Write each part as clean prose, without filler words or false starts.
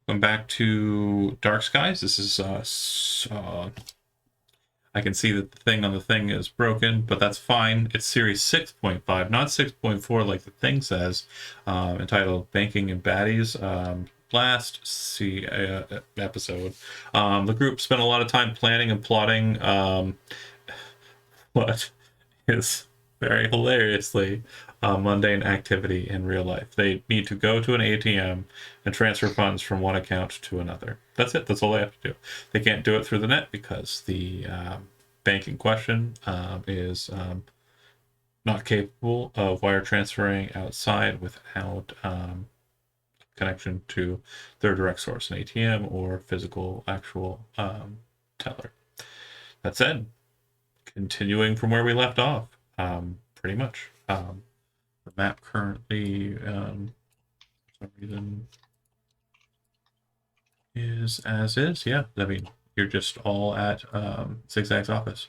Going back to Dark Skies. This is I can see that the thing on the thing is broken, but that's fine. It's series 6.5, not 6.4 like the thing says, entitled Banking and Baddies. Episode. The group spent a lot of time planning and plotting what is very hilariously a mundane activity in real life. They need to go to an ATM and transfer funds from one account to another. That's it. That's all they have to do. They can't do it through the net because the bank in question is not capable of wire transferring outside without connection to their direct source, an ATM or physical actual teller. That said, continuing from where we left off, pretty much. The map currently, for some reason, is as is. Yeah, I mean, you're just all at Zigzag's office.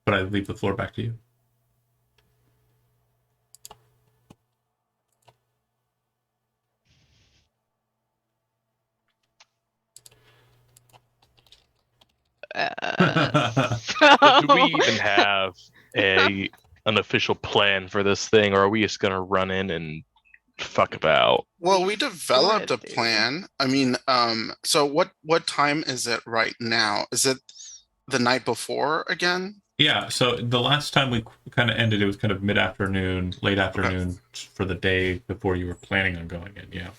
But I leave the floor back to you. So do we So even have an official plan for this thing, or are we just gonna run in and fuck about? Well, we developed sorta a do. plan. I mean, so what time is it right now? Is it the night before again? Yeah, so the last time we kind of ended, it was kind of mid-afternoon, late afternoon for the day before you were planning on going in. Yeah.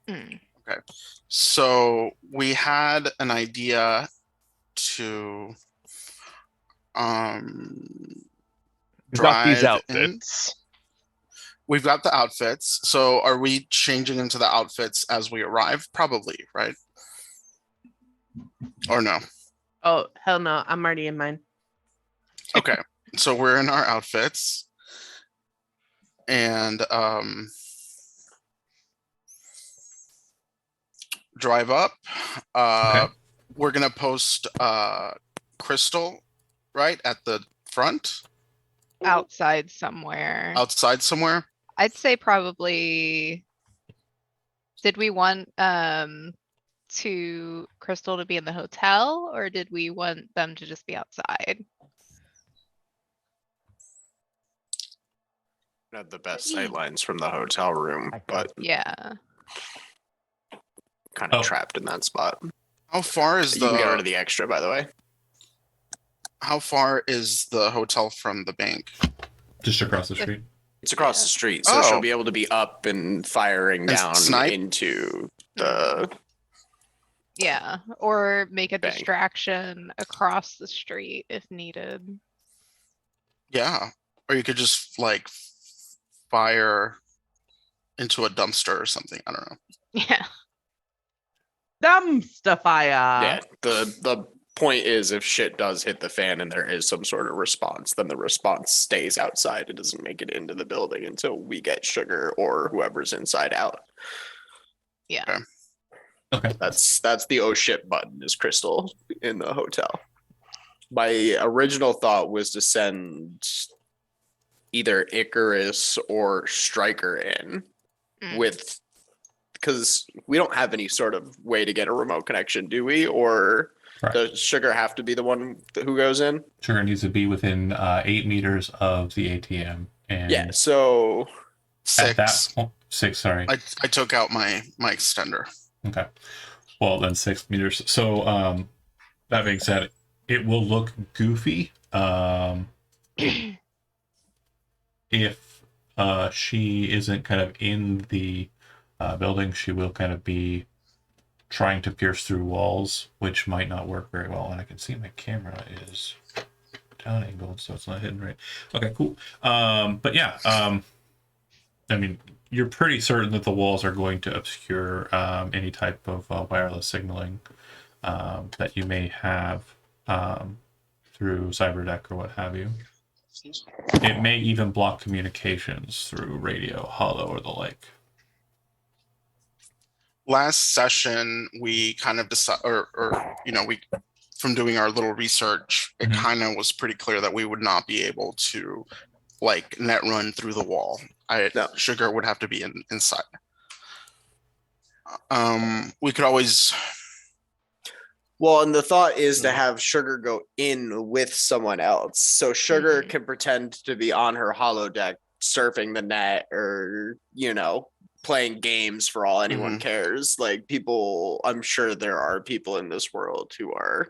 Okay. So we had an idea to We've got these drive in. outfits. We've got the outfits. So are we changing into the outfits as we arrive? Probably, right? Or no? Oh, hell no. I'm already in mine. Okay. So we're in our outfits. And drive up. Okay. We're gonna post Crystal right at the front, Outside somewhere. outside somewhere. I'd say probably. Did we want to Crystal to be in the hotel, or did we want them to just be outside? Had the best sight lines from the hotel room, but Yeah. kind of Oh. trapped in that spot. How far is You can get rid the of the extra, by the way. how far is the hotel from the bank? Just across the street. It's across Yeah. the street, so Oh. she'll be able to be up and firing And down snipe? into the. Yeah, or make a Bank. distraction across the street if needed. Yeah. Or you could just like fire into a dumpster or something. I don't know. Yeah. Dumpster fire. Yeah, the point is, if shit does hit the fan and there is some sort of response, then the response stays outside. It doesn't make it into the building until we get Sugar or whoever's inside out. Yeah. Okay. Okay. That's the oh shit button is Crystal in the hotel. My original thought was to send either Icarus or Striker in Mm. with, because we don't have any sort of way to get a remote connection, do we? Or Right. does Sugar have to be the one who goes in? Sugar needs to be within 8 meters of the ATM. And Yeah, so at that 6. point, 6, sorry. I took out my extender. Okay. Well, then 6 meters. So, that being said, it will look goofy if she isn't kind of in the building. She will kind of be trying to pierce through walls, which might not work very well. And I can see my camera is down angled, so it's not hidden right. Okay, cool. But yeah, I mean, you're pretty certain that the walls are going to obscure any type of wireless signaling that you may have through CyberDeck or what have you. It may even block communications through radio, hollow, or the like. Last session, we kind of decided, or we, from doing our little research, it Mhm. kind of was pretty clear that we would not be able to like net run through the wall. No. Sugar would have to be inside. We could always. Well, and the thought is to have Sugar go in with someone else. So Sugar Mhm. can pretend to be on her holodeck surfing the net or, playing games for all anyone cares. Like people, I'm sure there are people in this world who are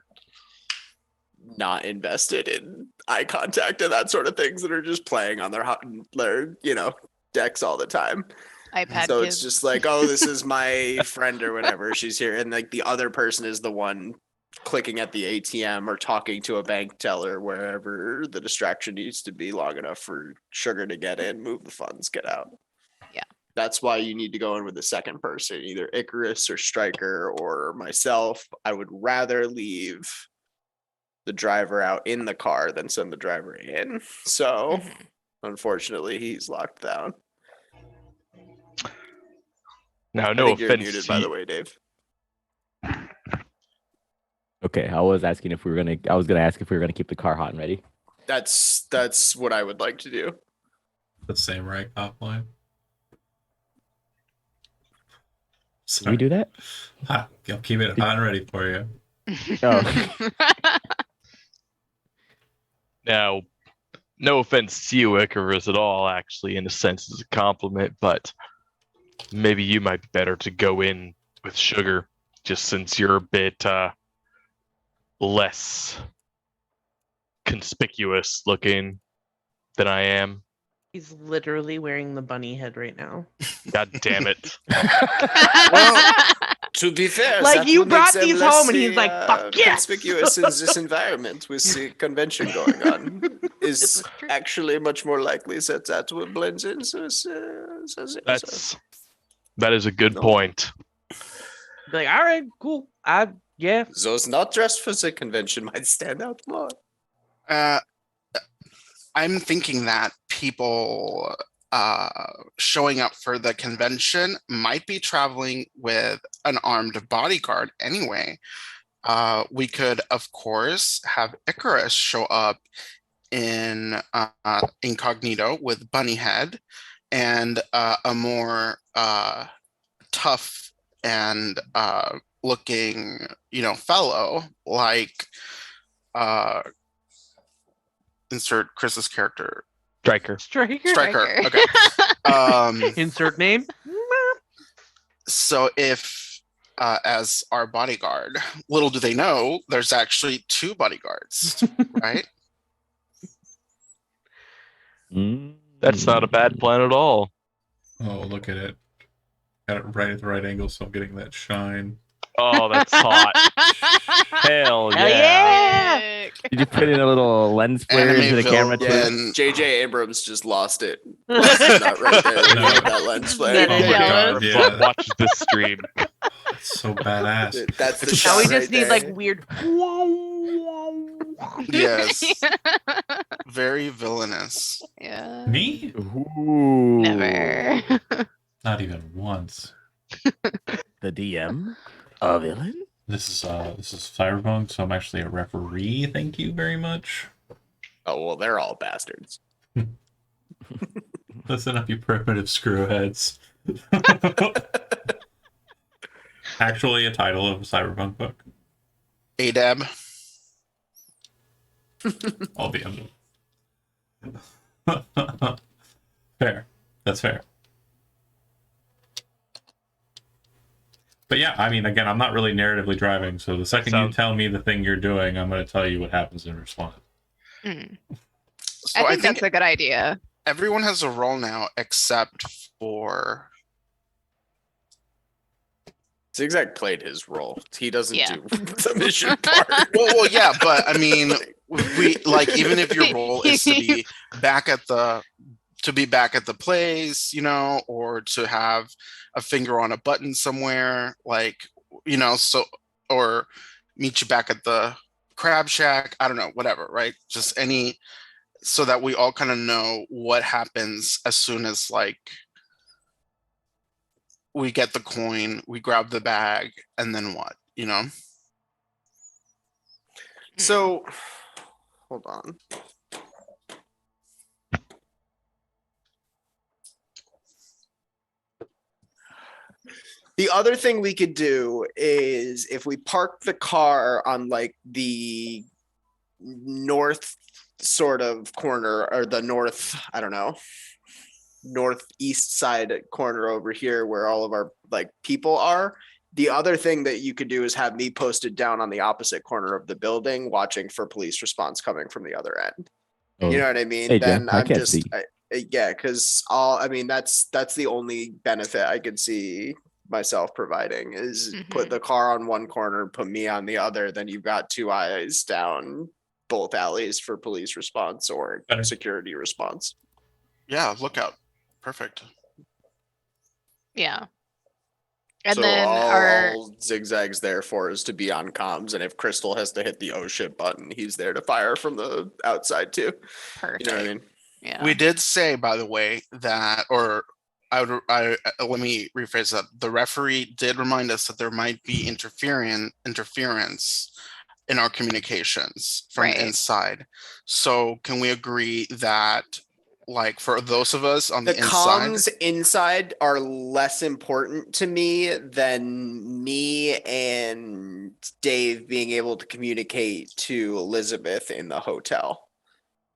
not invested in eye contact and that sort of things that are just playing on their decks all the time. iPad So kids. it's just like, oh, this is my friend or whatever. She's here. And like the other person is the one clicking at the ATM or talking to a bank teller, wherever the distraction needs to be long enough for Sugar to get in, move the funds, get out. Yeah. That's why you need to go in with the second person, either Icarus or Striker or myself. I would rather leave the driver out in the car than send the driver in. So Mhm. unfortunately, he's locked down. Now, I no think you're offense muted, to by you. the way, Dave. Okay, I was asking if we were gonna. I was gonna ask if we were gonna keep the car hot and ready. That's what I would like to do. The same right cop line. Did we do that? Hot. I'll keep it hot and ready for you. Oh. Now, no offense to you, Icarus, at all, actually, in a sense, it's a compliment, but maybe you might be better to go in with Sugar, just since you're a bit less conspicuous looking than I am. He's literally wearing the bunny head right now. God damn it. Well, to be fair, Like, that you would make brought them these less home and he's like, "Fuck yes!" conspicuous in this environment with the convention going on. This Is is true. actually much more likely that will blend in. That is a good No. point. Be like, all right, cool. Yeah. Those not dressed for the convention might stand out more. I'm thinking that people showing up for the convention might be traveling with an armed bodyguard anyway. We could, of course, have Icarus show up in incognito with bunny head and a more tough and looking, fellow like insert Chris's character. Striker. Striker. Okay. Insert name. So if as our bodyguard, little do they know, there's actually two bodyguards, right? That's not a bad plan at all. Oh, look at it. Got it right at the right angle, so I'm getting that shine. Oh, that's hot. Hell Hell yeah. yeah! Did you put in a little lens flare into the camera too? Yeah, villain. JJ Abrams just lost it. Not right there. No. That lens flare. That is Oh my jealous. god, yeah. Watch this stream. It's so badass. That's the Now shot we just right need there. like weird. Yes. Very villainous. Yeah. Me? Ooh. Never. Not even once. The DM? A villain? This is Cyberpunk, so I'm actually a referee. Thank you very much. Oh well, they're all bastards. Listen up, you primitive screwheads. Actually, a title of a Cyberpunk book. ADAB. I'll be under. Fair. That's fair. But yeah, I mean, again, I'm not really narratively driving, so the second you tell me the thing you're doing, I'm going to tell you what happens in response. Mm. So I think that's a good idea. everyone has a role now except for Zigzag played his role. He doesn't Yeah. do the mission part. well, yeah, but I mean, we like even if your role is to be back at the place, or to have a finger on a button somewhere, like so, or meet you back at the crab shack. I don't know, whatever, right? Just any, so that we all kind of know what happens as soon as like we get the coin, we grab the bag, and then what, So, hold on. The other thing we could do is if we park the car on like the north sort of corner or the north, I don't know, northeast side corner over here where all of our like people are. The other thing that you could do is have me posted down on the opposite corner of the building, watching for police response coming from the other end. You know what I mean? Hey, Jen, Then I I'm can't just, see. yeah, because I mean, that's the only benefit I could see myself providing is put the car on one corner, put me on the other. Then you've got two eyes down both alleys for police response or Better. security response. Yeah, lookout. Perfect. Yeah. And So then all zigzags there for is to be on comms, and if Crystal has to hit the oh shit button, he's there to fire from the outside too. perfect. You know what I mean? Yeah. We did say, by the way, that, or I let me rephrase that. The referee did remind us that there might be interference in our communications from Right. inside. So can we agree that, like, for those of us on The the inside, comms inside are less important to me than me and Dave being able to communicate to Elizabeth in the hotel.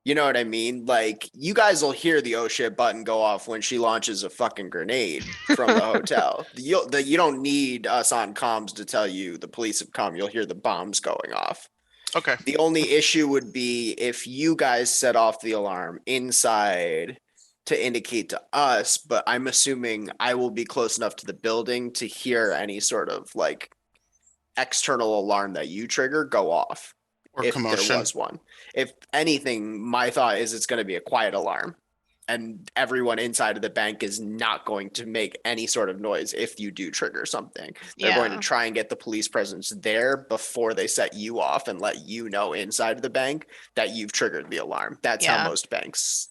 You know what I mean? Like, you guys will hear the oh shit button go off when she launches a fucking grenade from the hotel. You don't need us on comms to tell you the police have come. You'll hear the bombs going off. okay, The only issue would be if you guys set off the alarm inside to indicate to us, but I'm assuming I will be close enough to the building to hear any sort of like external alarm that you trigger go off. or If commotion. there was one. If anything, my thought is it's going to be a quiet alarm. And everyone inside of the bank is not going to make any sort of noise if you do trigger something. They're going to Yeah. try and get the police presence there before they set you off and let you know inside of the bank that you've triggered the alarm. That's how Yeah. most banks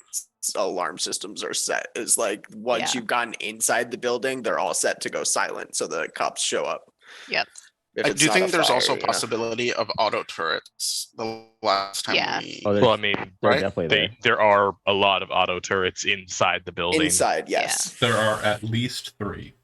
alarm systems are set. Is like once Yeah. you've gotten inside the building, they're all set to go silent so the cops show up. Yep. If I it's do not think a there's fire, also a you know? possibility of auto turrets. The last time Yeah. we, Oh, Well, I there's, mean, they're right? definitely there. there are a lot of auto turrets inside the building. Inside, yes. There are at least 3.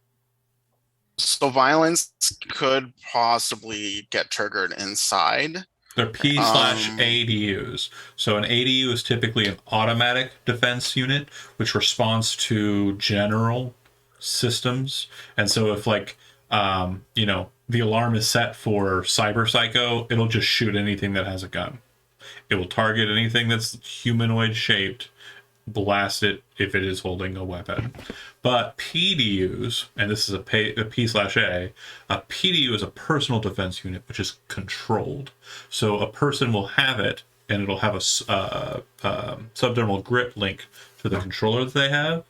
so violence could possibly get triggered inside. They're P/ADUs. So an ADU is typically an automatic defense unit, which responds to general systems. And so if like, the alarm is set for cyber psycho, it'll just shoot anything that has a gun. It will target anything that's humanoid shaped, blast it if it is holding a weapon. But PDUs, and this is a P/A, a PDU is a personal defense unit, which is controlled. So a person will have it, and it'll have a subdermal grip link to the controller that they have,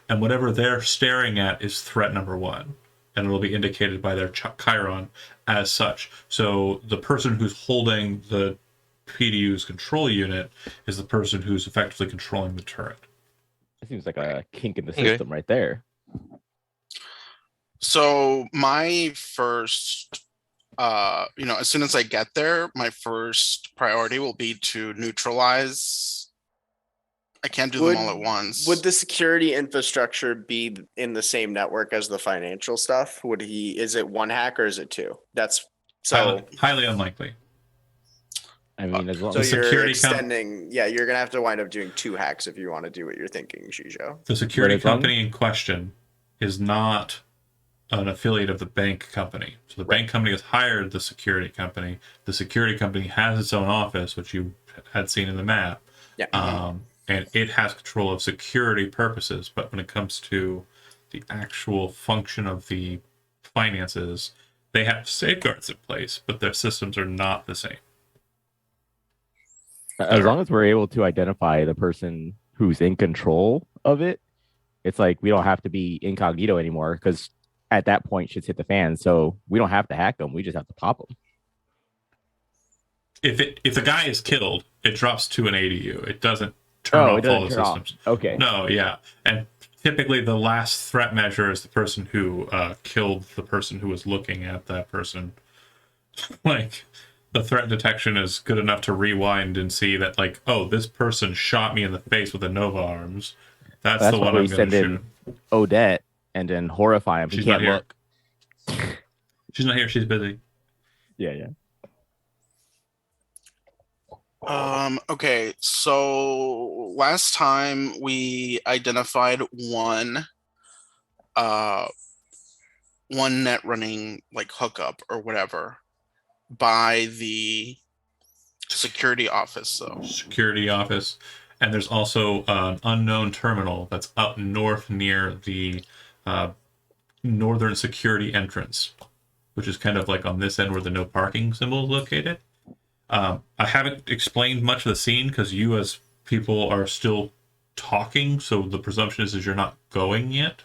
and whatever they're staring at is threat number 1, and it'll be indicated by their chyron as such. So the person who's holding the PDU's control unit is the person who's effectively controlling the turret. It seems like a kink in the Okay. system right there. So my first, as soon as I get there, my first priority will be to neutralize. I can't do them all at once. Would the security infrastructure be in the same network as the financial stuff? Is it one hack or is it 2? That's so. Highly unlikely. I mean, as long So as you're security extending, you're gonna have to wind up doing 2 hacks if you want to do what you're thinking, Shijo. The security as long- company in question is not an affiliate of the bank company. So the bank company has hired the security company. The security company has its own office, which you had seen in the map. Yeah. And it has control of security purposes. But when it comes to the actual function of the finances, they have safeguards in place, but their systems are not the same. as long as we're able to identify the person who's in control of it, it's like we don't have to be incognito anymore because at that point shit's hit the fan. So we don't have to hack them. We just have to pop them. If the guy is killed, it drops to an ADU. It doesn't turn off all the systems. Okay. No, yeah. And typically the last threat measure is the person who killed the person who was looking at that person. Like, the threat detection is good enough to rewind and see that, like, oh, this person shot me in the face with a Nova Arms. That's the why one we I'm going send to in shoot. Odette and then horrify him. He She's can't not here. look. She's not here. She's busy. Yeah. Okay, so last time we identified one net running like hookup or whatever by the security office. So Security office, and there's also an unknown terminal that's up north near the northern security entrance, which is kind of like on this end where the no parking symbol is located. I haven't explained much of the scene because you as people are still talking, so the presumption is you're not going yet.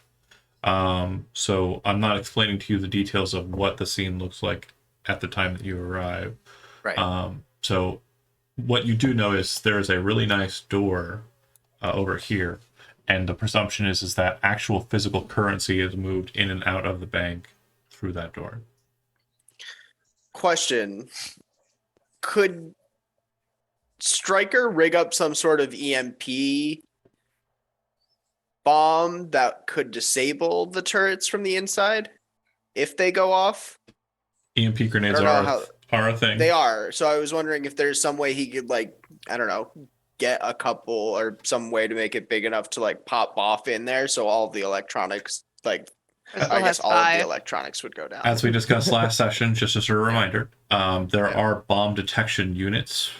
So I'm not explaining to you the details of what the scene looks like at the time that you arrive. Right. So what you do know is there is a really nice door over here, and the presumption is that actual physical currency is moved in and out of the bank through that door. Question. Could Stryker rig up some sort of EMP bomb that could disable the turrets from the inside if they go off? EMP grenades I don't know are a thing. They are. So I was wondering if there's some way he could, like, I don't know, get a couple or some way to make it big enough to like pop off in there so all of the electronics, like, Crystal I guess has all of the 5. electronics would go down. As we discussed last session, just as a reminder, there Yeah. are bomb detection units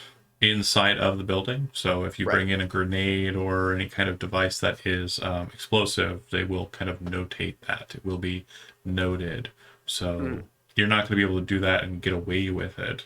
inside of the building. So if you bring in a grenade or any kind of device that is explosive, they will kind of notate that. It will be noted. So you're not going to be able to do that and get away with it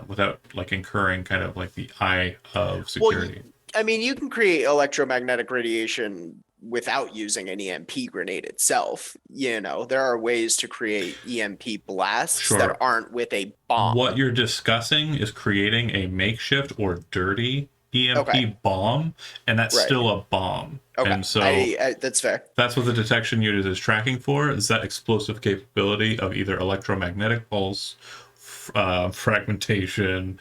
without like incurring kind of like the eye of security. I mean, you can create electromagnetic radiation without using an EMP grenade itself. You know, there are ways to create EMP blasts that aren't with a bomb. What you're discussing is creating a makeshift or dirty EMP bomb, and that's still a bomb. Okay, and so that's fair. That's what the detection unit is tracking for, is that explosive capability of either electromagnetic pulse, fragmentation,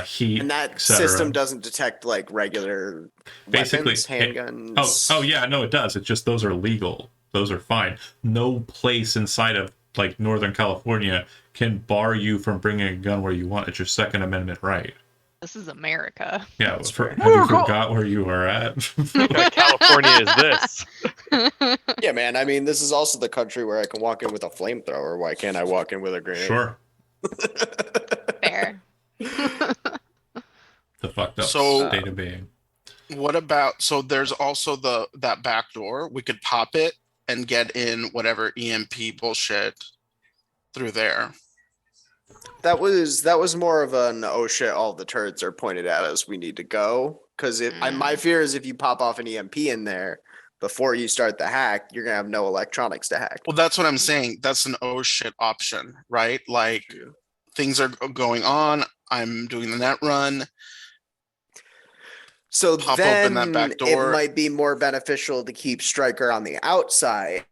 heat, And that etc. system doesn't detect like regular basically weapons, handguns. Oh yeah, no, it does. It's just those are legal. Those are fine. No place inside of like Northern California can bar you from bringing a gun where you want. It's your Second Amendment right. This is America. Yeah, have you forgot where you are at? What California is this? Yeah, man. I mean, this is also the country where I can walk in with a flamethrower. Why can't I walk in with a grenade? Sure. Fair. The fucked up state of being. What about, so there's also that back door. We could pop it and get in whatever EMP bullshit through there. That was more of an oh shit, all the turrets are pointed at us, we need to go. Because my fear is if you pop off an EMP in there before you start the hack, you're gonna have no electronics to hack. Well, that's what I'm saying. That's an oh shit option, right? Like things are going on. I'm doing the net run. So Pop then open that back door. It might be more beneficial to keep Stryker on the outside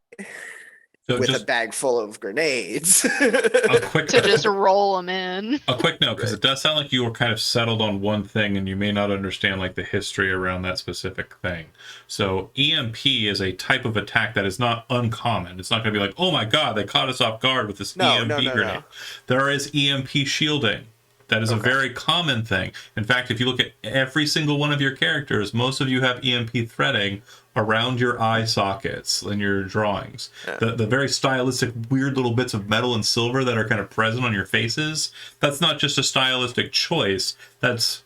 with a bag full of grenades. A quick to just roll them in. A quick note, because it does sound like you were kind of settled on one thing and you may not understand like the history around that specific thing. So EMP is a type of attack that is not uncommon. It's not going to be like, oh my god, they caught us off guard with this EMP grenade. No. There is EMP shielding. That is a very common thing. In fact, if you look at every single one of your characters, most of you have EMP threading around your eye sockets in your drawings. Yeah. The very stylistic, weird little bits of metal and silver that are kind of present on your faces, that's not just a stylistic choice. That's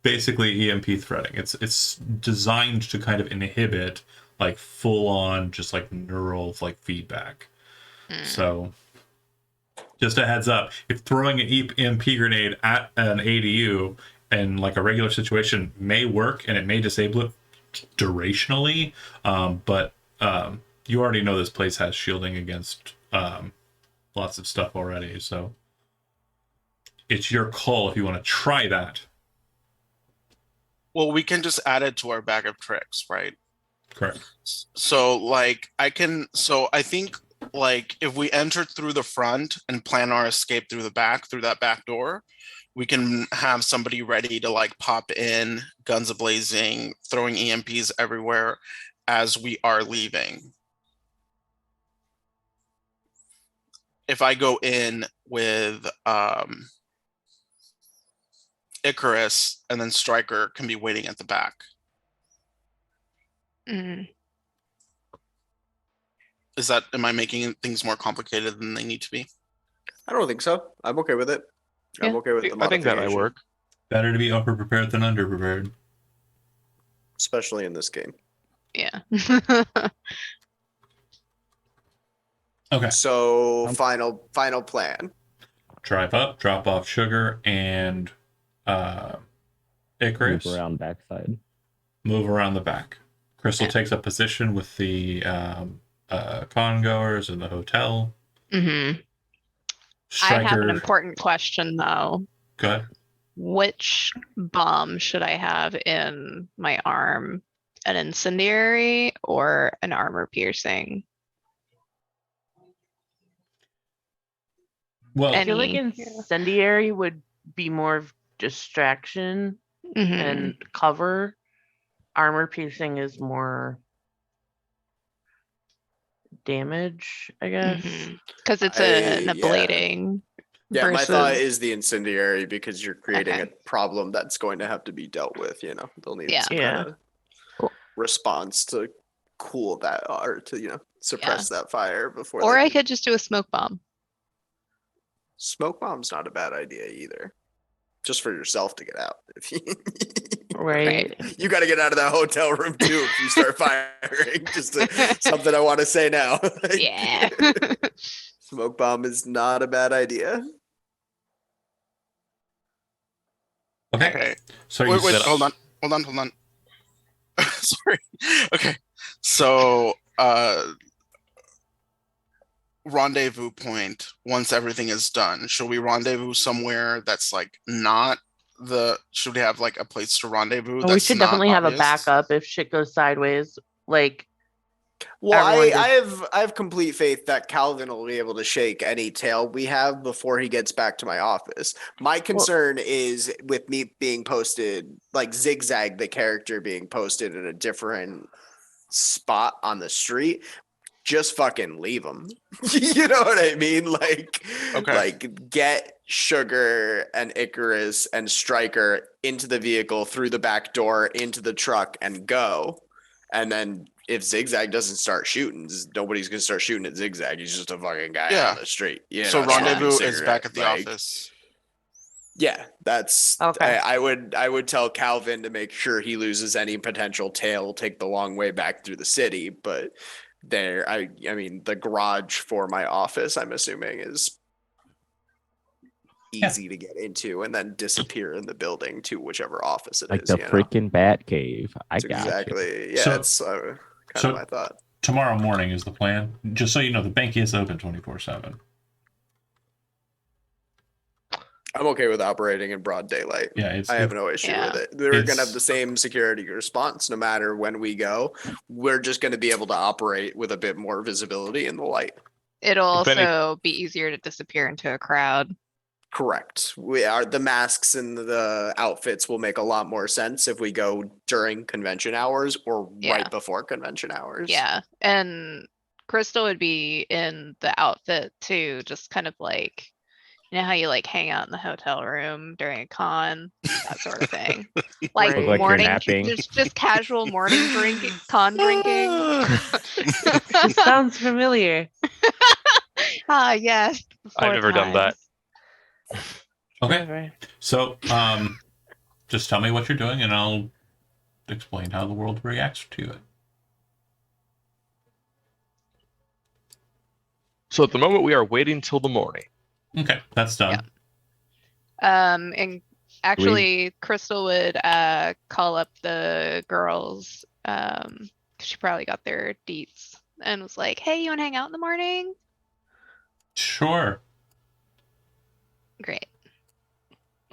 basically EMP threading. It's designed to kind of inhibit like full on just like neural like feedback. So just a heads up, if throwing an EMP grenade at an ADU in like a regular situation may work and it may disable it durationally, but you already know this place has shielding against lots of stuff already, so it's your call if you want to try that. Well, we can just add it to our bag of tricks, right? Correct. So like I think like if we enter through the front and plan our escape through the back, through that back door, we can have somebody ready to like pop in, guns a-blazing, throwing EMPs everywhere as we are leaving. if I go in with Icarus, and then Striker can be waiting at the back. Mm. Am I making things more complicated than they need to be? I don't think so. I'm okay with it. I'm Yeah. okay with the I think that might modification, work. Better to be over-prepared than under-prepared. especially in this game. Yeah. Okay. So final plan. Drive up, drop off Sugar and Icarus. Move around backside. Move around the back. Crystal Yeah. takes up position with the con-goers in the hotel. Hmm. I Striker, have an important question though. Go ahead. Which bomb should I have in my arm? An incendiary or an armor piercing? Well, I feel like Any- incendiary would be more of distraction Mhm. and cover. Armor piercing is more damage, I guess. Because it's an Yeah. ablating. Yeah, my thought versus- is the incendiary because you're creating Okay. a problem that's going to have to be dealt with. You know, they'll need Yeah. some Yeah. kind of Cool. response to cool that or to suppress that fire before. Or they I can- could just do a smoke bomb. Smoke bomb's not a bad idea either. Just for yourself to get out. If you, Right. you got to get out of that hotel room too if you start firing. Just something I want to say now. Yeah. Smoke bomb is not a bad idea. okay. Okay. So Wait, you wait, set up. hold on. Sorry. Okay. So, rendezvous point once everything is done. Should we rendezvous somewhere that's like not should we have like a place to rendezvous? Oh, we that's should not definitely have a obvious? backup if shit goes sideways. Like, Well, Everyone I have complete faith that Calvin will be able to shake any tail we have before he gets back to my office. My concern is with me being posted, like Zigzag, the character being posted in a different spot on the street. Just fucking leave him. You know what I mean? Like, Okay. like get Sugar and Icarus and Striker into the vehicle through the back door into the truck and go. And then if Zigzag doesn't start shooting, nobody's gonna start shooting at Zigzag. He's just a fucking guy Yeah. on the street. You So know, smoking a rendezvous is cigarette, back at the like- office. Yeah, that's Okay. I would tell Calvin to make sure he loses any potential tail, take the long way back through the city. But I mean, the garage for my office, I'm assuming, is easy to get into and then disappear in the building to whichever office it Like is. the you know? freaking Bat Cave. I That's got you. exactly. Yeah, So- it's kind so- of my thought. Tomorrow morning is the plan. Just so you know, the bank is open 24/7. I'm okay with operating in broad daylight. Yeah, it's I have no issue Yeah. with it. We're gonna It's- have the same security response no matter when we go. We're just gonna be able to operate with a bit more visibility in the light. It'll If any- also be easier to disappear into a crowd. Correct. The masks and the outfits will make a lot more sense if we go during convention hours or Yeah. right before convention hours. Yeah. And Crystal would be in the outfit too, just kind of like, you know how you like hang out in the hotel room during a con, that sort of thing. Like Look like you're morning, napping. just casual morning drinking, con drinking. This sounds familiar. Ah, yes. I've never done that. okay. Whatever. So, just tell me what you're doing, and I'll explain how the world reacts to it. So at the moment, we are waiting till the morning. Okay, that's done. And actually Crystal would call up the girls, 'cause she probably got their deets and was like, hey, you wanna hang out in the morning? Sure. Great.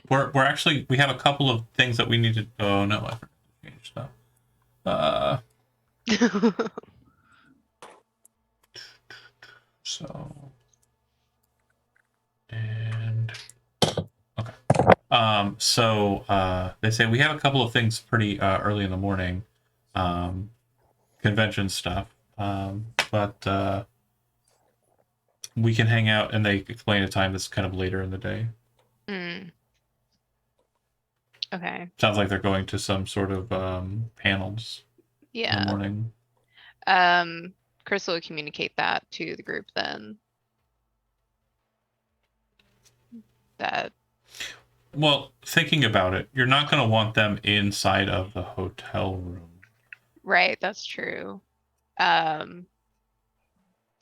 We're actually, we have a couple of things that we need to. Oh no, I forgot to change stuff. So, and okay. They say we have a couple of things pretty early in the morning, convention stuff. But We can hang out, and they explain a time that's kind of later in the day. Mm. Okay. Sounds like they're going to some sort of panels in the Yeah. morning. Crystal would communicate that to the group then. That Well, thinking about it, you're not going to want them inside of the hotel room. right, that's true.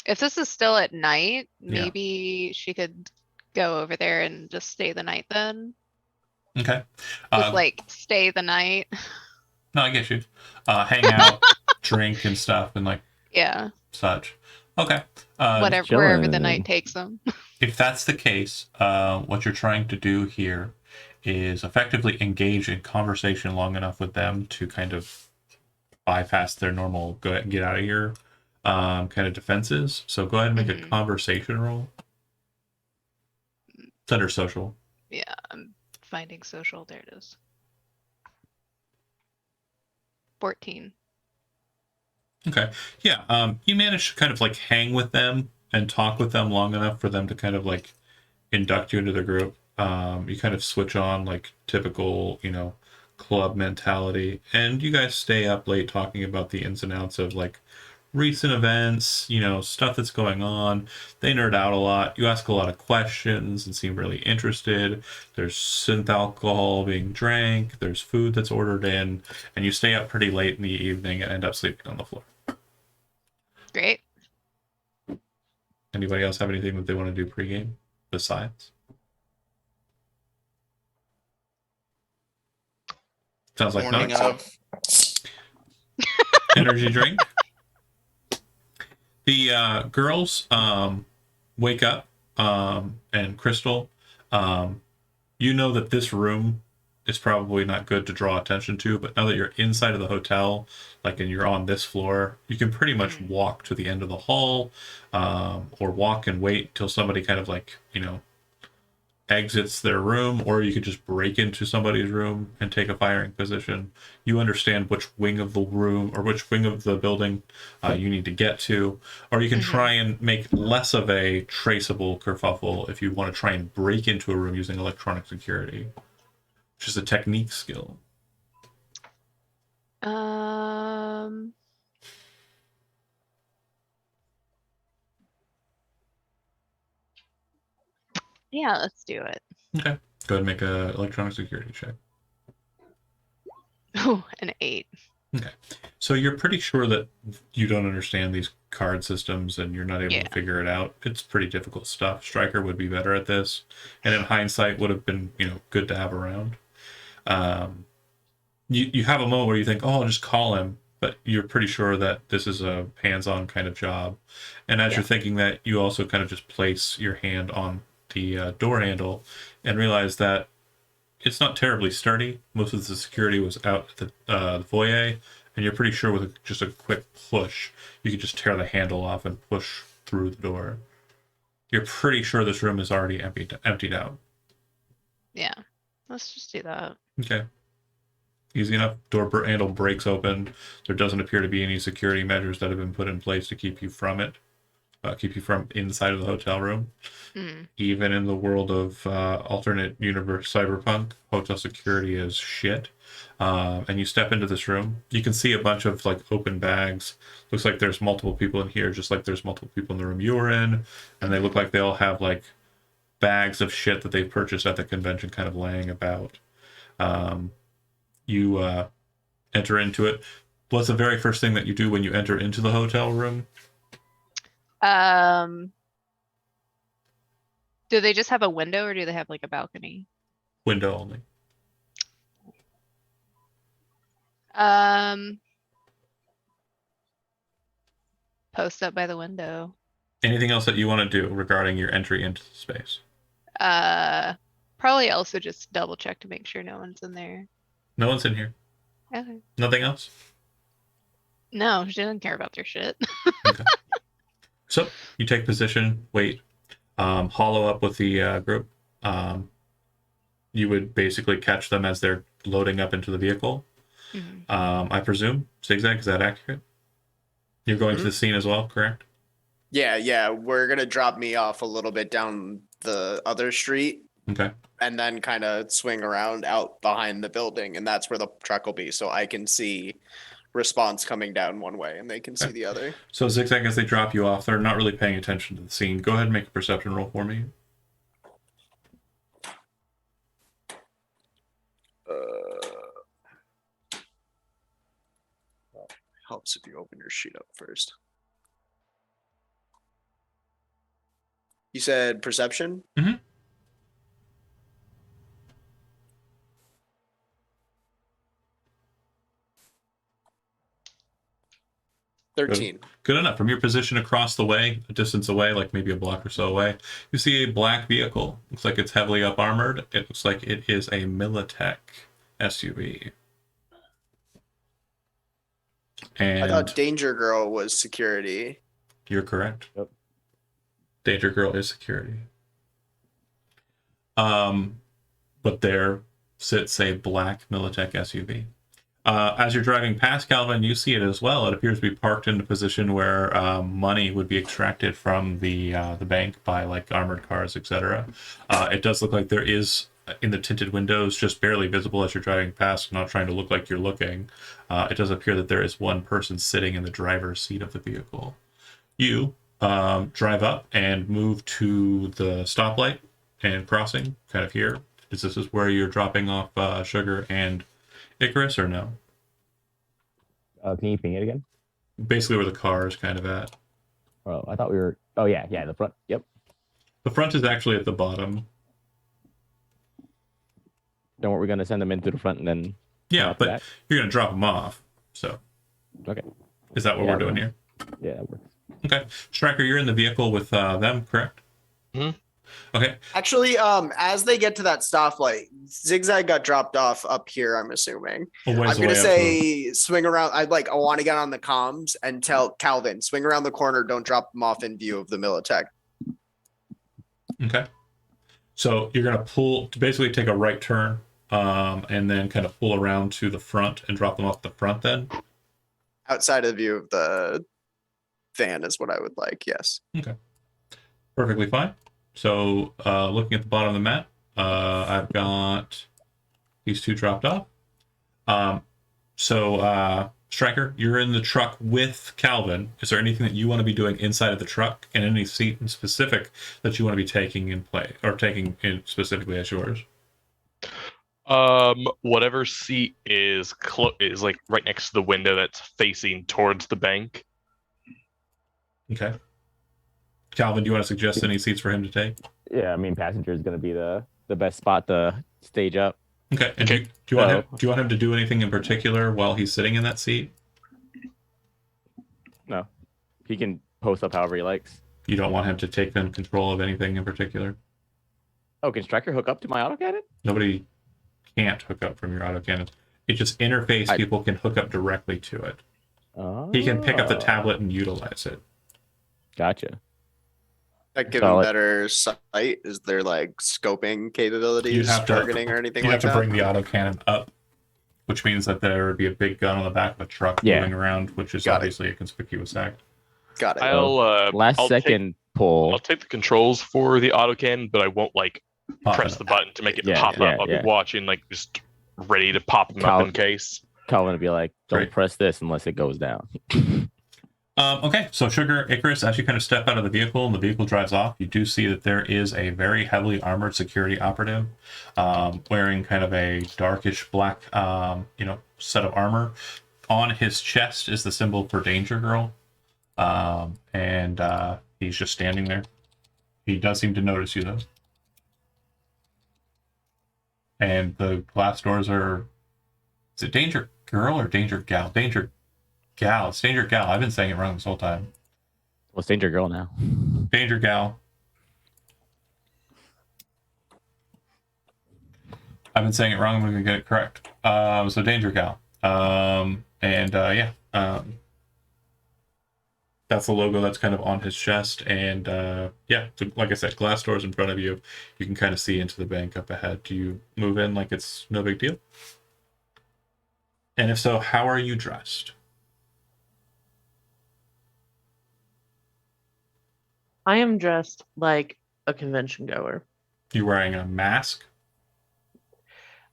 If this is still at night, Yeah. maybe she could go over there and just stay the night then. Okay. Just like stay the night. No, I get you. Hang out, drink and stuff, and like Yeah, such. Okay. whatever, wherever the chilling. night takes them. If that's the case, what you're trying to do here is effectively engage in conversation long enough with them to kind of bypass their normal go ahead and get out of here kind of defenses. So go ahead and make a Mhm. conversation roll. It's under social. Yeah, I'm finding social. There it is. 14. Okay. Yeah. You manage to kind of like hang with them and talk with them long enough for them to kind of like induct you into the group. You kind of switch on like typical, club mentality, and you guys stay up late talking about the ins and outs of like recent events, stuff that's going on. They nerd out a lot. You ask a lot of questions and seem really interested. There's synth alcohol being drank. There's food that's ordered in, and you stay up pretty late in the evening and end up sleeping on the floor. Great. Anybody else have anything that they want to do pregame besides? Sounds like Morning not. of. Energy drink. The girls wake up, and Crystal, you know that this room is probably not good to draw attention to, but now that you're inside of the hotel, like, and you're on this floor, you can pretty much walk to the end of the hall, or walk and wait till somebody kind of like, exits their room, or you could just break into somebody's room and take a firing position. You understand which wing of the room or which wing of the building you need to get to, or you can try and make less of a traceable kerfuffle if you want to try and break into a room using electronic security, which is a technique skill. Yeah, let's do it. Okay, go ahead and make a electronic security check. Oh, an 8. Okay, so you're pretty sure that you don't understand these card systems and you're not able Yeah. to figure it out. It's pretty difficult stuff. Stryker would be better at this, and in hindsight would have been, good to have around. You have a moment where you think, oh, I'll just call him, but you're pretty sure that this is a hands-on kind of job. And as Yeah. you're thinking that, you also kind of just place your hand on the door handle and realize that it's not terribly sturdy. Most of the security was out at the foyer, and you're pretty sure with just a quick push, you could just tear the handle off and push through the door. You're pretty sure this room is already emptied out. Yeah, let's just do that. Okay. Easy enough. Door handle breaks open. There doesn't appear to be any security measures that have been put in place to keep you from it, keep you from inside of the hotel room. Even in the world of alternate universe cyberpunk, hotel security is shit. And you step into this room. You can see a bunch of like open bags. Looks like there's multiple people in here, just like there's multiple people in the room you were in. And they look like they all have like bags of shit that they've purchased at the convention kind of laying about. You enter into it. What's the very first thing that you do when you enter into the hotel room? Do they just have a window or do they have like a balcony? Window only. Post up by the window. Anything else that you want to do regarding your entry into the space? Probably also just double check to make sure no one's in there. No one's in here. Okay. Nothing else? No, she doesn't care about their shit. Okay. So you take position, wait, hollow up with the group. You would basically catch them as they're loading up into the vehicle. I presume. Zigzag, is that accurate? You're going to the scene as well, correct? Yeah. We're gonna drop me off a little bit down the other street Okay. and then kind of swing around out behind the building, and that's where the truck will be, so I can see response coming down one way and they can see Okay. the other. So Zigzag, as they drop you off, they're not really paying attention to the scene. Go ahead and make a perception roll for me. Helps if you open your sheet up first. You said perception? Mhm. Good. 13. Good enough. From your position across the way, a distance away, like maybe a block or so away, you see a black vehicle. Looks like it's heavily up armored. It looks like it is a Militech SUV. And I thought Danger Girl was security. You're correct. Yep. Danger Girl is security. But there sits a black Militech SUV. As you're driving past Calvin, you see it as well. It appears to be parked in a position where money would be extracted from the bank by like armored cars, etc. It does look like there is in the tinted windows, just barely visible as you're driving past, not trying to look like you're looking. It does appear that there is one person sitting in the driver's seat of the vehicle. You drive up and move to the stoplight and crossing, kind of here. This is where you're dropping off Sugar and Icarus, or no? Can you ping it again? Basically where the car is kind of at. Oh, I thought we were. Oh yeah, the front. Yep. The front is actually at the bottom. Then we're gonna send them into the front and then. Yeah, after but that? you're going to drop them off. So Okay. is that what Yeah, we're doing here? Yeah, that works. Okay. Striker, you're in the vehicle with them, correct? Mhm. Okay. Actually, as they get to that stoplight, Zigzag got dropped off up here, I'm assuming. Well, where's I'm the gonna way up say swing around. I want to get on the comms and tell Calvin, swing around the corner, don't drop them off in view of the Militech. Okay. So you're going to pull, to basically take a right turn, and then kind of pull around to the front and drop them off the front then? Outside of view of the van is what I would like, yes. Okay. Perfectly fine. So looking at the bottom of the map, I've got these two dropped off. So Striker, you're in the truck with Calvin. Is there anything that you want to be doing inside of the truck, and any seat in specific that you want to be taking in play, or taking in specifically as yours? Whatever seat is is like right next to the window that's facing towards the bank. Okay. Calvin, do you want to suggest any seats for him to take? Yeah, I mean, passenger is gonna be the best spot to stage up. Okay. And Okay. do you want him to do anything in particular while he's sitting in that seat? No, he can post up however he likes. You don't want him to take control of anything in particular? Oh, can Striker hook up to my autocannon? Nobody can't hook up from your autocannon. It just interface people can hook up directly to it. Oh, He can pick up the tablet and utilize it. Gotcha. That give him better sight? Is there like scoping capabilities, You'd have to- targeting, or anything You like have to that? bring the autocannon up, which means that there would be a big gun on the back of a truck Yeah. moving around, which is Got it. obviously a conspicuous act. Got it. Last I'll second Take, pull. I'll take the controls for the autocannon, but I won't like Pop press it the up. button to make it Yeah, pop yeah, up. I'll yeah. be watching, like just ready to pop them Cal- up in case. Calvin would be like, "Don't Great. press this unless it goes down." Okay, so Sugar, Icarus, as you kind of step out of the vehicle and the vehicle drives off, you do see that there is a very heavily armored security operative wearing kind of a darkish black, set of armor. On his chest is the symbol for Danger Girl, and he's just standing there. He does seem to notice you, though. And the glass doors are... Is it Danger Girl or Danger Gal? Danger Gal. It's Danger Gal. I've been saying it wrong this whole time. Well, it's Danger Girl now. Danger Gal. I've been saying it wrong. I'm going to get it correct. So Danger Gal. That's the logo that's kind of on his chest. And so like I said, glass doors in front of you. You can kind of see into the bank up ahead. Do you move in like it's no big deal? And if so, how are you dressed? I am dressed like a convention goer. You wearing a mask?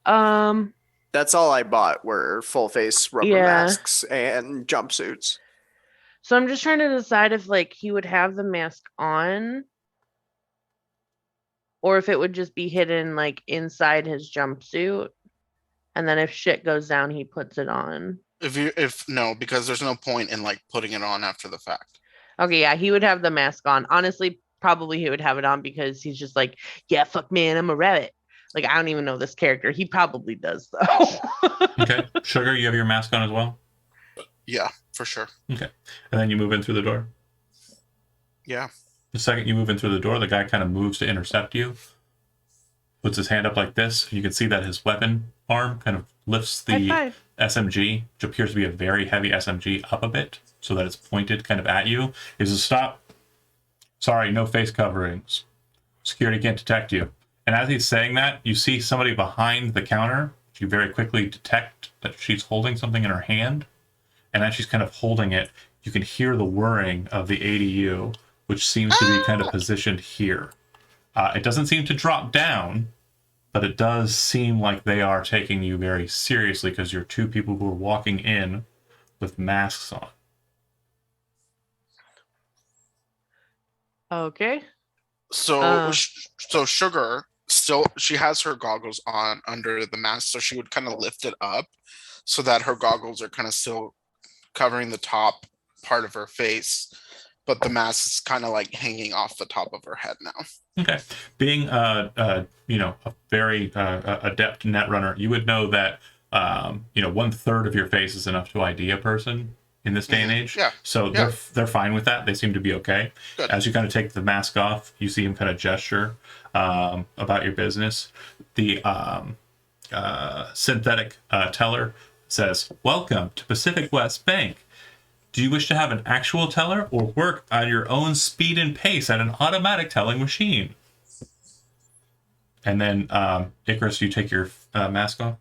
That's all I bought were full face rubber Yeah. masks and jumpsuits. So I'm just trying to decide if like he would have the mask on or if it would just be hidden like inside his jumpsuit. And then if shit goes down, he puts it on. If no, because there's no point in like putting it on after the fact. Okay, yeah, he would have the mask on. Honestly, probably he would have it on because he's just like, yeah, fuck man, I'm a rabbit. Like, I don't even know this character. He probably does though. Okay. Sugar, you have your mask on as well? Yeah, for sure. Okay. And then you move in through the door. Yeah. The second you move in through the door, the guy kind of moves to intercept you. Puts his hand up like this. You can see that his weapon arm kind of lifts High the five. SMG, which appears to be a very heavy SMG, up a bit so that it's pointed kind of at you. He says, "Stop. Sorry, no face coverings. Security can't detect you." And as he's saying that, you see somebody behind the counter. You very quickly detect that she's holding something in her hand. And as she's kind of holding it, you can hear the whirring of the ADU, which seems to be kind of positioned here. It doesn't seem to drop down, but it does seem like they are taking you very seriously because you're two people who are walking in with masks on. Okay. So so Sugar still, she has her goggles on under the mask, so she would kind of lift it up so that her goggles are kind of still covering the top part of her face, but the mask is kind of like hanging off the top of her head now. Okay. Being a very adept net runner, you would know that 1/3 of your face is enough to ID a person in this day and age. Yeah. So Yeah. they're fine with that. They seem to be okay. Good. As you kind of take the mask off, you see him kind of gesture about your business. The synthetic teller says, "Welcome to Pacific West Bank. Do you wish to have an actual teller or work on your own speed and pace at an automatic telling machine?" And then, Icarus, you take your mask off.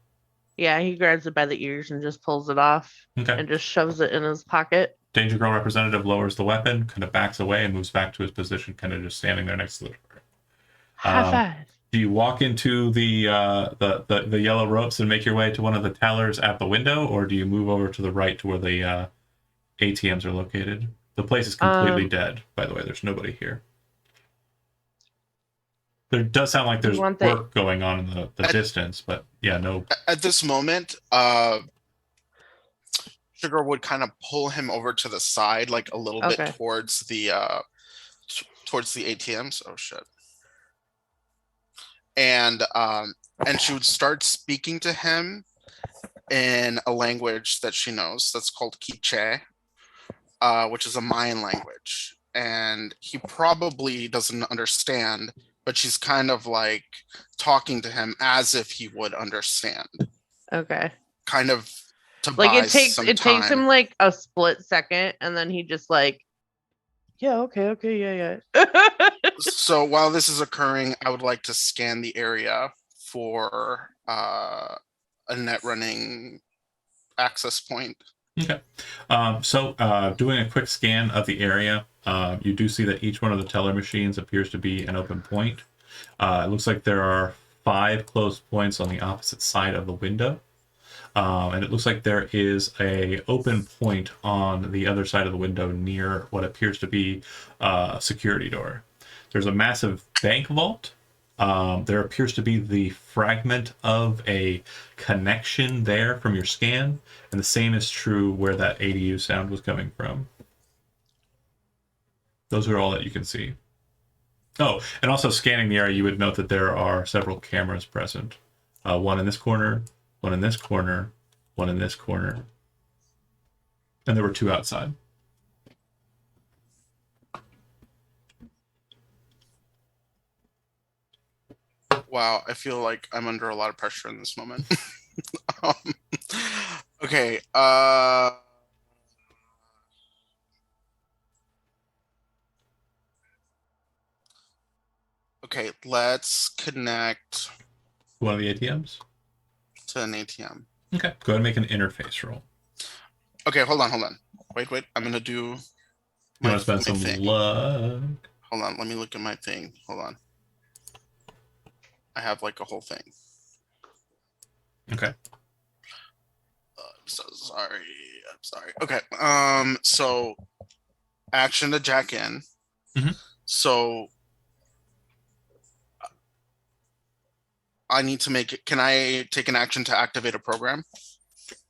Yeah, he grabs it by the ears and just pulls it off Okay. and just shoves it in his pocket. Danger Girl representative lowers the weapon, kind of backs away, and moves back to his position, kind of just standing there next to the door. High five. Do you walk into the yellow ropes and make your way to one of the tellers at the window, or do you move over to the right to where the ATMs are located? The place is completely dead, by the way. There's nobody here. There does sound like there's work going on in the distance, but yeah, no. At this moment, Sugar would kind of pull him over to the side, like a little bit towards the ATMs. Oh shit. And she would start speaking to him in a language that she knows. That's called Quiche, which is a Mayan language. And he probably doesn't understand, but she's kind of like talking to him as if he would understand. Okay. Kind of to like buy it takes some it time. takes him like a split second, and then he just like, yeah, okay, yeah. So while this is occurring, I would like to scan the area for a net running access point. Okay. Doing a quick scan of the area, you do see that each one of the teller machines appears to be an open point. It looks like there are 5 closed points on the opposite side of the window. And it looks like there is a open point on the other side of the window near what appears to be a security door. There's a massive bank vault. There appears to be the fragment of a connection there from your scan, and the same is true where that ADU sound was coming from. Those are all that you can see. Oh, and also scanning the area, you would note that there are several cameras present. One in this corner, one in this corner, one in this corner. And there were 2 outside. Wow, I feel like I'm under a lot of pressure in this moment. Okay, okay, let's connect One of the ATMs? to an ATM. Okay, go ahead and make an interface roll. Okay, hold on. Wait. I'm gonna do You want to spend some luck? Hold on, let me look at my thing. Hold on. I have like a whole thing. Okay. I'm so sorry. I'm sorry. Okay. So action to jack in. Mhm. So I need to make it. Can I take an action to activate a program?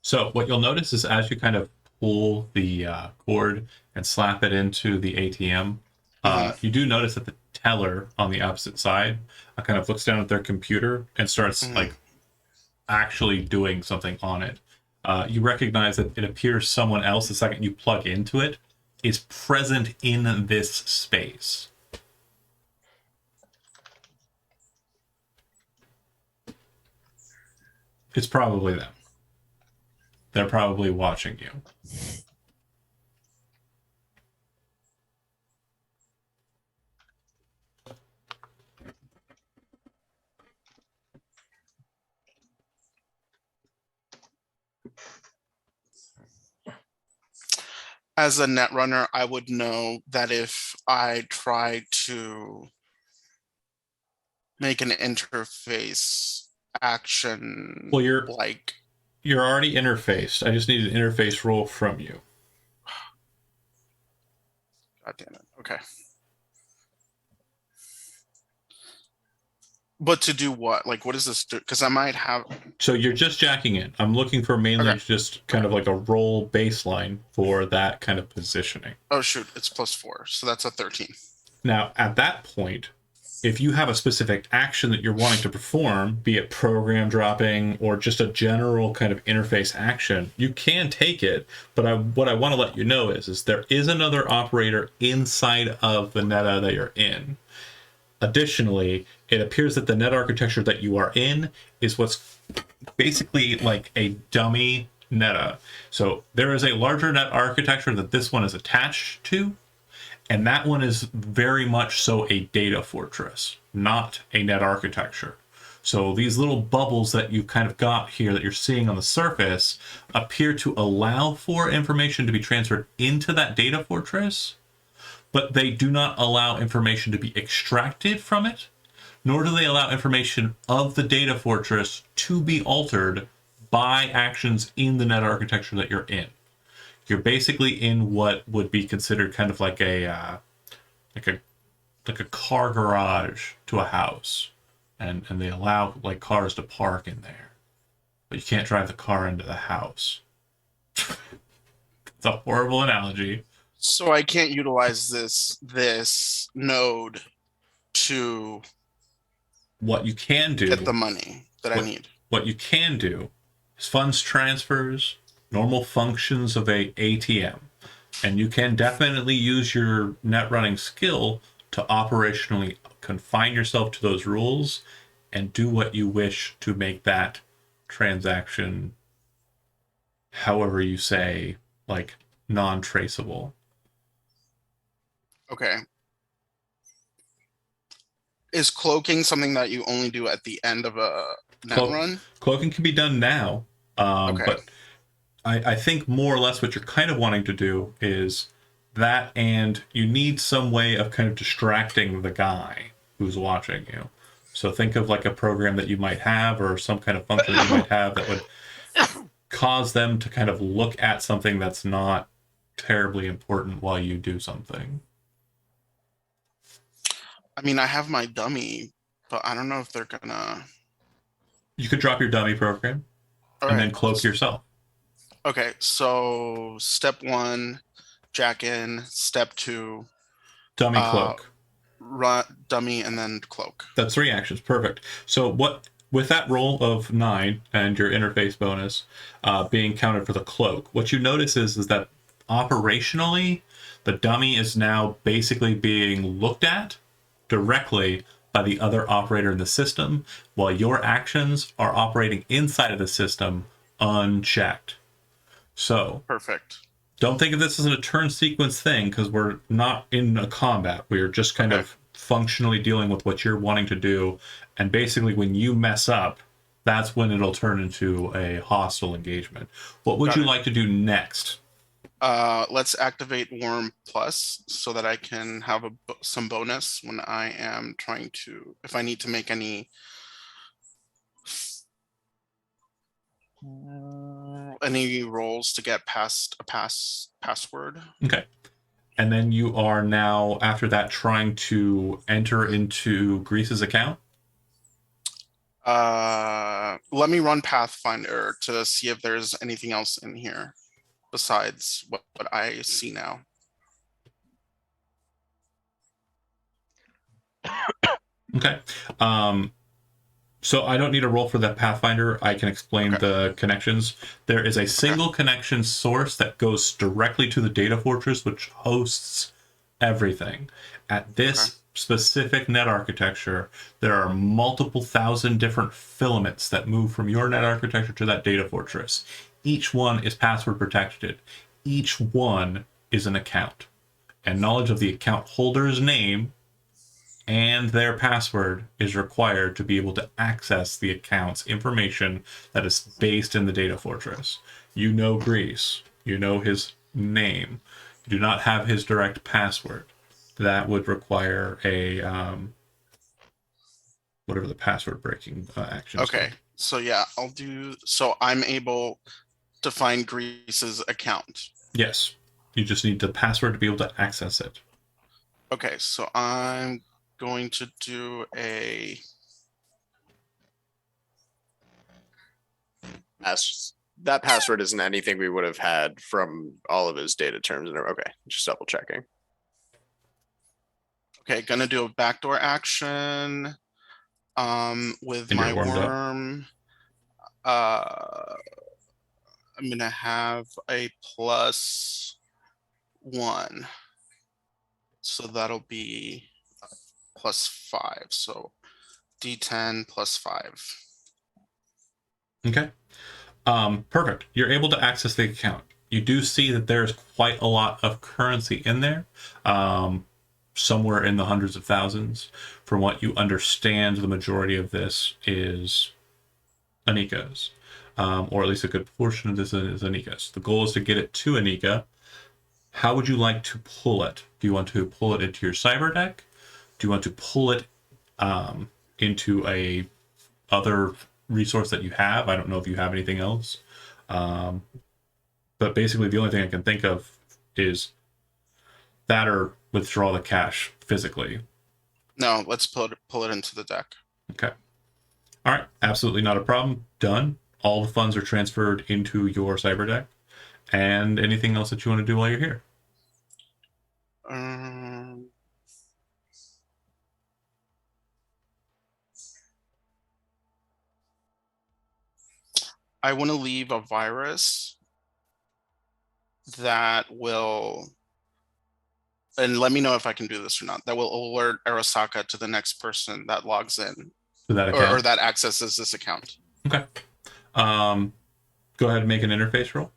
So what you'll notice is as you kind of pull the cord and slap it into the ATM, you do notice that the teller on the opposite side kind of looks down at their computer and starts like actually doing something on it. You recognize that it appears someone else the second you plug into it is present in this space. It's probably them. They're probably watching you. As a net runner, I would know that if I try to make an interface action, Well, you're like, already interfaced. I just need an interface roll from you. God damn it. Okay. But to do what? Like, what does this do? Because I might have. So you're just jacking in. I'm looking for mainly Okay. just kind of like a roll baseline for that kind of positioning. Oh shoot! It's +4, so that's a 13. Now, at that point, if you have a specific action that you're wanting to perform, be it program dropping or just a general kind of interface action, you can take it. But what I want to let you know is there is another operator inside of the neta that you're in. Additionally, it appears that the net architecture that you are in is what's basically like a dummy neta. So there is a larger net architecture that this one is attached to, and that one is very much so a data fortress, not a net architecture. So these little bubbles that you've kind of got here that you're seeing on the surface appear to allow for information to be transferred into that data fortress, but they do not allow information to be extracted from it, nor do they allow information of the data fortress to be altered by actions in the net architecture that you're in. You're basically in what would be considered kind of like a car garage to a house, and they allow like cars to park in there, but you can't drive the car into the house. It's a horrible analogy. So I can't utilize this node to What you can do, get the money that I need. what you can do is funds transfers, normal functions of a ATM, and you can definitely use your net running skill to operationally confine yourself to those rules and do what you wish to make that transaction, however you say, like non-traceable. Okay. Is cloaking something that you only do at the end of a net run? Cloaking can be done now, Okay. but I think more or less what you're kind of wanting to do is that, and you need some way of kind of distracting the guy who's watching you. So think of like a program that you might have or some kind of function that you might have that would cause them to kind of look at something that's not terribly important while you do something. I mean, I have my dummy, but I don't know if they're gonna. You could drop your dummy program All and right. then cloak yourself. Okay, so step 1, jack in. Step 2, Dummy cloak. run dummy, and then cloak. That's 3 actions. Perfect. So what with that roll of 9 and your interface bonus being counted for the cloak, what you notice is that operationally, the dummy is now basically being looked at directly by the other operator in the system, while your actions are operating inside of the system unchecked. So Perfect. don't think of this as a turn sequence thing, because we're not in a combat. We're just kind of functionally dealing with what you're wanting to do. And basically, when you mess up, that's when it'll turn into a hostile engagement. What would Got you it. like to do next? Let's activate Warm Plus so that I can have some bonus when I am trying to, if I need to make any rolls to get past a password. Okay. And then you are now, after that, trying to enter into Grease's account. Let me run Pathfinder to see if there's anything else in here besides what I see now. Okay. So I don't need a roll for that Pathfinder. I can explain the connections. There is a single connection source that goes directly to the data fortress, which hosts everything. At this specific net architecture, there are multiple thousand different filaments that move from your net architecture to that data fortress. Each one is password protected. Each one is an account. And knowledge of the account holder's name and their password is required to be able to access the account's information that is based in the data fortress. You know Grease. You know his name. You do not have his direct password. That would require a whatever the password breaking action. Okay, so yeah, I'll do. So I'm able to find Grease's account. Yes, you just need the password to be able to access it. Okay, so I'm going to do a. That password isn't anything we would have had from all of his data terms. Okay, just double checking. Okay, gonna do a backdoor action with And my you're warmed up. worm. I'm gonna have a +1. So that'll be +5. So D10 +5. Okay. Perfect. You're able to access the account. You do see that there's quite a lot of currency in there. Somewhere in the hundreds of thousands. From what you understand, the majority of this is Anika's. Or at least a good portion of this is Anika's. The goal is to get it to Anika. How would you like to pull it? Do you want to pull it into your cyber deck? Do you want to pull it into a other resource that you have? I don't know if you have anything else. But basically the only thing I can think of is that or withdraw the cash physically. No, let's pull it into the deck. Okay. All right. Absolutely not a problem. Done. All the funds are transferred into your cyber deck. And anything else that you want to do while you're here? I want to leave a virus that will, and let me know if I can do this or not, that will alert Arasaka to the next person that logs in To that account? or that accesses this account. Okay. Go ahead and make an interface roll.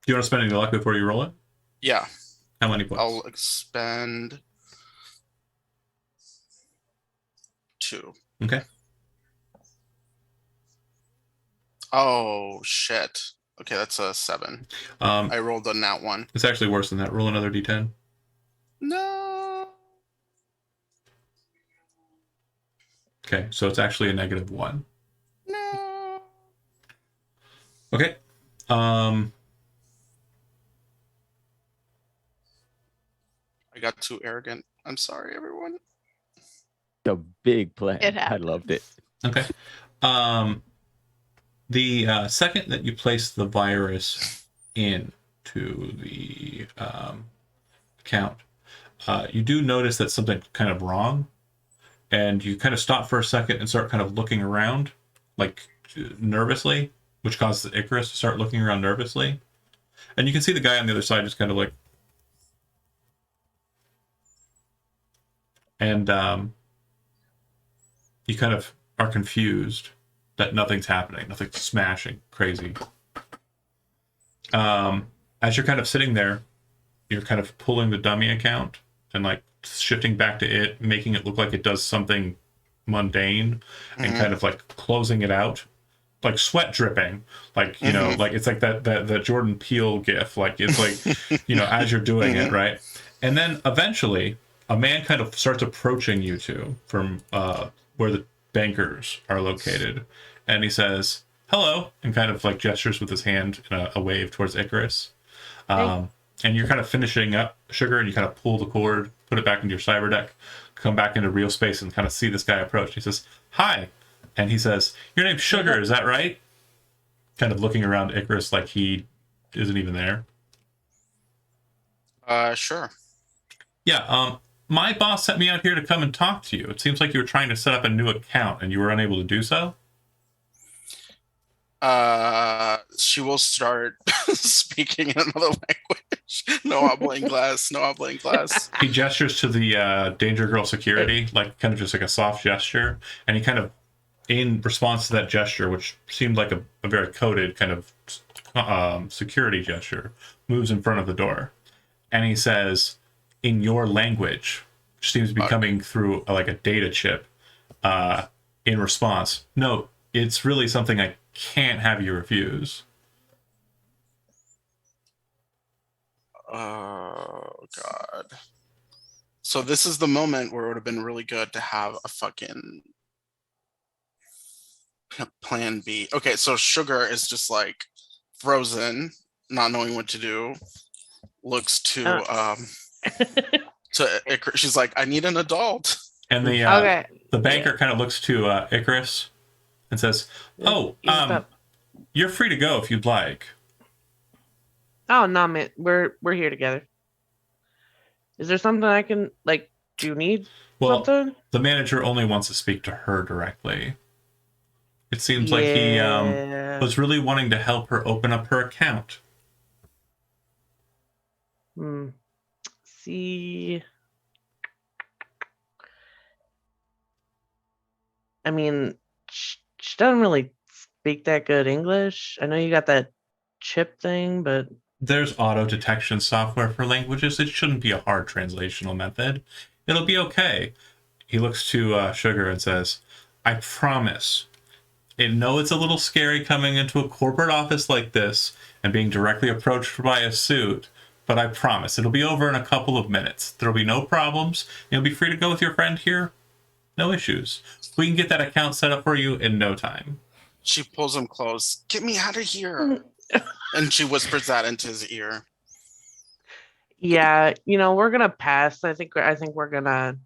Do you want to spend any luck before you roll it? Yeah. How many points? I'll expend 2. Okay. Oh shit. Okay, that's a 7. I rolled a nat 1. It's actually worse than that. Roll another d10. No. Okay, so it's actually a -1. No. Okay. I got too arrogant. I'm sorry, everyone. The big plan. It I loved it. Okay. The second that you place the virus into the account, you do notice that something kind of wrong, and you kind of stop for a second and start kind of looking around, like nervously, which causes Icarus to start looking around nervously, and you can see the guy on the other side just kind of like, and you kind of are confused that nothing's happening, nothing's smashing crazy. As you're kind of sitting there, you're kind of pulling the dummy account and like shifting back to it, making it look like it does something mundane, and kind of like closing it out. like sweat dripping, like you know, like it's like that Jordan Peele gif, like it's like you know as you're doing it, right? And then eventually a man kind of starts approaching you two from where the bankers are located, and he says hello and kind of like gestures with his hand in a wave towards Icarus. And you're kind of finishing up Sugar, and you kind of pull the cord, put it back into your cyber deck, come back into real space, and kind of see this guy approach. He says, "Hi," and he says, "Your name's Sugar, is that right?" Kind of looking around Icarus like he isn't even there. Sure. Yeah. My boss sent me out here to come and talk to you. It seems like you were trying to set up a new account, and you were unable to do so. She will start speaking in another language. No habla inglés. No habla inglés. He gestures to the Danger Girl security, like kind of just like a soft gesture, and he kind of, in response to that gesture, which seemed like a very coded kind of security gesture, moves in front of the door, and he says, in your language, which seems to be coming through like a data chip, in response, no, it's really something I can't have you refuse. Oh God. So this is the moment where it would have been really good to have a fucking plan B. Okay, so Sugar is just like frozen, not knowing what to do. Looks to Icarus. She's like, I need an adult. And the banker kind of looks to Icarus and says, "Oh, you're free to go if you'd like." Oh no, man, we're here together. Is there something I can like? Do you need something? The manager only wants to speak to her directly. It seems like he was really wanting to help her open up her account. See, I mean, she doesn't really speak that good English. I know you got that chip thing, but there's auto detection software for languages. It shouldn't be a hard translational method. It'll be okay. He looks to Sugar and says, "I promise. I know it's a little scary coming into a corporate office like this and being directly approached by a suit, but I promise it'll be over in a couple of minutes. There'll be no problems. You'll be free to go with your friend here. No issues. We can get that account set up for you in no time." She pulls him close. "Get me out of here." And she whispers that into his ear. Yeah, we're gonna pass. I think we're gonna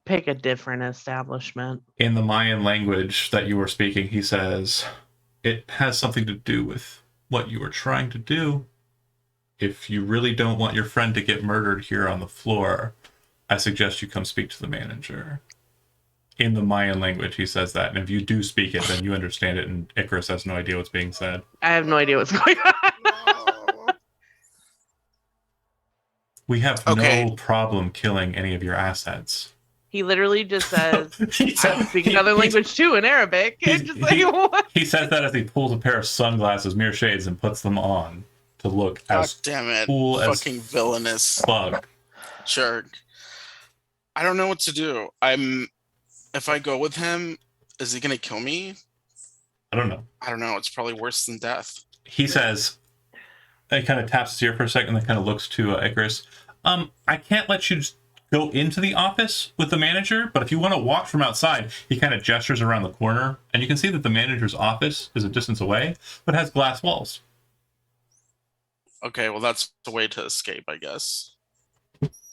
pick a different establishment. In the Mayan language that you were speaking, he says, "It has something to do with what you were trying to do. If you really don't want your friend to get murdered here on the floor, I suggest you come speak to the manager." In the Mayan language, he says that. And if you do speak it, then you understand it, and Icarus has no idea what's being said. I have no idea what's going on. We have no problem killing any of your assets. He literally just says, I speak another language too, in Arabic. What? He says that as he pulls a pair of sunglasses, mirror shades, and puts them on to look as damn it. Cool fucking as villainous fuck. Jerk. I don't know what to do. If I go with him, is he gonna kill me? I don't know. It's probably worse than death. He says, he kind of taps his ear for a second, then kind of looks to Icarus. I can't let you go into the office with the manager, but if you want to walk from outside, he kind of gestures around the corner, and you can see that the manager's office is a distance away, but has glass walls. Okay, well, that's the way to escape, I guess.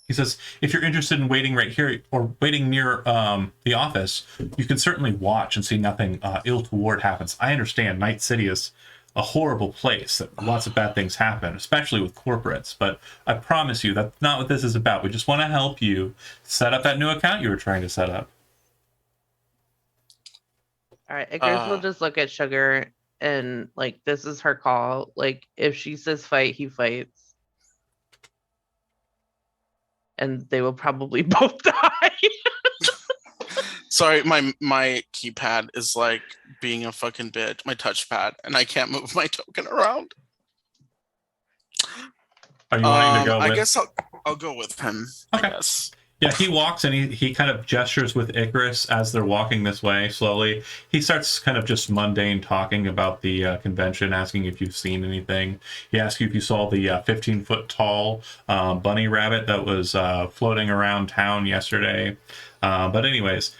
He says, if you're interested in waiting right here or waiting near the office, you can certainly watch and see nothing ill toward happens. I understand Night City is a horrible place, that lots of bad things happen, especially with corporates, but I promise you that's not what this is about. We just want to help you set up that new account you were trying to set up. All right, Icarus will just look at Sugar and, like, this is her call. Like, if she says fight, he fights. And they will probably both die. Sorry, my keypad is like being a fucking bitch. My touchpad, and I can't move my token around. Are you wanting to go? I guess I'll go with him. Okay. I guess. Yeah, he walks and he kind of gestures with Icarus as they're walking this way slowly. He starts kind of just mundane talking about the convention, asking if you've seen anything. He asks you if you saw the 15-foot tall bunny rabbit that was floating around town yesterday. But anyways,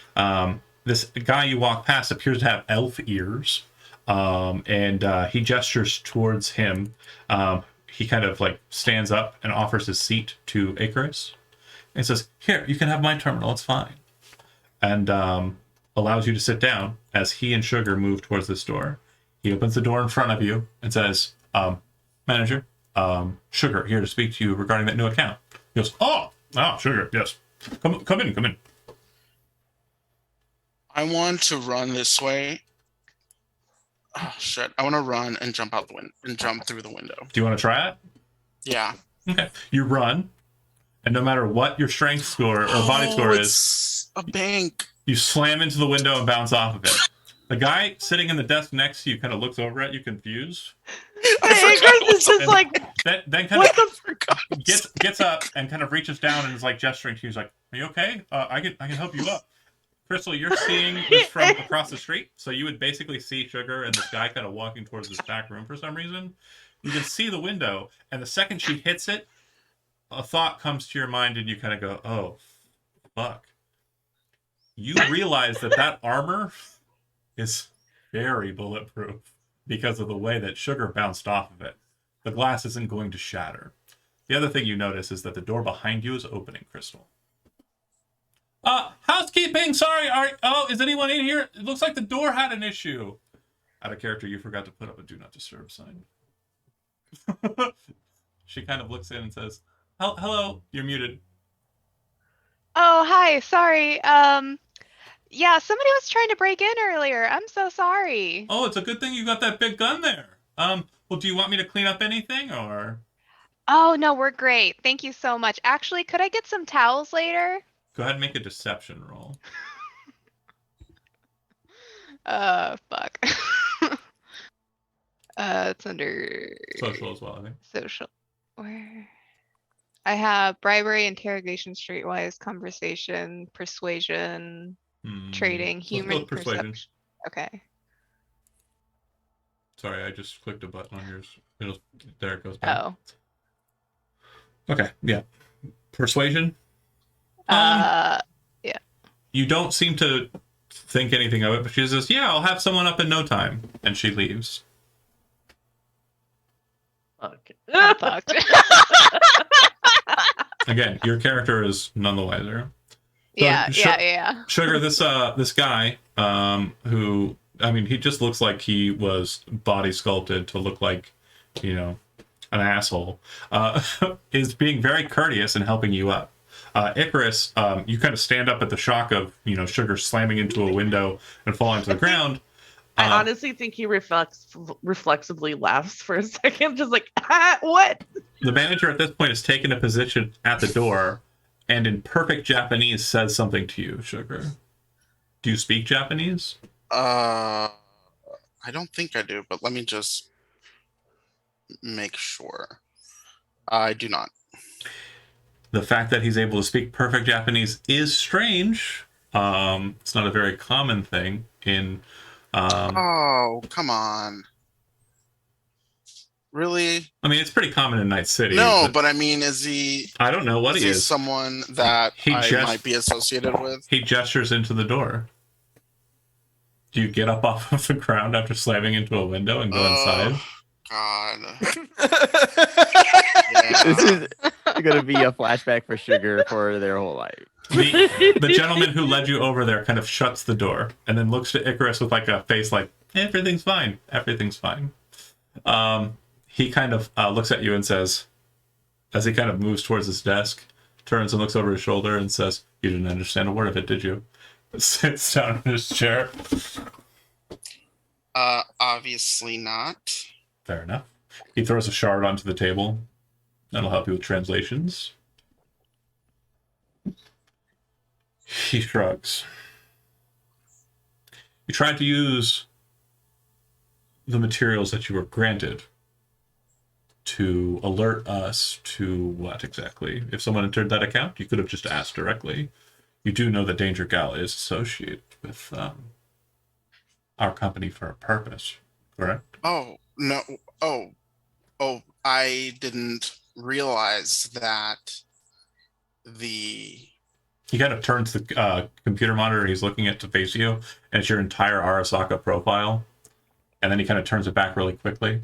this guy you walk past appears to have elf ears, and he gestures towards him. He kind of like stands up and offers his seat to Icarus. And says, "Here, you can have my terminal. It's fine." And allows you to sit down as he and Sugar move towards this door. He opens the door in front of you and says, "Manager, Sugar here to speak to you regarding that new account." He goes, "Oh, Sugar, yes. Come in. I want to run this way. Oh shit! I want to run and jump out the window and jump through the window. Do you want to try it?" Yeah. Okay. You run, and no matter what your strength score or body score is, it's a bank. you slam into the window and bounce off of it. The guy sitting in the desk next to you kind of looks over at you confused. Icarus is just like, Then kind of gets up and kind of reaches down and is like gesturing to you. He's like, "Are you okay? I can help you up." Crystal, you're seeing this from across the street, so you would basically see Sugar and this guy kind of walking towards this back room for some reason. You can see the window, and the second she hits it, a thought comes to your mind, and you kind of go, "Oh, fuck." You realize that armor is very bulletproof because of the way that Sugar bounced off of it. The glass isn't going to shatter. The other thing you notice is that the door behind you is opening, Crystal. Housekeeping, sorry, is anyone in here? It looks like the door had an issue. Out of character, you forgot to put up a do not disturb sign. She kind of looks in and says, "Hello, you're muted." Oh, hi. Sorry. Yeah, somebody was trying to break in earlier. I'm so sorry. Oh, it's a good thing you got that big gun there. Well, do you want me to clean up anything, or? Oh, no, we're great. Thank you so much. Actually, could I get some towels later? Go ahead and make a deception roll. Fuck. It's under Social as well, I think. social. Where? I have bribery, interrogation, streetwise, conversation, persuasion, trading, Let's go human with persuasion. perception. Okay. Sorry, I just clicked a button on yours. There it goes back. Oh. Okay, yeah. Persuasion? Yeah. You don't seem to think anything of it, but she says, "Yeah, I'll have someone up in no time." And she leaves. okay. I'm fucked. Again, your character is none the wiser. Yeah, So, yeah. Sugar, this guy, who, I mean, he just looks like he was body sculpted to look like, an asshole, is being very courteous and helping you up. Icarus, you kind of stand up at the shock of, Sugar slamming into a window and falling to the ground. I honestly think he reflexively laughs for a second, just like, what? The manager at this point has taken a position at the door and in perfect Japanese says something to you, Sugar. Do you speak Japanese? I don't think I do, but let me just make sure. I do not. The fact that he's able to speak perfect Japanese is strange. It's not a very common thing in... oh, come on. Really? I mean, it's pretty common in Night City. No, but I mean, is he... I don't know what he is. Someone that I might be associated with? He gestures into the door. Do you get up off of the ground after slamming into a window and go inside? God. This is going to be a flashback for Sugar for their whole life. The gentleman who led you over there kind of shuts the door and then looks to Icarus with like a face like, "Everything's fine. Everything's fine." He kind of looks at you and says, as he kind of moves towards his desk, turns and looks over his shoulder and says, "You didn't understand a word of it, did you?" Sits down in his chair. Obviously not. Fair enough. He throws a shard onto the table. That'll help you with translations. He shrugs. You tried to use the materials that you were granted to alert us to what exactly? If someone entered that account, you could have just asked directly. You do know that Danger Gal is associated with our company for a purpose, correct? Oh, no. Oh, I didn't realize that the He kind of turns the computer monitor he's looking at to face you, and it's your entire Arasaka profile. And then he kind of turns it back really quickly.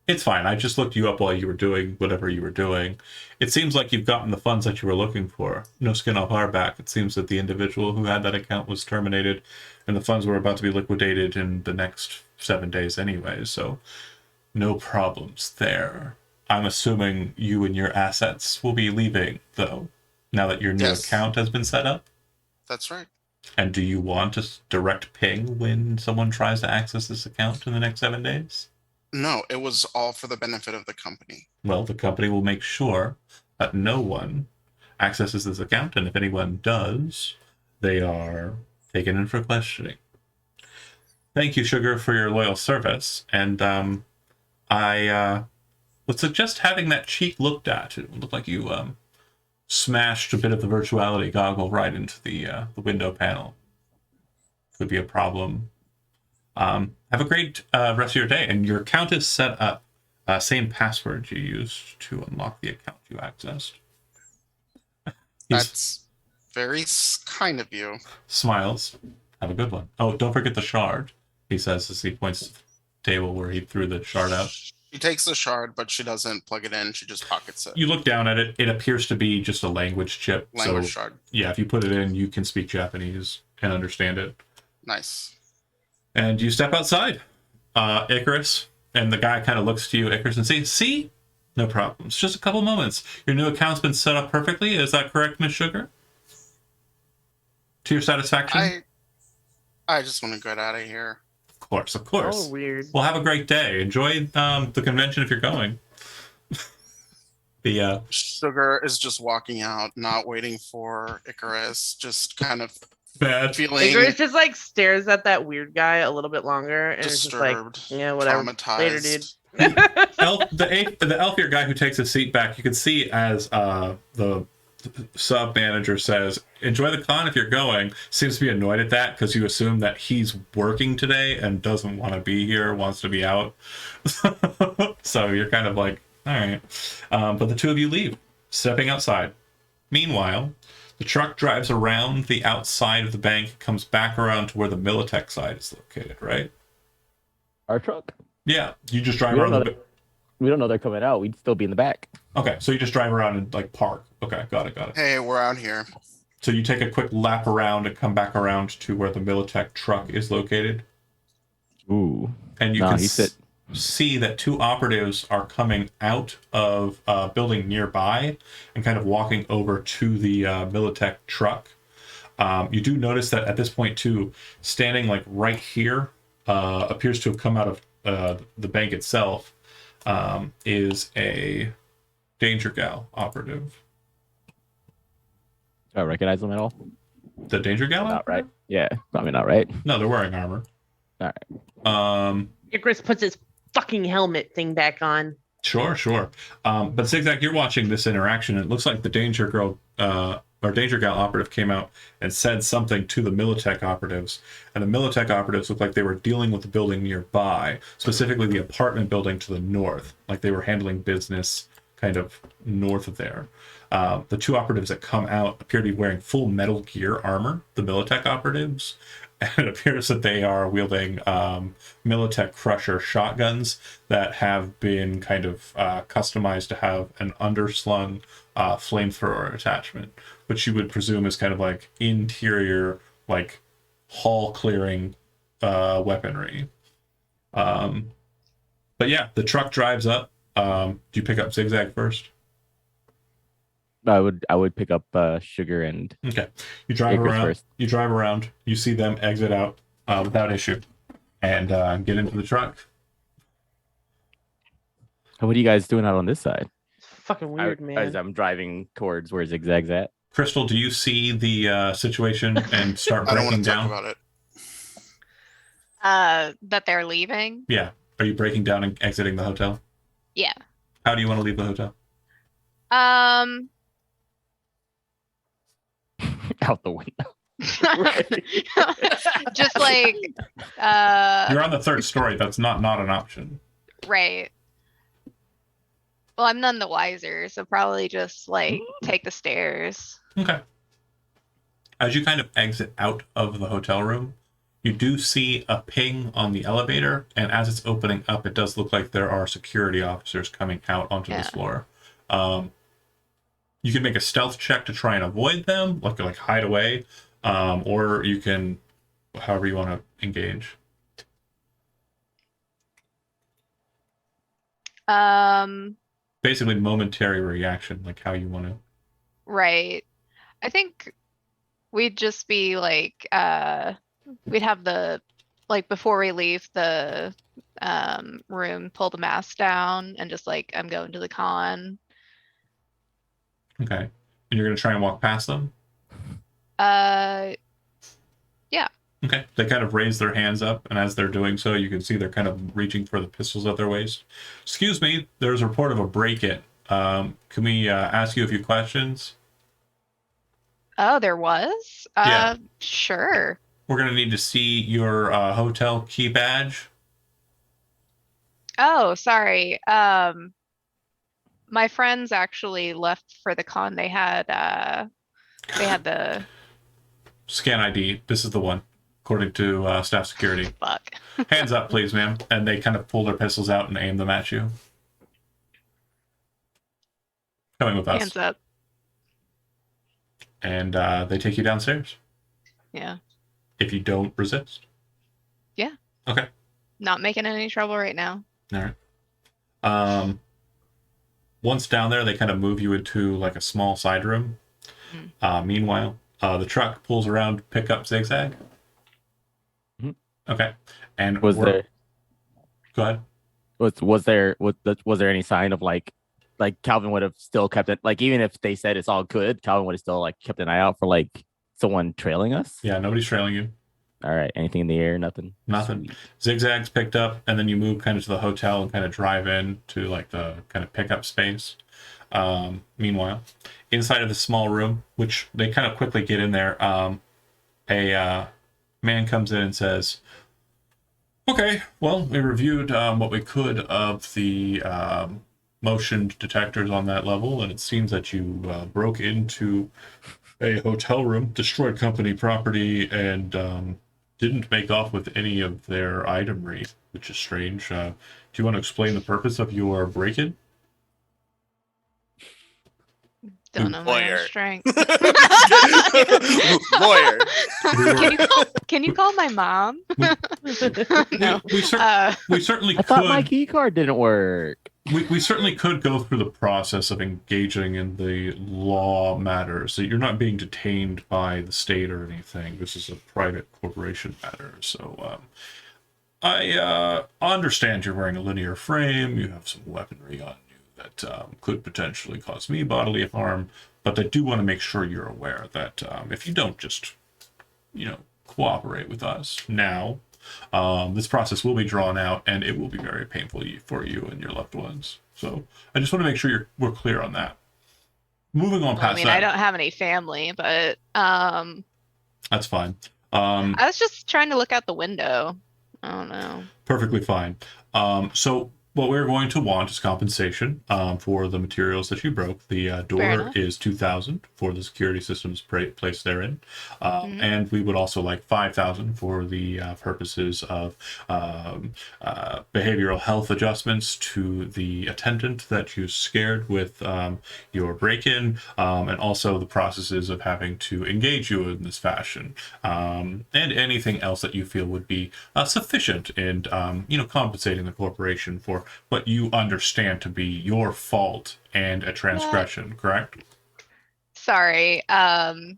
It's fine. I just looked you up while you were doing whatever you were doing. It seems like you've gotten the funds that you were looking for. No skin off our back. It seems that the individual who had that account was terminated, and the funds were about to be liquidated in the next 7 days anyway, so no problems there. I'm assuming you and your assets will be leaving, though, now that your new Yes. account has been set up. That's right. And do you want a direct ping when someone tries to access this account in the next 7 days? No, it was all for the benefit of the company. Well, the company will make sure that no one accesses this account, and if anyone does, they are taken in for questioning. Thank you, Sugar, for your loyal service, and I would suggest having that cheek looked at. It would look like you smashed a bit of the virtuality goggle right into the window panel. Could be a problem. Have a great rest of your day, and your account is set up. Same password you used to unlock the account you accessed. That's very kind of you. Smiles. Have a good one. Oh, don't forget the shard, he says as he points to the table where he threw the shard out. She takes the shard, but she doesn't plug it in. She just pockets it. You look down at it. It appears to be just a language chip. Language so, shard. yeah, if you put it in, you can speak Japanese and understand it. Nice. And you step outside, Icarus, and the guy kind of looks to you, Icarus, and says, "See? No problems. Just a couple moments. Your new account's been set up perfectly. Is that correct, Miss Sugar? To your satisfaction?" I just want to get out of here. Of course, of course. Oh, weird. Well, have a great day. Enjoy the convention if you're going. The Sugar is just walking out, not waiting for Icarus, just kind of bad. feeling Icarus just like stares at that weird guy a little bit longer and is just like, disturbed, yeah, whatever. traumatized. Later, dude. The elfier guy who takes his seat back, you can see as the sub manager says, "Enjoy the con if you're going." Seems to be annoyed at that because you assume that he's working today and doesn't want to be here, wants to be out. So you're kind of like, all right. But the two of you leave, stepping outside. Meanwhile, the truck drives around the outside of the bank, comes back around to where the Militech side is located, right? Our truck. Yeah, you just drive We don't around know We don't know they're coming out. We'd still be in the back. Okay, so you just drive around and like park. Okay, got it. Hey, we're out here. So you take a quick lap around and come back around to where the Militech truck is located, Ooh. and you Nah, can he said- see that two operatives are coming out of a building nearby and kind of walking over to the Militech truck. You do notice that at this point too, standing like right here, appears to have come out of the bank itself, is a Danger Gal operative. Do I recognize them at all? The Danger Gal? Not right. operative? Yeah, probably not right. No, they're wearing armor. All right. Icarus puts his fucking helmet thing back on. Sure. But Zigzag, you're watching this interaction. And it looks like the Danger Girl or Danger Gal operative came out and said something to the Militech operatives. And the Militech operatives looked like they were dealing with the building nearby, specifically the apartment building to the north, like they were handling business kind of north of there. The two operatives that come out appear to be wearing full Metal Gear armor, the Militech operatives. And it appears that they are wielding Militech Crusher shotguns that have been kind of customized to have an underslung flamethrower attachment, which you would presume is kind of like interior, like hall clearing weaponry. But yeah, the truck drives up. Do you pick up Zigzag first? I would pick up Sugar and Okay. You drive Icarus around. first. You drive around. You see them exit out without issue, and get into the truck. What are you guys doing out on this side? It's fucking weird, man. As I'm driving towards where Zigzag's at. Crystal, do you see the situation and start I don't want breaking to talk down? about it. That they're leaving. Yeah. Are you breaking down and exiting the hotel? Yeah. How do you want to leave the hotel? Out the window. Just like You're on the third story. That's not an option. right. Well, I'm none the wiser, so probably just like take the stairs. Okay. As you kind of exit out of the hotel room, you do see a ping on the elevator, and as it's opening up, it does look like there are security officers coming out onto this floor. You can make a stealth check to try and avoid them, like hide away, or you can, however you want to engage. Basically, momentary reaction, like how you want to. Right. I think we'd just be like, we'd have the, like before we leave the room, pull the mask down and just like, I'm going to the con. Okay. And you're going to try and walk past them? Yeah. Okay. They kind of raise their hands up, and as they're doing so, you can see they're kind of reaching for the pistols at their waist. Excuse me, there's a report of a break-in. Can we ask you a few questions? Oh, there was? Yeah. Sure. We're going to need to see your hotel key badge. Oh, sorry. My friends actually left for the con. They had the Scan ID. This is the one, according to staff security. fuck. Hands up, please, ma'am. And they kind of pull their pistols out and aim them at you. Coming with us. Hands up. And they take you downstairs. Yeah. If you don't resist. Yeah. Okay. Not making any trouble right now. All right. Once down there, they kind of move you into like a small side room. Meanwhile, the truck pulls around to pick up Zigzag. Mhm. Okay. And Was there Go ahead. was there any sign of like Calvin would have still kept it, like even if they said it's all good, Calvin would have still like kept an eye out for like someone trailing us? Yeah, nobody's trailing you. All right. Anything in the air? Nothing. Nothing. Sweet. Zigzag's picked up, and then you move kind of to the hotel and kind of drive in to like the kind of pickup space. Meanwhile, inside of the small room, which they kind of quickly get in there, a man comes in and says, "Okay, well, we reviewed what we could of the motion detectors on that level, and it seems that you broke into a hotel room, destroyed company property, and didn't make off with any of their itemry, which is strange. Do you want to explain the purpose of your break-in?" Don't know my own Lawyer. strength. Lawyer. Can you call my mom? No. We certainly I thought my could. key card didn't work. We certainly could go through the process of engaging in the law matters. So you're not being detained by the state or anything. This is a private corporation matter. So I understand you're wearing a linear frame. You have some weaponry on you that could potentially cause me bodily harm. But I do want to make sure you're aware that if you don't just, cooperate with us now, this process will be drawn out, and it will be very painful for you and your loved ones. So I just want to make sure we're clear on that. Moving on I past mean, that. I don't have any family, but That's fine. I was just trying to look out the window. I don't know. Perfectly fine. So what we're going to want is compensation for the materials that you broke. The Fair door enough. is 2,000 for the security systems placed therein, and we would also like 5,000 for the purposes of behavioral health adjustments to the attendant that you scared with your break-in, and also the processes of having to engage you in this fashion, and anything else that you feel would be sufficient in compensating the corporation for what you understand to be your fault and a transgression, correct? Sorry. Uh-oh.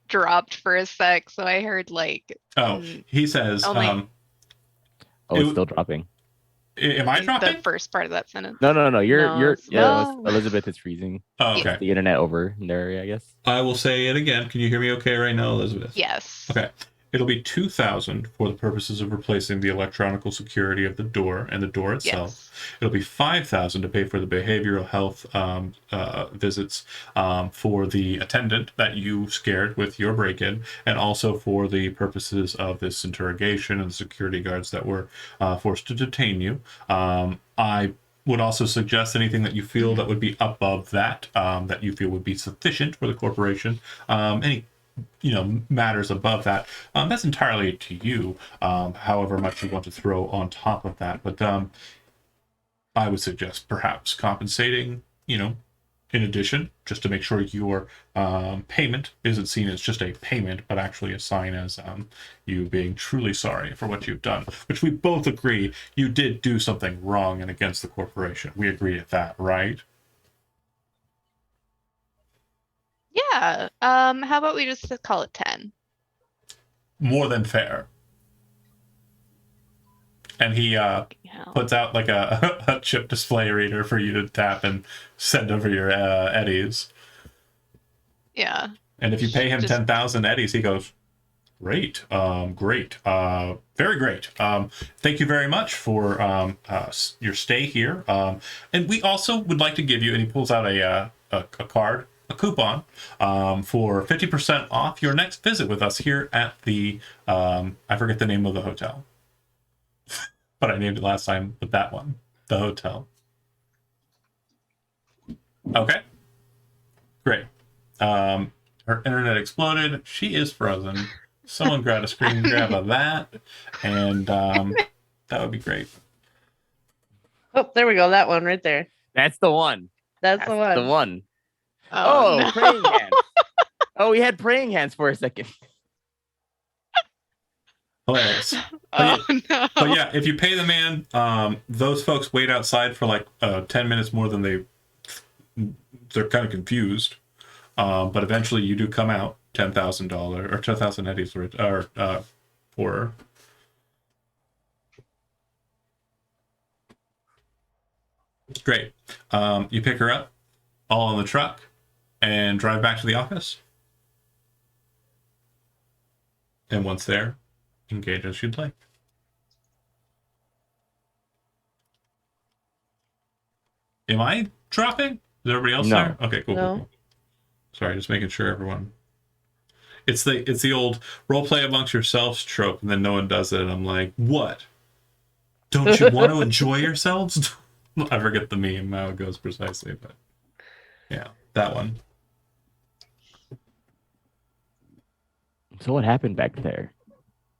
Dropped for a sec, so I heard like Oh, he says, Only- Oh, It it's w- still dropping. am I dropping? the first part of that sentence. No. You're No, it's not. Elizabeth is freezing. Oh, okay. The internet over there, I guess. I will say it again. Can you hear me okay right now, Elizabeth? Yes. Okay. It'll be 2,000 for the purposes of replacing the electronical security of the door and the door itself. Yes. It'll be 5,000 to pay for the behavioral health visits for the attendant that you scared with your break-in, and also for the purposes of this interrogation and the security guards that were forced to detain you. I would also suggest anything that you feel that would be above that, that you feel would be sufficient for the corporation. Any matters above that, that's entirely to you, however much you want to throw on top of that. But I would suggest perhaps compensating, in addition, just to make sure your payment isn't seen as just a payment, but actually a sign as you being truly sorry for what you've done, which we both agree you did do something wrong and against the corporation. We agree at that, right? Yeah. How about we just call it 10? More than fair. And he Yeah. puts out like a chip display reader for you to tap and send over your eddies. Yeah. And if you pay him Just- 10,000 eddies, he goes, great, great, very great. Thank you very much for your stay here. And we also would like to give you, and he pulls out a card, a coupon, for 50% off your next visit with us here at the, I forget the name of the hotel. But I named it last time with that one, the hotel. Okay. Great. Her internet exploded. She is frozen. Someone grab a screen grab of that, and that would be great. Oh, there we go. That one right there. That's the one. That's That's the one. the one. Oh, no. Praying hands. Oh, we had praying hands for a second. Hilarious. Oh, no. But yeah, if you pay the man, those folks wait outside for like 10 minutes more than they're kind of confused. But eventually you do come out $10,000 or 10,000 eddies for great. You pick her up all in the truck and drive back to the office. And once there, engage as you'd like. Am I dropping? Is everybody else No. there? Okay, cool, No. cool. Sorry, just making sure everyone. It's the old role play amongst yourselves trope, and then no one does it, and I'm like, what? Don't you want to enjoy yourselves? I forget the meme how it goes precisely, but yeah, that one. So what happened back there?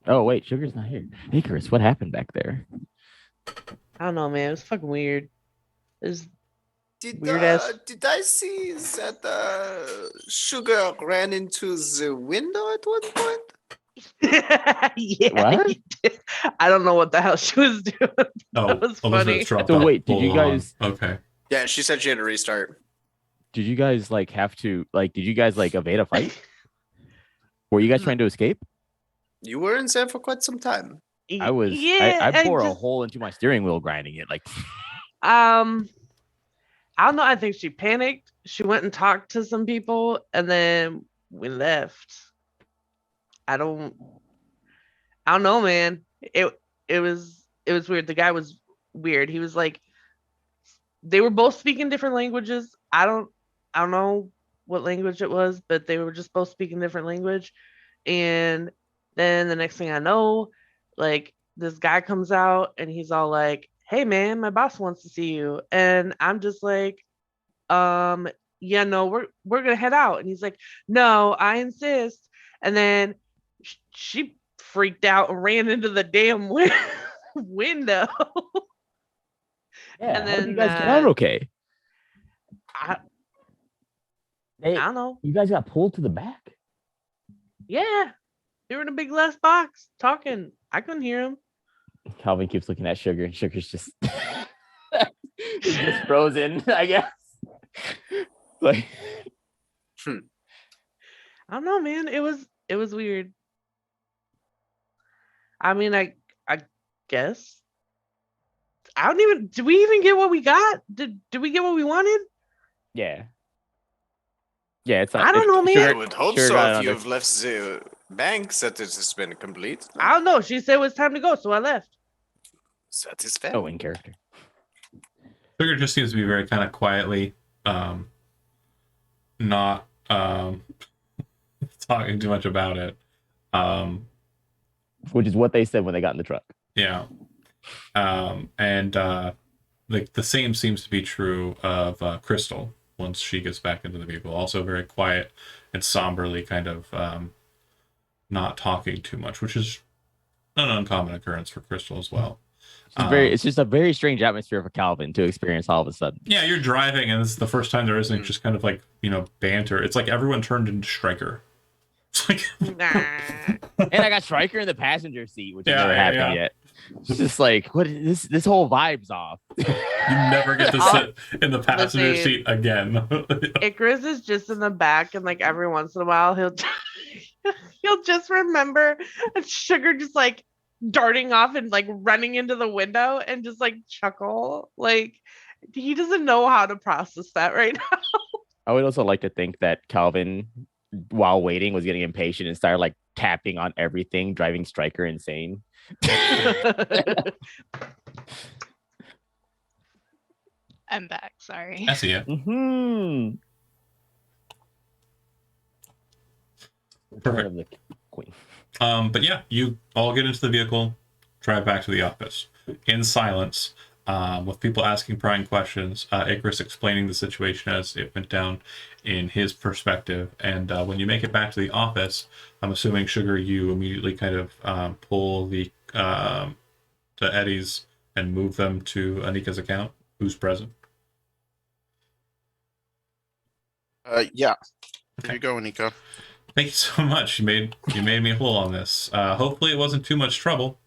Oh wait, Sugar's not here. Hey Chris, what happened back there? I don't know, man. It was fucking weird. It was Did Weird ass- did I see that Sugar ran into the window at one point? yeah. What? you did. I don't know what the hell she was doing. Oh, was funny. Elizabeth's dropped So off. wait, did Hold you on. guys- Okay. Yeah, she said she had to restart. Did you guys have to did you guys evade a fight? Were you guys trying to escape? You were in there for quite some time. I was Yeah. I bore a just- hole into my steering wheel grinding it I don't know. I think she panicked. She went and talked to some people, and then we left. I don't know, man. It was weird. The guy was weird. He was like, they were both speaking different languages. I don't know what language it was, but they were just both speaking different language. And then the next thing I know, like this guy comes out and he's all like, "Hey man, my boss wants to see you." And I'm just like, yeah, no, we're gonna head out. And he's like, "No, I insist." And then she freaked out and ran into the damn window. Yeah, And how did then, you guys get out okay? I Hey, don't know. you guys got pulled to the back. Yeah, they were in a big glass box talking. I couldn't hear him. Calvin keeps looking at Sugar, and Sugar's just he's just frozen, I guess. Like, I don't know, man. It was weird. I mean, I guess. I don't even. Did we even get what we got? Did we get what we wanted? yeah. Yeah, it's. I don't know, man. I would hope Sugar so got if another- you've left the bank that it has been complete. I don't know. She said it was time to go, so I left. Satisfied. Oh, in character. Sugar just seems to be very kind of quietly, not talking too much about it. Which is what they said when they got in the truck. Yeah. And like the same seems to be true of Crystal once she gets back into the vehicle. Also very quiet and somberly kind of not talking too much, which is an uncommon occurrence for Crystal as well. It's just a very strange atmosphere for Calvin to experience all of a sudden. Yeah, you're driving and this is the first time there isn't just kind of like, banter. It's like everyone turned into Stryker. It's like Nah. And I got Stryker in the passenger seat, which has Yeah, never yeah, happened yet. It's just like, what is this whole vibe's off. you never get to sit in the passenger Listen. seat again. Icarus is just in the back, and like every once in a while, he'll just remember Sugar just like darting off and like running into the window and just like chuckle. Like he doesn't know how to process that right now. I would also like to think that Calvin, while waiting, was getting impatient and started like tapping on everything, driving Stryker insane. I'm back. Sorry. I see you. Mm-hmm. Perfect. Of the queen. But yeah, you all get into the vehicle, drive back to the office in silence, with people asking prying questions. Icarus explaining the situation as it went down in his perspective. And when you make it back to the office, I'm assuming Sugar, you immediately kind of pull the eddies and move them to Anika's account. Who's present? Yeah. There you go, Anika. Thank you so much. You made me whole on this. Hopefully, it wasn't too much trouble.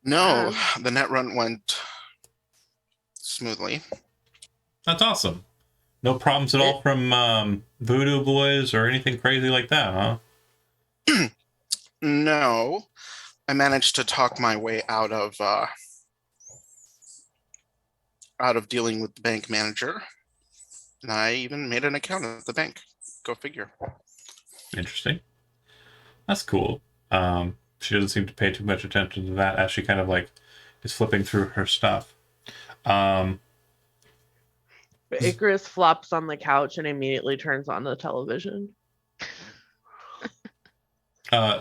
No, the net run went smoothly. That's awesome. No problems at all from Voodoo Boys or anything crazy like that, huh? No, I managed to talk my way out of dealing with the bank manager, and I even made an account at the bank. Go figure. Interesting. That's cool. She doesn't seem to pay too much attention to that as she kind of like is flipping through her stuff. Icarus flops on the couch and immediately turns on the television.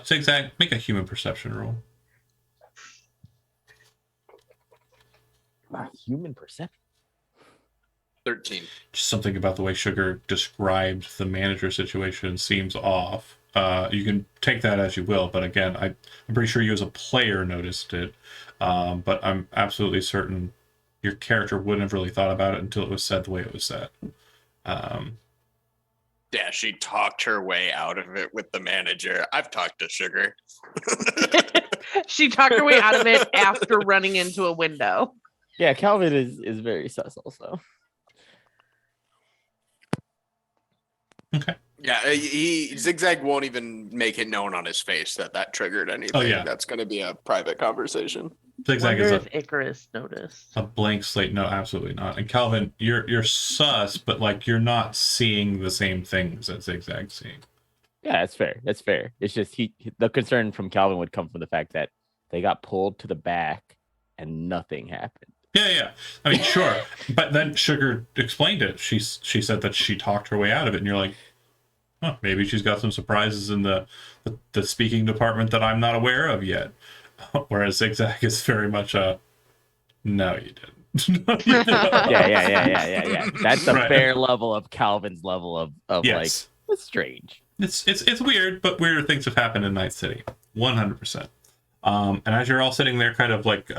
Zigzag, make a human perception roll. Human perception. 13. Just something about the way Sugar described the manager situation seems off. You can take that as you will, but again, I'm pretty sure you as a player noticed it. But I'm absolutely certain your character wouldn't have really thought about it until it was said the way it was said. Yeah, she talked her way out of it with the manager. I've talked to Sugar. She talked her way out of it after running into a window. Yeah, Calvin is very sus also. Okay. Yeah, he Zigzag won't even make it known on his face that triggered anything. Oh, yeah. That's going to be a private conversation. Zigzag Wonder is if Icarus noticed. a blank slate. No, absolutely not. And Calvin, you're sus, but like you're not seeing the same things that Zigzag's seeing. Yeah, that's fair. That's fair. It's just the concern from Calvin would come from the fact that they got pulled to the back and nothing happened. Yeah. I mean, sure. But then Sugar explained it. She said that she talked her way out of it, and you're like, oh, maybe she's got some surprises in the speaking department that I'm not aware of yet. Whereas Zigzag is very much a, no, you didn't. No, you didn't. Yeah. That's a Right. fair level of Calvin's level of Yes. like, it's strange. It's weird, but weirder things have happened in Night City. 100%. And as you're all sitting there kind of like,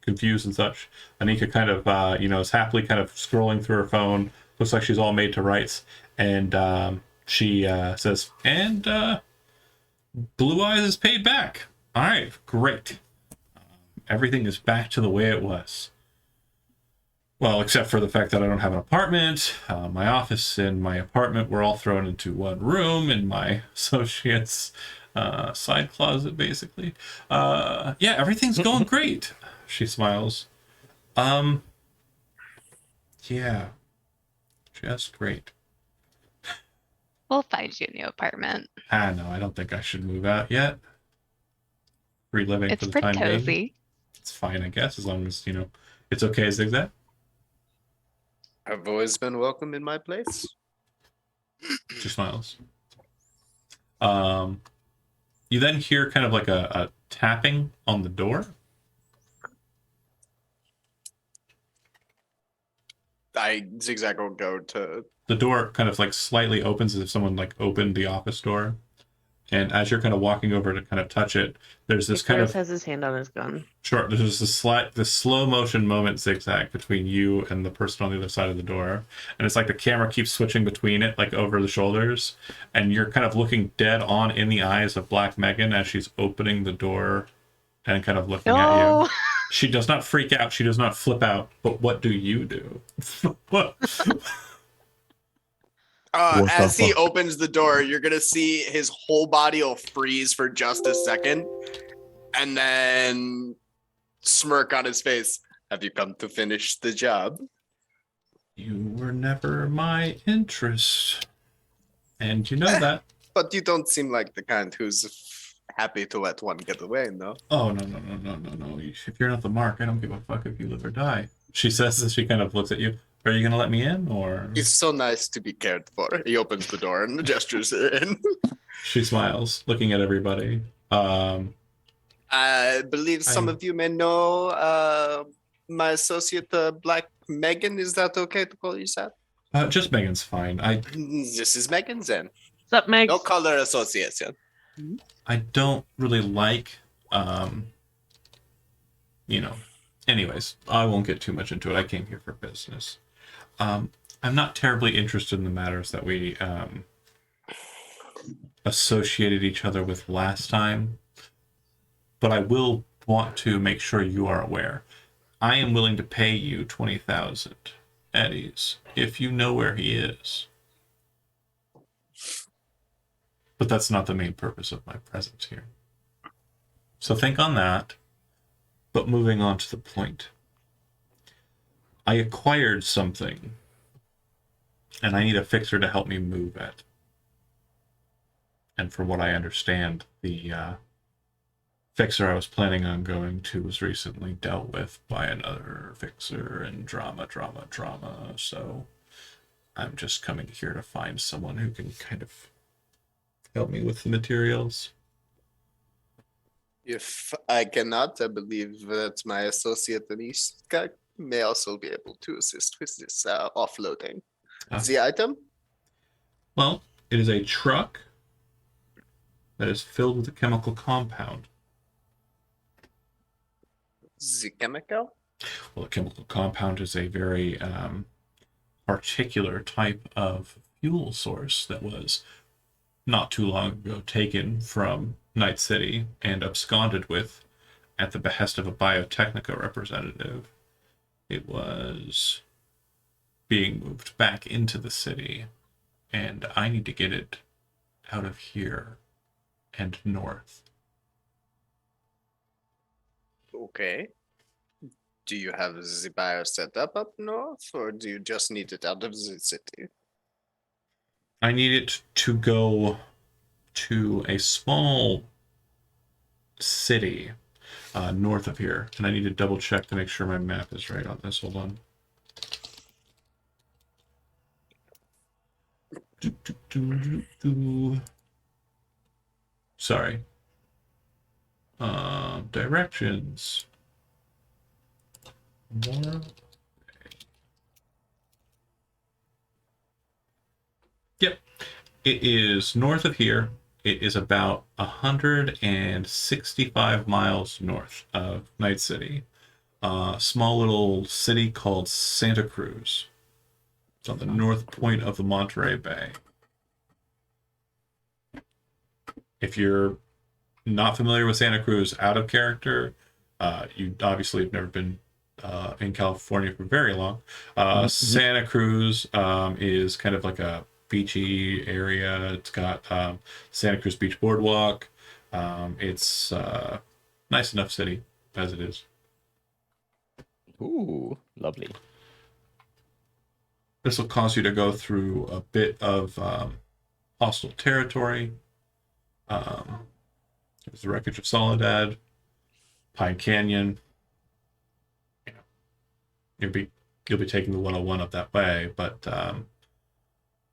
confused and such, Anika kind of, is happily kind of scrolling through her phone. Looks like she's all made to rights. And she says, and Blue Eyes is paid back. All right, great. Everything is back to the way it was. Well, except for the fact that I don't have an apartment. My office and my apartment were all thrown into one room in my associate's side closet, basically. Yeah, everything's going great. She smiles. Yeah, just great. We'll find you a new apartment. No, I don't think I should move out yet. Free living It's for the pretty time being. cozy. It's fine, I guess, as long as, it's okay, Zigzag. I've always been welcome in my place. She smiles. You then hear kind of like a tapping on the door. Zigzag will go to. The door kind of like slightly opens as if someone like opened the office door. And as you're kind of walking over to kind of touch it, there's this kind Icarus of has his hand on his gun. Sure. There's this slow motion moment zigzag between you and the person on the other side of the door, and it's like the camera keeps switching between it, like over the shoulders, and you're kind of looking dead on in the eyes of Black Megan as she's opening the door, and kind of looking at you. No. She does not freak out. She does not flip out. But what do you do? What? What the As he fuck? opens the door, you're gonna see his whole body will freeze for just a second, and then smirk on his face. Have you come to finish the job? You were never my interest, and you know that. But you don't seem like the kind who's happy to let one get away, no? Oh, no. If you're not the mark, I don't give a fuck if you live or die. She says as she kind of looks at you. Are you going to let me in, or? It's so nice to be cared for. He opens the door and gestures in. She smiles, looking at everybody. I believe some of you may know my associate, Black Megan. Is that okay to call you that? Just Megan's fine. This is Megan then. What's up, Meg? No color association. I don't really like, Anyways, I won't get too much into it. I came here for business. I'm not terribly interested in the matters that we associated each other with last time, but I will want to make sure you are aware. I am willing to pay you 20,000 eddies if you know where he is. But that's not the main purpose of my presence here. So think on that. But moving on to the point. I acquired something, and I need a fixer to help me move it. And from what I understand, the fixer I was planning on going to was recently dealt with by another fixer, and drama. So I'm just coming here to find someone who can kind of help me with the materials. If I cannot, I believe that my associate Denise may also be able to assist with this offloading. The item? Well, it is a truck that is filled with a chemical compound. The chemical? Well, a chemical compound is a very particular type of fuel source that was not too long ago taken from Night City and absconded with at the behest of a Biotechnica representative. It was being moved back into the city, and I need to get it out of here and north. Okay. Do you have the bio set up north, or do you just need it out of the city? I need it to go to a small city north of here, and I need to double check to make sure my map is right on this. Hold on. Sorry. Directions. More. Yep. It is north of here. It is about 165 miles north of Night City. A small little city called Santa Cruz. It's on the north point of the Monterey Bay. If you're not familiar with Santa Cruz, out of character, you obviously have never been in California for very long. Santa Cruz is kind of like a beachy area. It's got Santa Cruz Beach Boardwalk. It's a nice enough city as it is. Ooh, lovely. This will cause you to go through a bit of hostile territory. There's the wreckage of Soledad, Pine Canyon. You know, you'll be taking the 101 up that way, but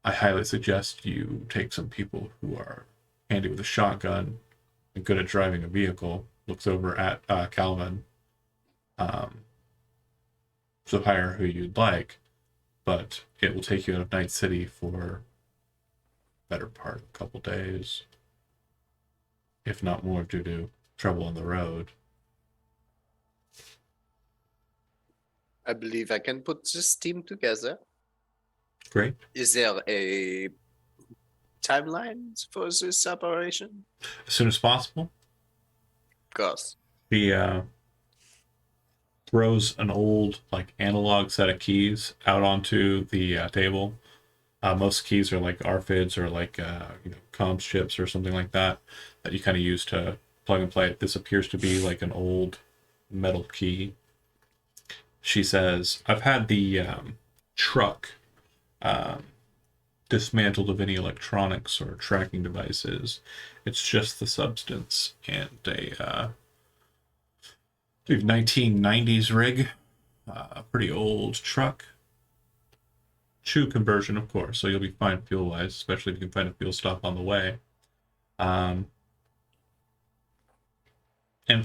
I highly suggest you take some people who are handy with a shotgun and good at driving a vehicle. Looks over at Calvin. So hire who you'd like, but it will take you out of Night City for better part of a couple days, if not more, due to trouble on the road. I believe I can put this team together. Great. Is there a timeline for this operation? As soon as possible. Of course. He throws an old like analog set of keys out onto the table. Most keys are like RFIDs or like comms chips or something like that you kind of use to plug and play. This appears to be like an old metal key. She says, "I've had the truck dismantled of any electronics or tracking devices. It's just the substance and a 1990s rig, a pretty old truck. Chew conversion, of course, so you'll be fine fuel-wise, especially if you can find a fuel stop on the way. And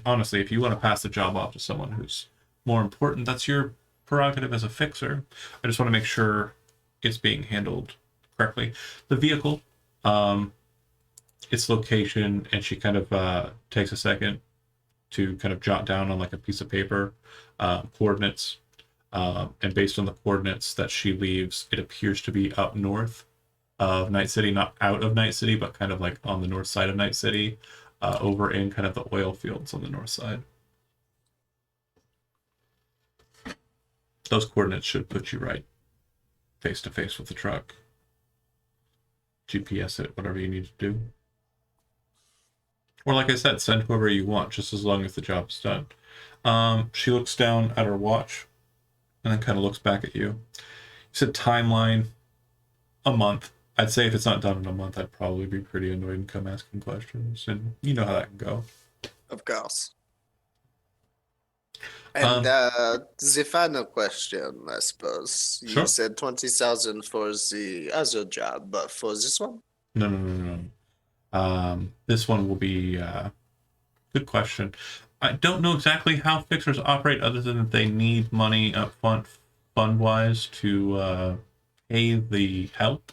honestly, if you want to pass the job off to someone who's more important, that's your prerogative as a fixer. I just want to make sure it's being handled correctly. The vehicle, its location, and she kind of takes a second to kind of jot down on like a piece of paper coordinates. And based on the coordinates that she leaves, it appears to be up north of Night City, not out of Night City, but kind of like on the north side of Night City, over in kind of the oil fields on the north side. Those coordinates should put you right face to face with the truck. GPS it, whatever you need to do. Or like I said, send whoever you want, just as long as the job's done. She looks down at her watch and then kind of looks back at you. You said timeline, a month. I'd say if it's not done in a month, I'd probably be pretty annoyed and come asking questions. And you know how that can go. Of course. And the final question, I suppose. You Sure. said 20,000 for the other job, but for this one? No. This one will be good question. I don't know exactly how fixers operate, other than that they need money up front, fund wise, to pay the help.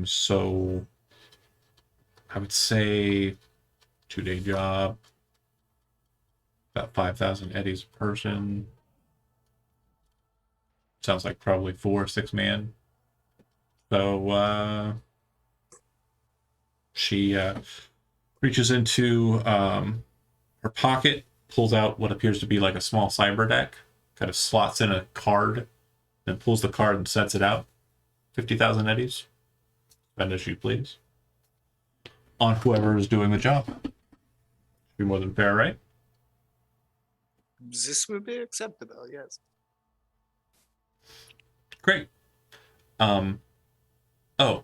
So I would say 2-day job, about 5,000 eddies a person. Sounds like probably 4 or 6 man. So she reaches into her pocket, pulls out what appears to be like a small cyber deck, kind of slots in a card, then pulls the card and sets it out. 50,000 eddies. Spend as you please. On whoever is doing the job. Should be more than fair, right? This will be acceptable, yes. Great. Oh,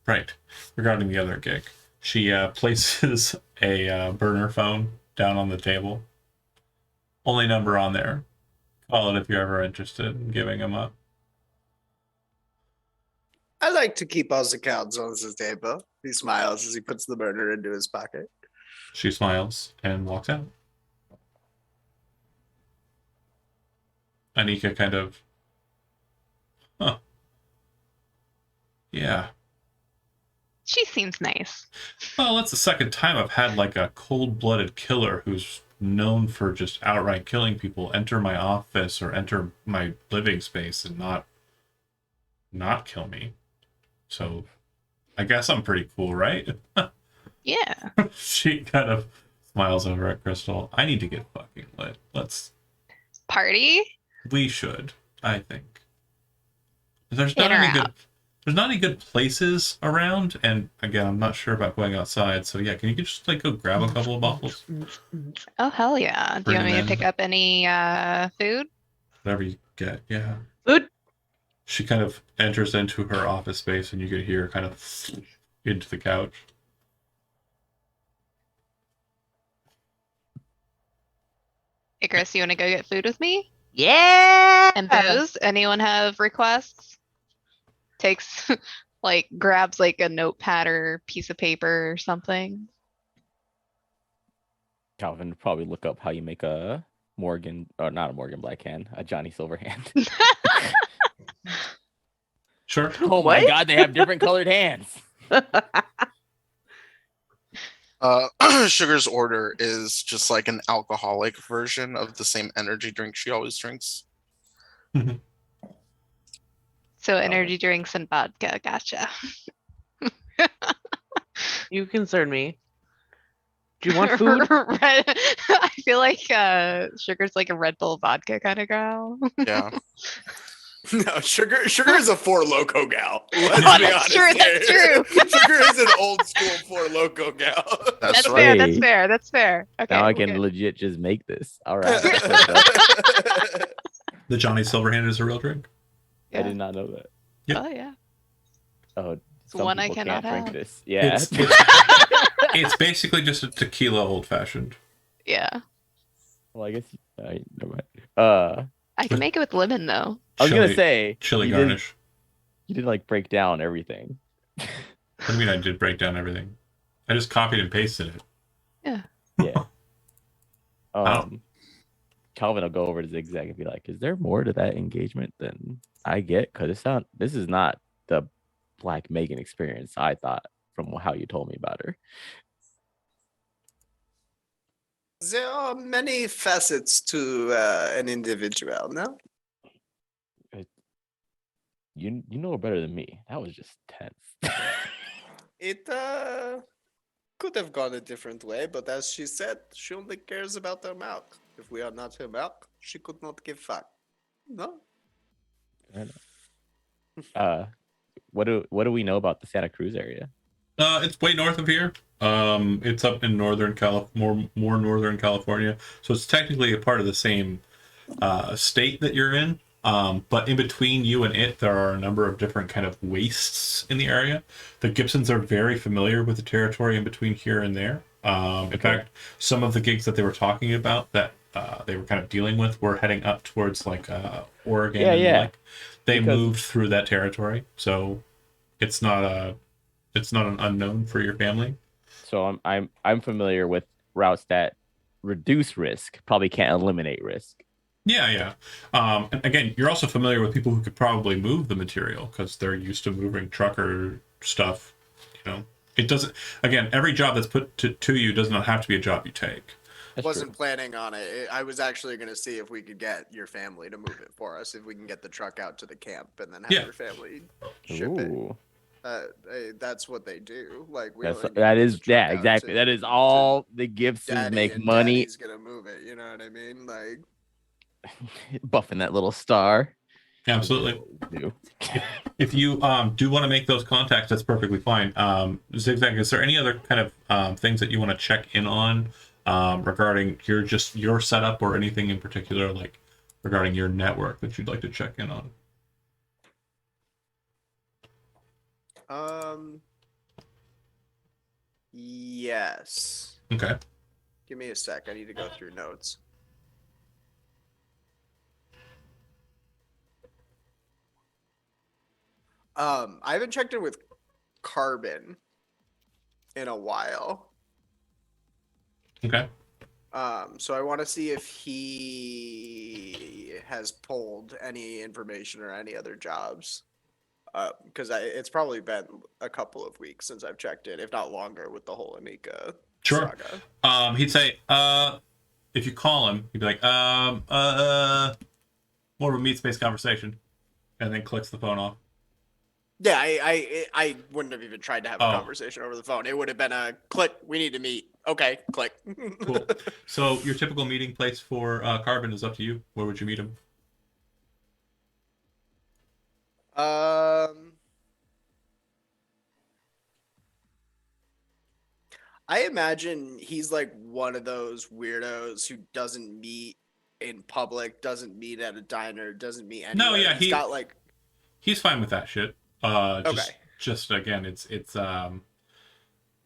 right. Regarding the other gig, she places a burner phone down on the table. Only number on there. Call it if you're ever interested in giving them up. I like to keep all the cards on the table. He smiles as he puts the burner into his pocket. She smiles and walks out. Anika kind of, yeah. She seems nice. Well, that's the second time I've had like a cold-blooded killer who's known for just outright killing people enter my office or enter my living space and not kill me. So I guess I'm pretty cool, right? Yeah. She kind of smiles over at Crystal. I need to get fucking lit. Party? We should, I think. There's In not or any out? good there's not any good places around, and again, I'm not sure about going outside, so yeah, can you just like go grab a couple of bottles? Oh, hell yeah. Do Bring you want me them to in. pick up any food? Whatever you get, yeah. Food? She kind of enters into her office space, and you could hear her kind of into the couch. Hey, Chris, you want to go get food with me? Yeah. And Booze, anyone have requests? Takes, like, grabs like a notepad or piece of paper or something. Calvin would probably look up how you make a Morgan, or not a Morgan Black hand, a Johnny Silverhand. Sure. Oh my What? God, they have different colored hands. Sugar's order is just like an alcoholic version of the same energy drink she always drinks. So energy drinks and vodka, gotcha. You concern me. Do you want food? I feel like Sugar's like a Red Bull vodka kind of girl. Yeah. No, Sugar is a Four Loco gal. Let's Oh, be that's honest true, that's here. true. Sugar is an old school Four Loco gal. That's right. fair, that's Hey. fair, that's fair. Okay. Now I we're can good. legit just make this. All right. The Johnny Silverhand is a real drink. I did not know that. Yep. Oh yeah. Oh, It's some one I people cannot can't drink have. this. Yeah. It's basically just a tequila old fashioned. Yeah. Well, I guess. Never mind. I can make it with lemon though. I was gonna say chili you garnish. You did like break down everything. I mean, I did break down everything. I just copied and pasted it. Yeah. Oh. Calvin will go over to Zigzag and be like, "Is there more to that engagement than I get? Because this is not the Black Megan experience I thought from how you told me about her." There are many facets to an individual, no? You know her better than me. That was just tense. It could have gone a different way, but as she said, she only cares about her milk. If we are not her milk, she could not give fuck. No? What do we know about the Santa Cruz area? It's way north of here. It's up in more northern California, so it's technically a part of the same state that you're in. But in between you and it, there are a number of different kind of wastes in the area. The Gibsons are very familiar with the territory in between here and there. In fact, some of the gigs that they were talking about that they were kind of dealing with were heading up towards like Oregon. Yeah, and yeah. like they Because- moved through that territory, so it's not an unknown for your family. So I'm familiar with routes that reduce risk, probably can't eliminate risk. Yeah. And again, you're also familiar with people who could probably move the material because they're used to moving trucker stuff. You know, it doesn't. Again, every job that's put to you does not have to be a job you take. That's Wasn't true. planning on it. I was actually going to see if we could get your family to move it for us, if we can get the truck out to the camp and then have Yeah. your family ship it. Ooh. That's what they do. Like That's, only need that to is get the truck yeah, out exactly. to- That is to all the Gibsons Daddy, make and money Daddy's gonna move it. You know what I mean? Like buffing that little star. Absolutely. Do. If you do want to make those contacts, that's perfectly fine. Zigzag, is there any other kind of things that you want to check in on regarding your setup or anything in particular, like regarding your network that you'd like to check in on? Yes. Okay. Give me a sec. I need to go through notes. I haven't checked in with Carbon in a while. Okay. So I want to see if he has pulled any information or any other jobs. Because it's probably been a couple of weeks since I've checked in, if not longer, with the whole Amika Sure. saga. He'd say, if you call him, he'd be like, more of a meat space conversation, and then clicks the phone off. Yeah, I wouldn't have even tried to have a Oh. conversation over the phone. It would have been a click. We need to meet. Okay, click. Cool. So your typical meeting place for Carbon is up to you. Where would you meet him? I imagine he's like one of those weirdos who doesn't meet in public, doesn't meet at a diner, doesn't meet anywhere. No, yeah, he's got like He's fine with that shit. Okay. Just again, if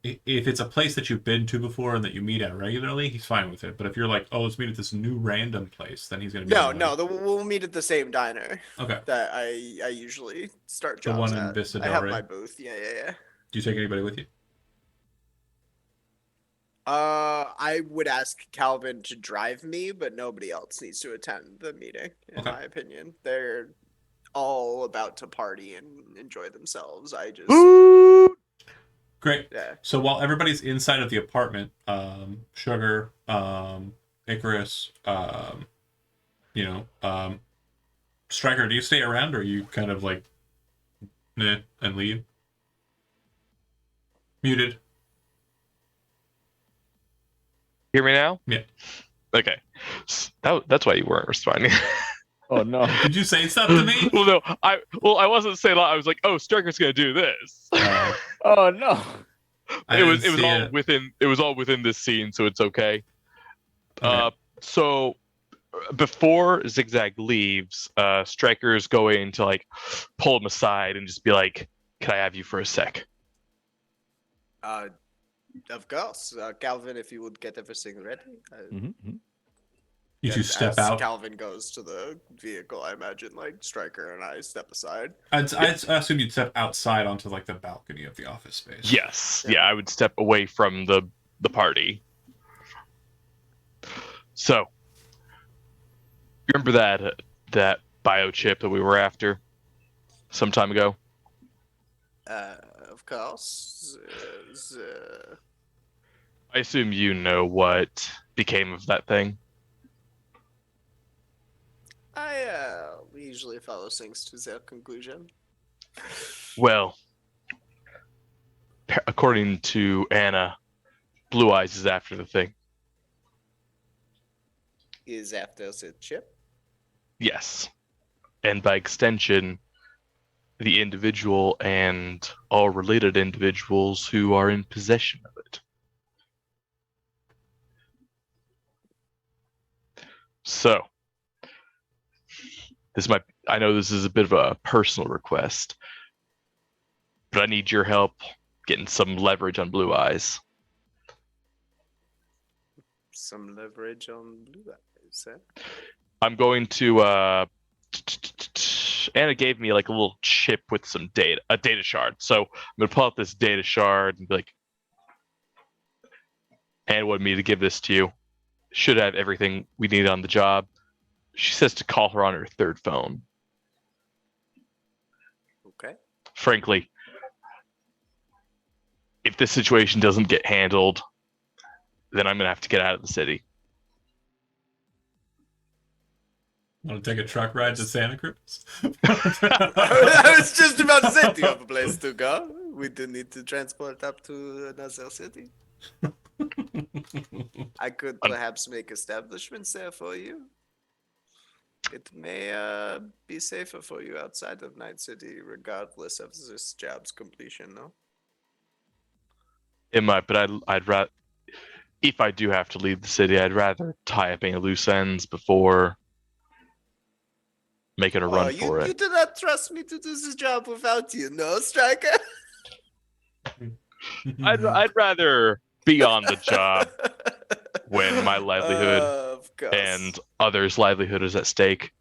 it's a place that you've been to before and that you meet at regularly, he's fine with it. But if you're like, oh, let's meet at this new random place, then he's gonna be No, like, we'll meet at the same diner okay, that I usually start the jobs one in at. Vista I Del have Rey. my booth. Yeah. Do you take anybody with you? I would ask Calvin to drive me, but nobody else needs to attend the meeting, in Okay. my opinion. They're all about to party and enjoy themselves. I just Great. yeah. So while everybody's inside of the apartment, Sugar, Icarus, Striker, do you stay around or you kind of like, and leave? Muted. Hear me now? Yeah. Okay. That's why you weren't responding. Oh no. Did you say something to me? Well, no, I wasn't saying that. I was like, oh, Striker's gonna do this. Oh no. I it was didn't see all it. within this scene, so it's okay. Okay. So before Zigzag leaves, Striker is going to like pull him aside and just be like, "Can I have you for a sec?" Of course, Calvin, if you would get everything ready. You two And step as out. Calvin goes to the vehicle, I imagine like Striker and I step aside. I'd assume you'd step outside onto like the balcony of the office space. Yes, Yeah. yeah, I would step away from the party. So, you remember that biochip that we were after some time ago? Of course. I assume you know what became of that thing. I usually follow things to their conclusion. Well, according to Anna, Blue Eyes is after the thing. Is after the chip. Yes. And by extension, the individual and all related individuals who are in possession of it. So, I know this is a bit of a personal request, but I need your help getting some leverage on Blue Eyes. Some leverage on Blue Eyes, huh? I'm going to Anna gave me like a little chip with some data, a data shard. So I'm gonna pull out this data shard and be like, Anna wanted me to give this to you. Should have everything we need on the job. She says to call her on her third phone. Okay. Frankly, if this situation doesn't get handled, then I'm gonna have to get out of the city. Want to take a truck ride to Santa Cruz? I was just about to say, do you have a place to go? We do need to transport up to another city. I could perhaps make establishments there for you. It may be safer for you outside of Night City, regardless of this job's completion, no? It might, but I'd rather, if I do have to leave the city, I'd rather tie up any loose ends before making a run for You it. do not trust me to do this job without you, no, Striker? I'd rather be on the job when my livelihood Of course. and others' livelihood is at stake.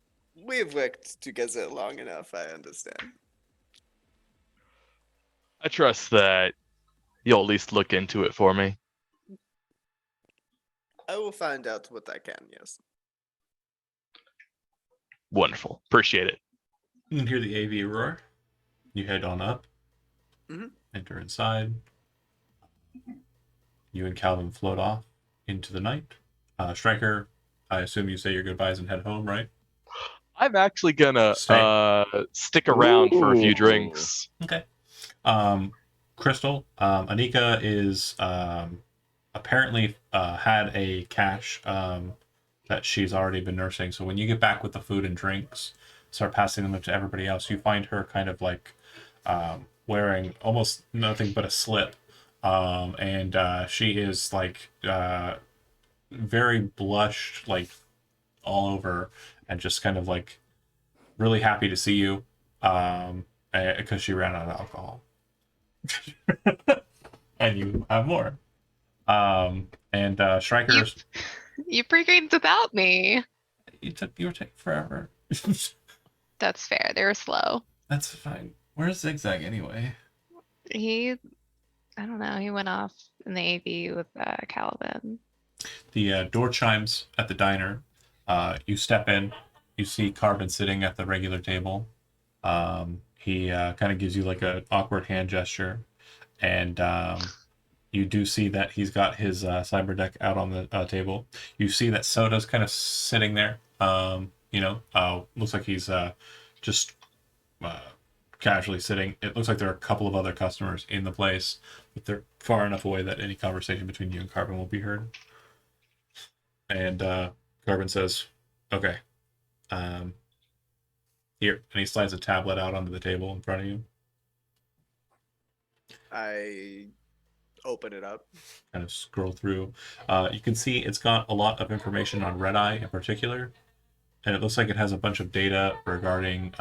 We've worked together long enough, I understand. I trust that you'll at least look into it for me. I will find out what I can, yes. Wonderful. Appreciate it. You can hear the AV roar. You head on up. Mhm. Enter inside. You and Calvin float off into the night. Striker, I assume you say your goodbyes and head home, right? I'm actually gonna Stay. stick around for a few Ooh. drinks. Okay. Crystal, Anika is apparently had a cache that she's already been nursing. So when you get back with the food and drinks, start passing them to everybody else, you find her kind of like wearing almost nothing but a slip. And she is like very blushed, like all over, and just kind of like really happy to see you. because she ran out of alcohol. And you have more. And Striker's, You pre-gamed without me. you were taking forever. That's fair. They were slow. That's fine. Where's Zigzag anyway? I don't know. He went off in the AV with Calvin. The door chimes at the diner. You step in. You see Carbon sitting at the regular table. He kind of gives you like an awkward hand gesture, and you do see that he's got his cyber deck out on the table. You see that Soda's kind of sitting there. Looks like he's just casually sitting. It looks like there are a couple of other customers in the place, but they're far enough away that any conversation between you and Carbon will be heard. And Carbon says, "Okay, here," and he slides a tablet out onto the table in front of you. I open it up. Kind of scroll through. You can see it's got a lot of information on Red Eye in particular, and it looks like it has a bunch of data regarding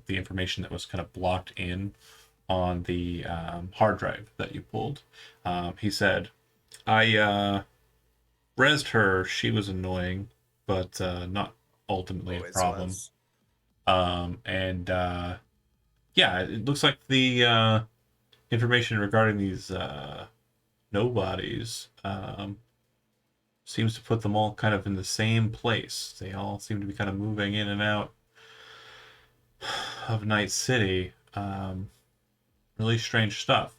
the information that was kind of blocked in on the hard drive that you pulled. He said, "I rezzed her. She was annoying, but not ultimately a Always problem." was. Yeah, it looks like the information regarding these nobodies seems to put them all kind of in the same place. They all seem to be kind of moving in and out of Night City. Really strange stuff.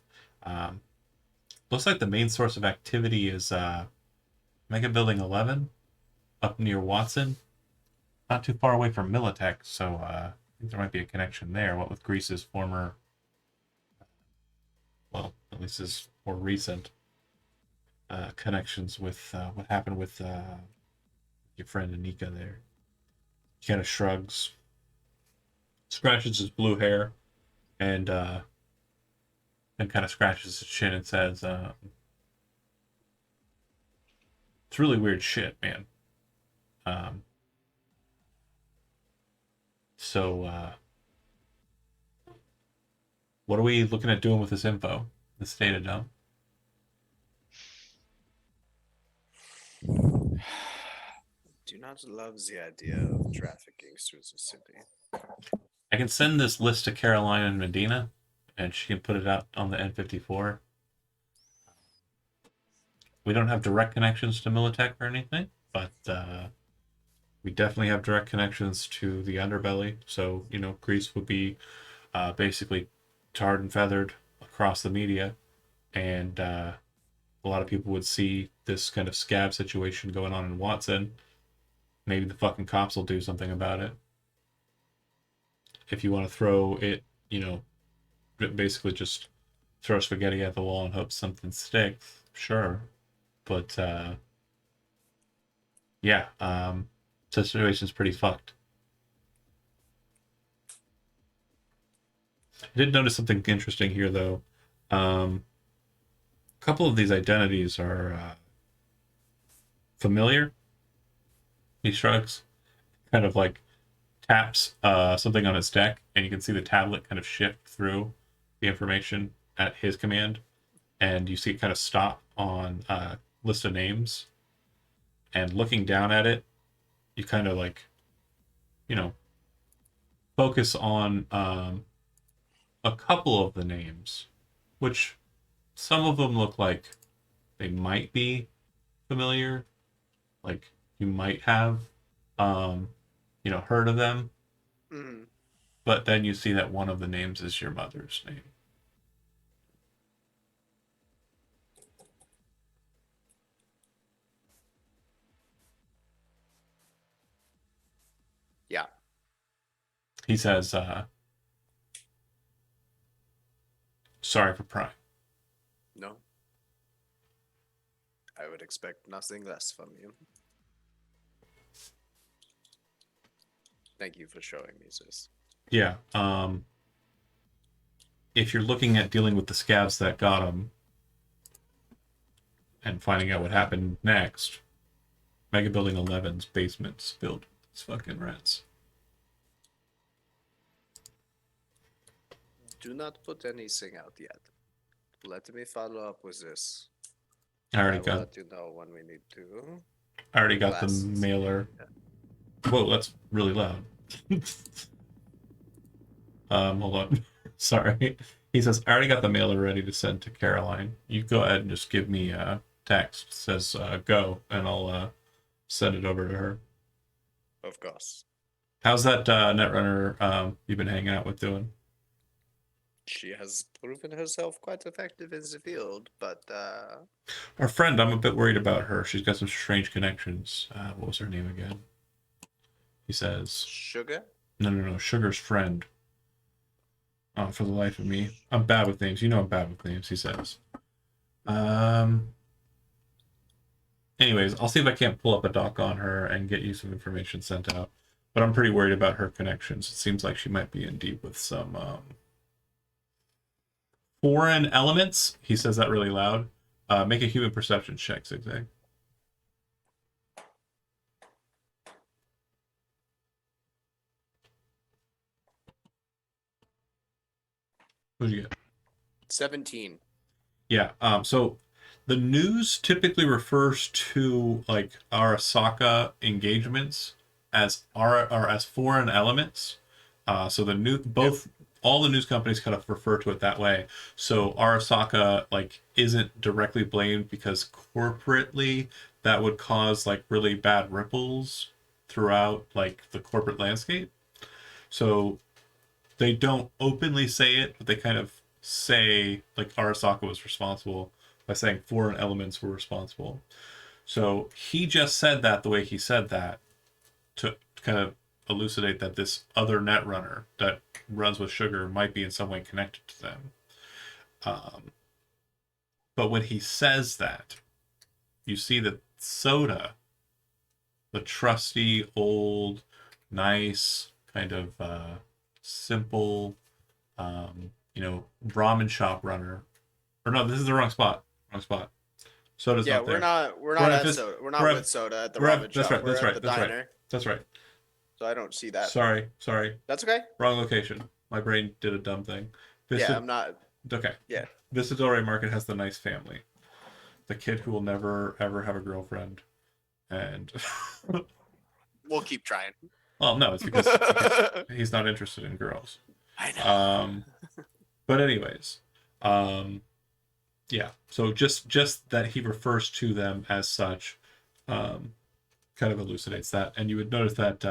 Looks like the main source of activity is Mega Building 11 up near Watson. Not too far away from Militech, so I think there might be a connection there. What with Greece's former, well, at least his more recent connections with what happened with your friend Anika there. He kind of shrugs, scratches his blue hair, and kind of scratches his chin and says, "It's really weird shit, man." So, what are we looking at doing with this info, this data dump? Do not love the idea of trafficking through the city. I can send this list to Caroline and Medina, and she can put it out on the N54. We don't have direct connections to Militech or anything, but we definitely have direct connections to the underbelly. So, Greece would be basically tarred and feathered across the media, and a lot of people would see this kind of scab situation going on in Watson. Maybe the fucking cops will do something about it. If you want to throw it, basically just throw spaghetti at the wall and hope something sticks, sure. But yeah, situation's pretty fucked. I did notice something interesting here, though. A couple of these identities are familiar. He shrugs, kind of like taps something on his deck, and you can see the tablet kind of shift through the information at his command, and you see it kind of stop on a list of names. And looking down at it, you kind of like, focus on a couple of the names, which some of them look like they might be familiar, like you might have heard of them. Mhm. But then you see that one of the names is your mother's name. Yeah. He says, "Sorry for prying." No. I would expect nothing less from you. Thank you for showing me this. Yeah. If you're looking at dealing with the scabs that got him and finding out what happened next, Mega Building 11's basement's filled with these fucking rats. Do not put anything out yet. Let me follow up with this. I already will got let you know when we need to. the Glasses. mailer. Whoa, that's really loud. Hold on. Sorry. He says, I already got the mailer ready to send to Caroline. You go ahead and just give me a text. It says go, and I'll send it over to her. Of course. How's that Netrunner you've been hanging out with doing? She has proven herself quite effective in the field, but Our friend, I'm a bit worried about her. She's got some strange connections. What was her name again? He says, Sugar? no, Sugar's friend. For the life of me. I'm bad with names. You know I'm bad with names, he says. Anyways, I'll see if I can't pull up a doc on her and get you some information sent out. But I'm pretty worried about her connections. It seems like she might be in deep with some foreign elements. He says that really loud. Make a human perception check, Zigzag. What'd you get? 17. Yeah. So the news typically refers to like Arasaka engagements as as foreign elements. So the new all the news companies kind of refer to it that way. So Arasaka like isn't directly blamed because corporately that would cause like really bad ripples throughout like the corporate landscape. So they don't openly say it, but they kind of say like Arasaka was responsible by saying foreign elements were responsible. So he just said that the way he said that to kind of elucidate that this other netrunner that runs with Sugar might be in some way connected to them. But when he says that, you see that Soda, the trusty, old, nice, kind of simple, ramen shop runner. Or no, this is the wrong spot. Wrong spot. Soda's Yeah, not there. we're not at this- Soda. We're not we're at- with Soda at the we're at- ramen that's shop. right, We're that's at right, the that's right. diner. That's right. So I don't see that. Sorry. That's okay. Wrong location. My brain did a dumb thing. Yeah, I'm not. Okay. Yeah. Vista Del Rey Market has the nice family. The kid who will never, ever have a girlfriend. And, We'll keep trying. well, no, it's because he's not interested in girls. I know. But anyways, yeah. So just that he refers to them as such, kind of elucidates that, and you would notice that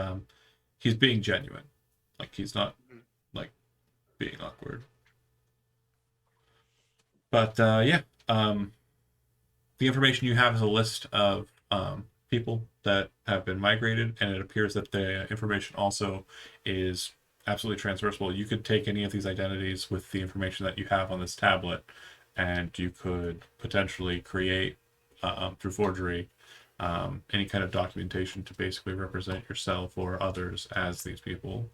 he's being genuine, like he's not like being awkward. But yeah, the information you have is a list of people that have been migrated, and it appears that the information also is absolutely transversal. You could take any of these identities with the information that you have on this tablet, and you could potentially create through forgery any kind of documentation to basically represent yourself or others as these people.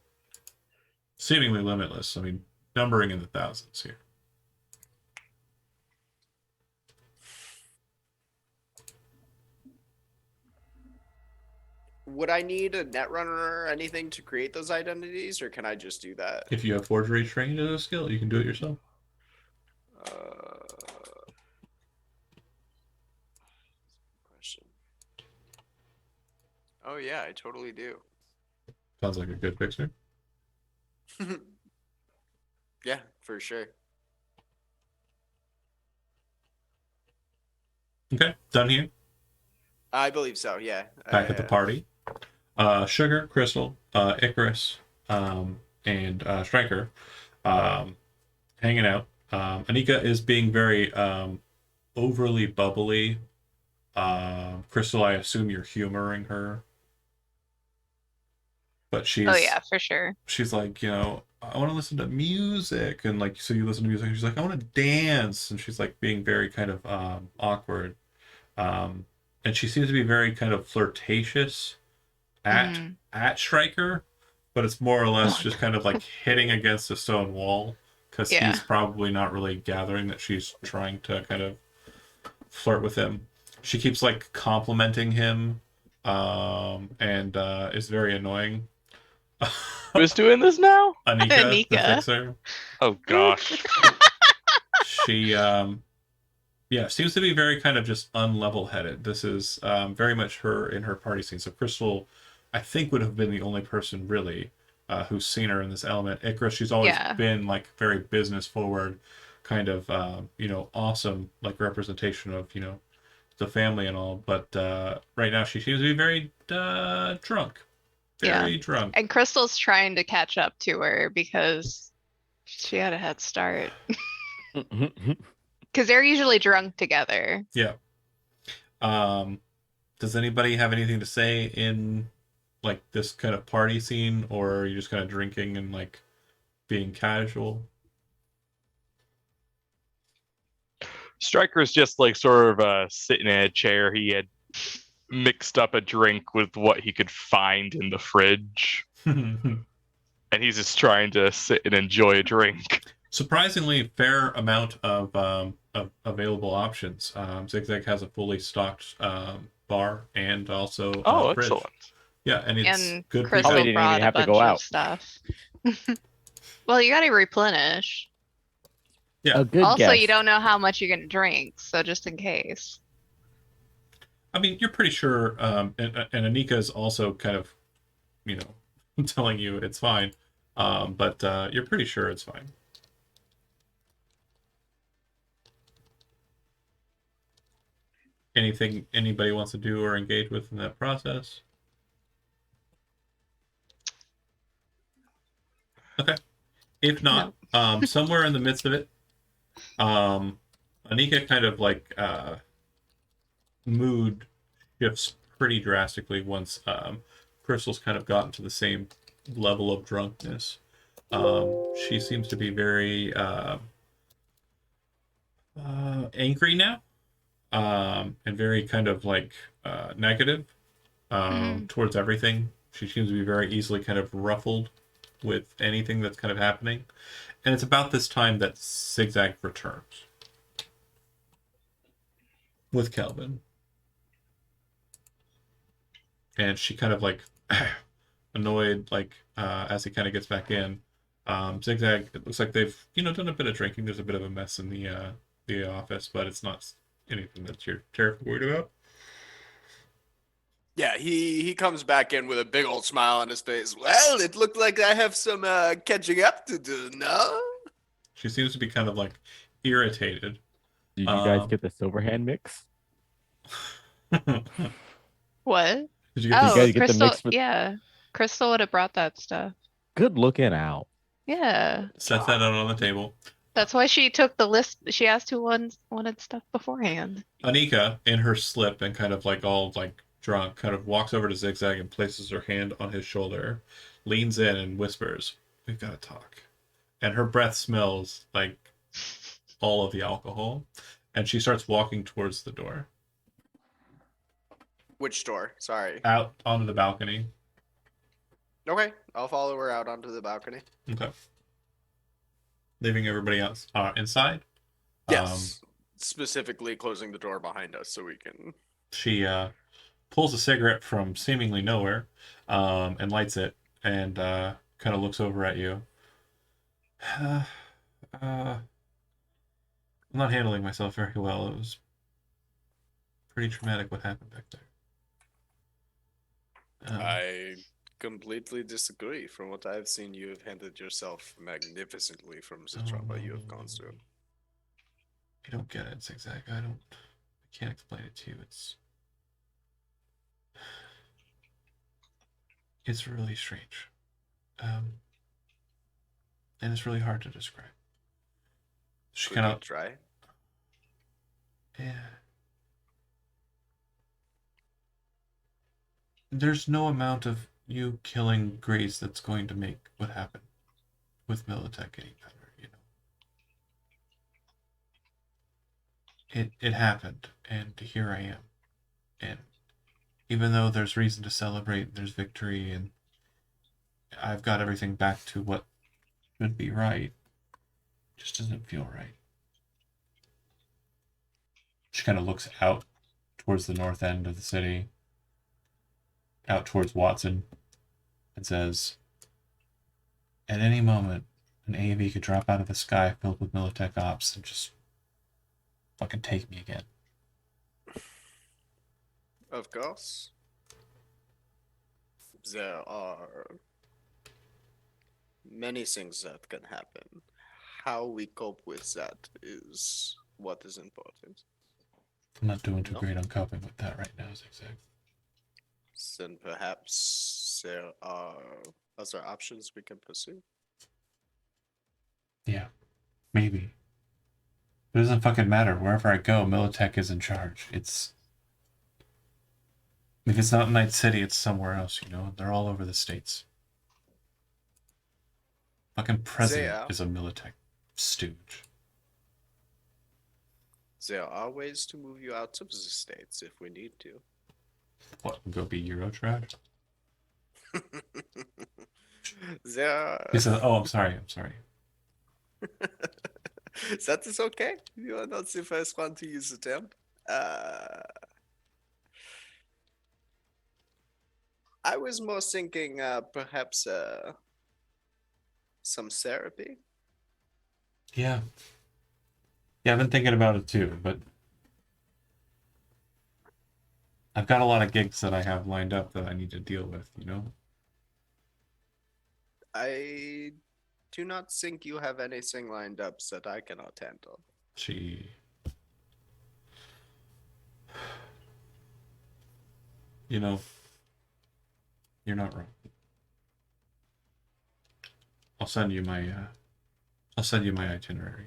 Seemingly limitless. I mean, numbering in the thousands here. Would I need a netrunner or anything to create those identities, or can I just do that? If you have forgery trained as a skill, you can do it yourself. Question. Oh yeah, I totally do. Sounds like a good fixer. Yeah, for sure. Okay, done here. I believe so. Yeah. Back at the party. Sugar, Crystal, Icarus, and Striker hanging out. Anika is being very overly bubbly. Crystal, I assume you're humoring her. But she's Oh yeah, for sure. she's like, I want to listen to music, and like, so you listen to music, and she's like, I want to dance, and she's like being very kind of awkward, and she seems to be very kind of flirtatious at Striker, but it's more or less just kind of like hitting against a stone wall because Yeah. he's probably not really gathering that she's trying to kind of flirt with him. She keeps like complimenting him, and is very annoying. Who's doing this now? Anika, the Anika. fixer. Oh gosh. She yeah, seems to be very kind of just unlevel-headed. This is very much her in her party scene. So Crystal, I think, would have been the only person really who's seen her in this element. Icarus, she's always Yeah. been like very business forward, kind of awesome like representation of the family and all. But right now she seems to be very drunk, Yeah. very drunk. And Crystal's trying to catch up to her because she had a head start. Because they're usually drunk together. Yeah. Does anybody have anything to say in like this kind of party scene, or are you just kind of drinking and like being casual? Striker's just like sort of sitting in a chair. He had mixed up a drink with what he could find in the fridge, and he's just trying to sit and enjoy a drink. Surprisingly fair amount of available options. Zigzag has a fully stocked bar and also Oh, fridge. excellent. Yeah, and it's And good. Crystal Probably didn't even brought a have to bunch go of out. stuff. Well, you gotta replenish. Yeah. A good Also, guess. you don't know how much you're gonna drink, so just in case. I mean, you're pretty sure, and Anika is also kind of, telling you it's fine, but you're pretty sure it's fine. Anything anybody wants to do or engage with in that process? Okay. If not, somewhere in the midst of it, Anika kind of like mood shifts pretty drastically once Crystal's kind of gotten to the same level of drunkenness. She seems to be very angry now, and very kind of like negative towards everything. She seems to be very easily kind of ruffled with anything that's kind of happening. And it's about this time that Zigzag returns with Kelvin. And she kind of like annoyed, like as he kind of gets back in. Zigzag, it looks like they've done a bit of drinking. There's a bit of a mess in the office, but it's not anything that you're terribly worried about. Yeah, he comes back in with a big old smile on his face. Well, it looked like I have some catching up to do, no? She seems to be kind of like irritated. Did you guys get the Silverhand mix? What? Did you get Oh, you guys get the Crystal. mix with- Yeah, Crystal would have brought that stuff. Good looking out. Yeah, set that out on the table? that's why she took the list. She asked who wanted stuff beforehand. Anika, in her slip and kind of like all like drunk, kind of walks over to Zigzag and places her hand on his shoulder, leans in and whispers, "We've got to talk." And her breath smells like all of the alcohol, and she starts walking towards the door, Which door? Sorry. out onto the balcony. Okay, I'll follow her out onto the balcony. Okay. Leaving everybody else inside. Yes. Specifically closing the door behind us so we can. She pulls a cigarette from seemingly nowhere, and lights it, and kind of looks over at you. I'm not handling myself very well. It was pretty traumatic what happened back there. I completely disagree. From what I've seen, you have handled yourself magnificently from the trauma you have gone through. You don't get it, Zigzag. I can't explain it to you. It's really strange. And it's really hard to describe. She Could kind you of try? Yeah. There's no amount of you killing Grace that's going to make what happened with Militech any better, It happened, and here I am. And even though there's reason to celebrate, there's victory, and I've got everything back to what should be right, it just doesn't feel right. She kind of looks out towards the north end of the city, out towards Watson, and says, At any moment, an AV could drop out of the sky filled with Militech ops and just fucking take me again. Of course. There are many things that can happen. How we cope with that is what is important. I'm not doing too No. great on coping with that right now, Zigzag. Then perhaps there are other options we can pursue. Yeah, maybe. It doesn't fucking matter. Wherever I go, Militech is in charge. If it's not Night City, it's somewhere else, you know? They're all over the states. Fucking president There. is a Militech stooge. There are ways to move you out of the states if we need to. What, go be Eurotrash? There. He says, oh, I'm sorry. That is okay. You are not the first one to use the term. I was more thinking perhaps some therapy. Yeah. Yeah, I've been thinking about it too, but I've got a lot of gigs that I have lined up that I need to deal with, you know? I do not think you have anything lined up that I cannot handle. She... You know, you're not wrong. I'll send you my itinerary.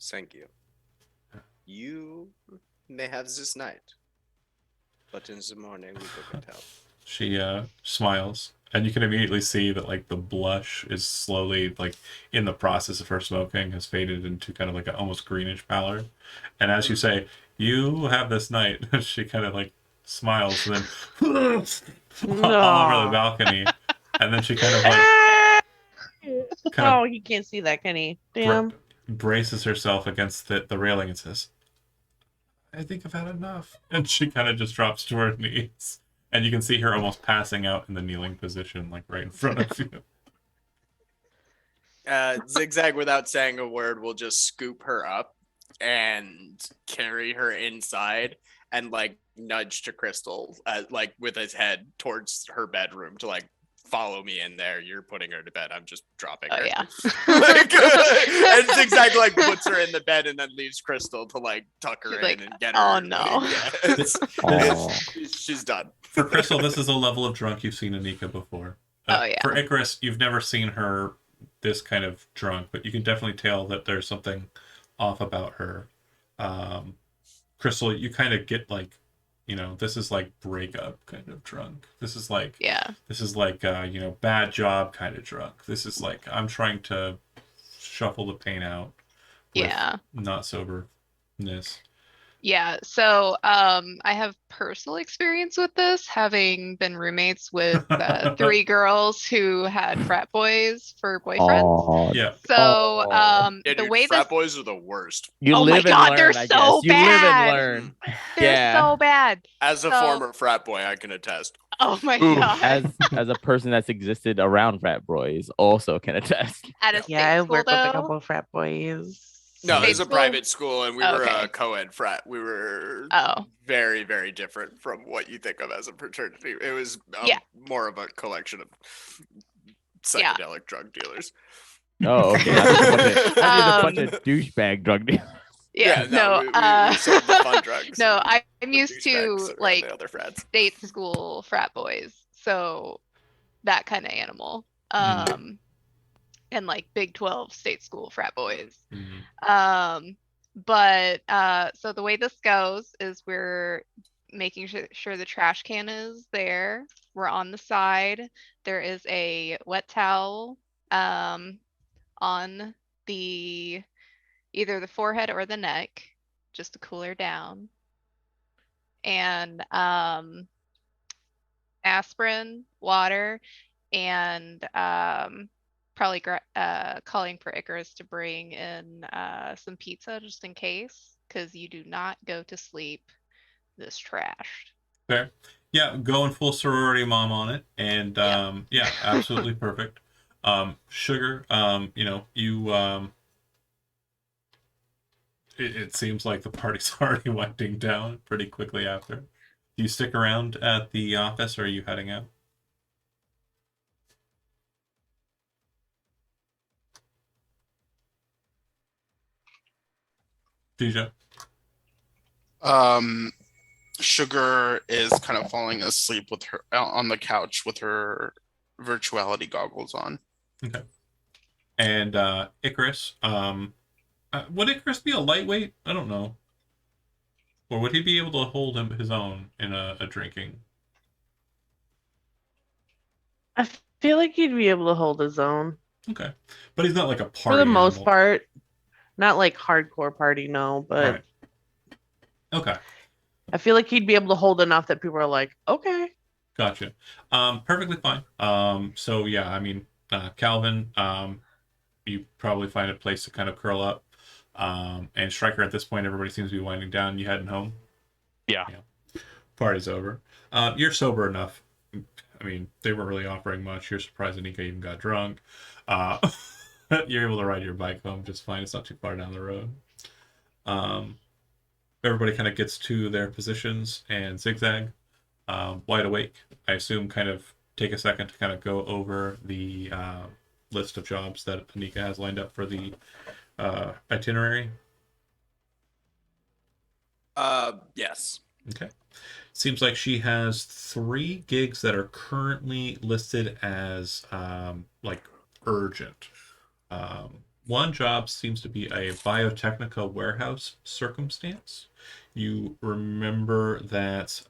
Thank you. You may have this night, but in the morning we will get help. She smiles, and you can immediately see that like the blush is slowly like in the process of her smoking has faded into kind of like an almost greenish pallor. And as you say, "You have this night," she kind of like smiles and then all over the balcony, and then she kind of like Oh, he can't see that, can he? Damn. braces herself against the railing and says, "I think I've had enough." And she kind of just drops to her knees. And you can see her almost passing out in the kneeling position, like right in front of you. Zigzag, without saying a word, will just scoop her up and carry her inside and like nudge to Crystal, like with his head towards her bedroom to like follow me in there. You're putting her to bed. I'm just dropping her. yeah. Like, and Zigzag like puts her in the bed and then leaves Crystal to like tuck her She's in like, and get her. "Oh, no." Yeah, she's done. For Crystal, this is a level of drunk you've seen Anika before. Oh, yeah. For Icarus, you've never seen her this kind of drunk, but you can definitely tell that there's something off about her. Crystal, you kind of get like, you know, this is like breakup kind of drunk. This is like, Yeah. you know, bad job kind of drunk. This is like, I'm trying to shuffle the pain out with Yeah. not soberness. Yeah, so I have personal experience with this, having been roommates with 3 girls who had frat boys for boyfriends. Oh, Yeah. So Yeah, the dude, way frat this, boys are the worst. you Oh my live and God, learn. they're I so guess you live bad. and learn. they're Yeah. so bad. As a So- former frat boy, I can attest. Oh my Ooh. God. As a person that's existed around frat boys, also can attest. At a state Yeah, I school work with a though. couple of frat boys. No, State it was a school? private school, and we were Okay. a co-ed frat. We were Oh, very, very different from what you think of as a fraternity. It was Yeah. more of a collection of Yeah. psychedelic drug dealers. Oh, okay. Not just a bunch of Um, douchebag drug dealers. yeah, no. we sold the fun drugs. No, and I'm the used douchebags to around like the other frats. state school frat boys, so that kind of animal. And like Big 12 state school frat boys. But so the way this goes is we're making sure the trash can is there. We're on the side. There is a wet towel on the either the forehead or the neck, just to cool her down. And aspirin, water, and probably calling for Icarus to bring in some pizza just in case, because you do not go to sleep this trashed. Fair. Yeah, going full sorority mom on it. And Yeah. yeah, absolutely perfect. Sugar, you it seems like the party's already winding down pretty quickly after. Do you stick around at the office or are you heading out? DJ? Um, Sugar is kind of falling asleep with her on the couch with her virtuality goggles on. Okay. And Icarus, would Icarus be a lightweight? I don't know. Or would he be able to hold his own in a drinking? I feel like he'd be able to hold his own Okay. But he's not like a party for the most animal. part. Not like hardcore party, no, but Right. Okay. I feel like he'd be able to hold enough that people are like, okay. Gotcha. Perfectly fine. So yeah, I mean, Calvin, you probably find a place to kind of curl up. And Striker, at this point, everybody seems to be winding down. You heading home? Yeah. Party's over. You're sober enough. I mean, they weren't really offering much. You're surprised Anika even got drunk. Uh, you're able to ride your bike home just fine. It's not too far down the road. Everybody kind of gets to their positions and zigzag. Wide awake. I assume kind of take a second to kind of go over the list of jobs that Anika has lined up for the itinerary. Yes. Okay. Seems like she has 3 gigs that are currently listed as like urgent. One job seems to be a biotechnica warehouse circumstance. You remember that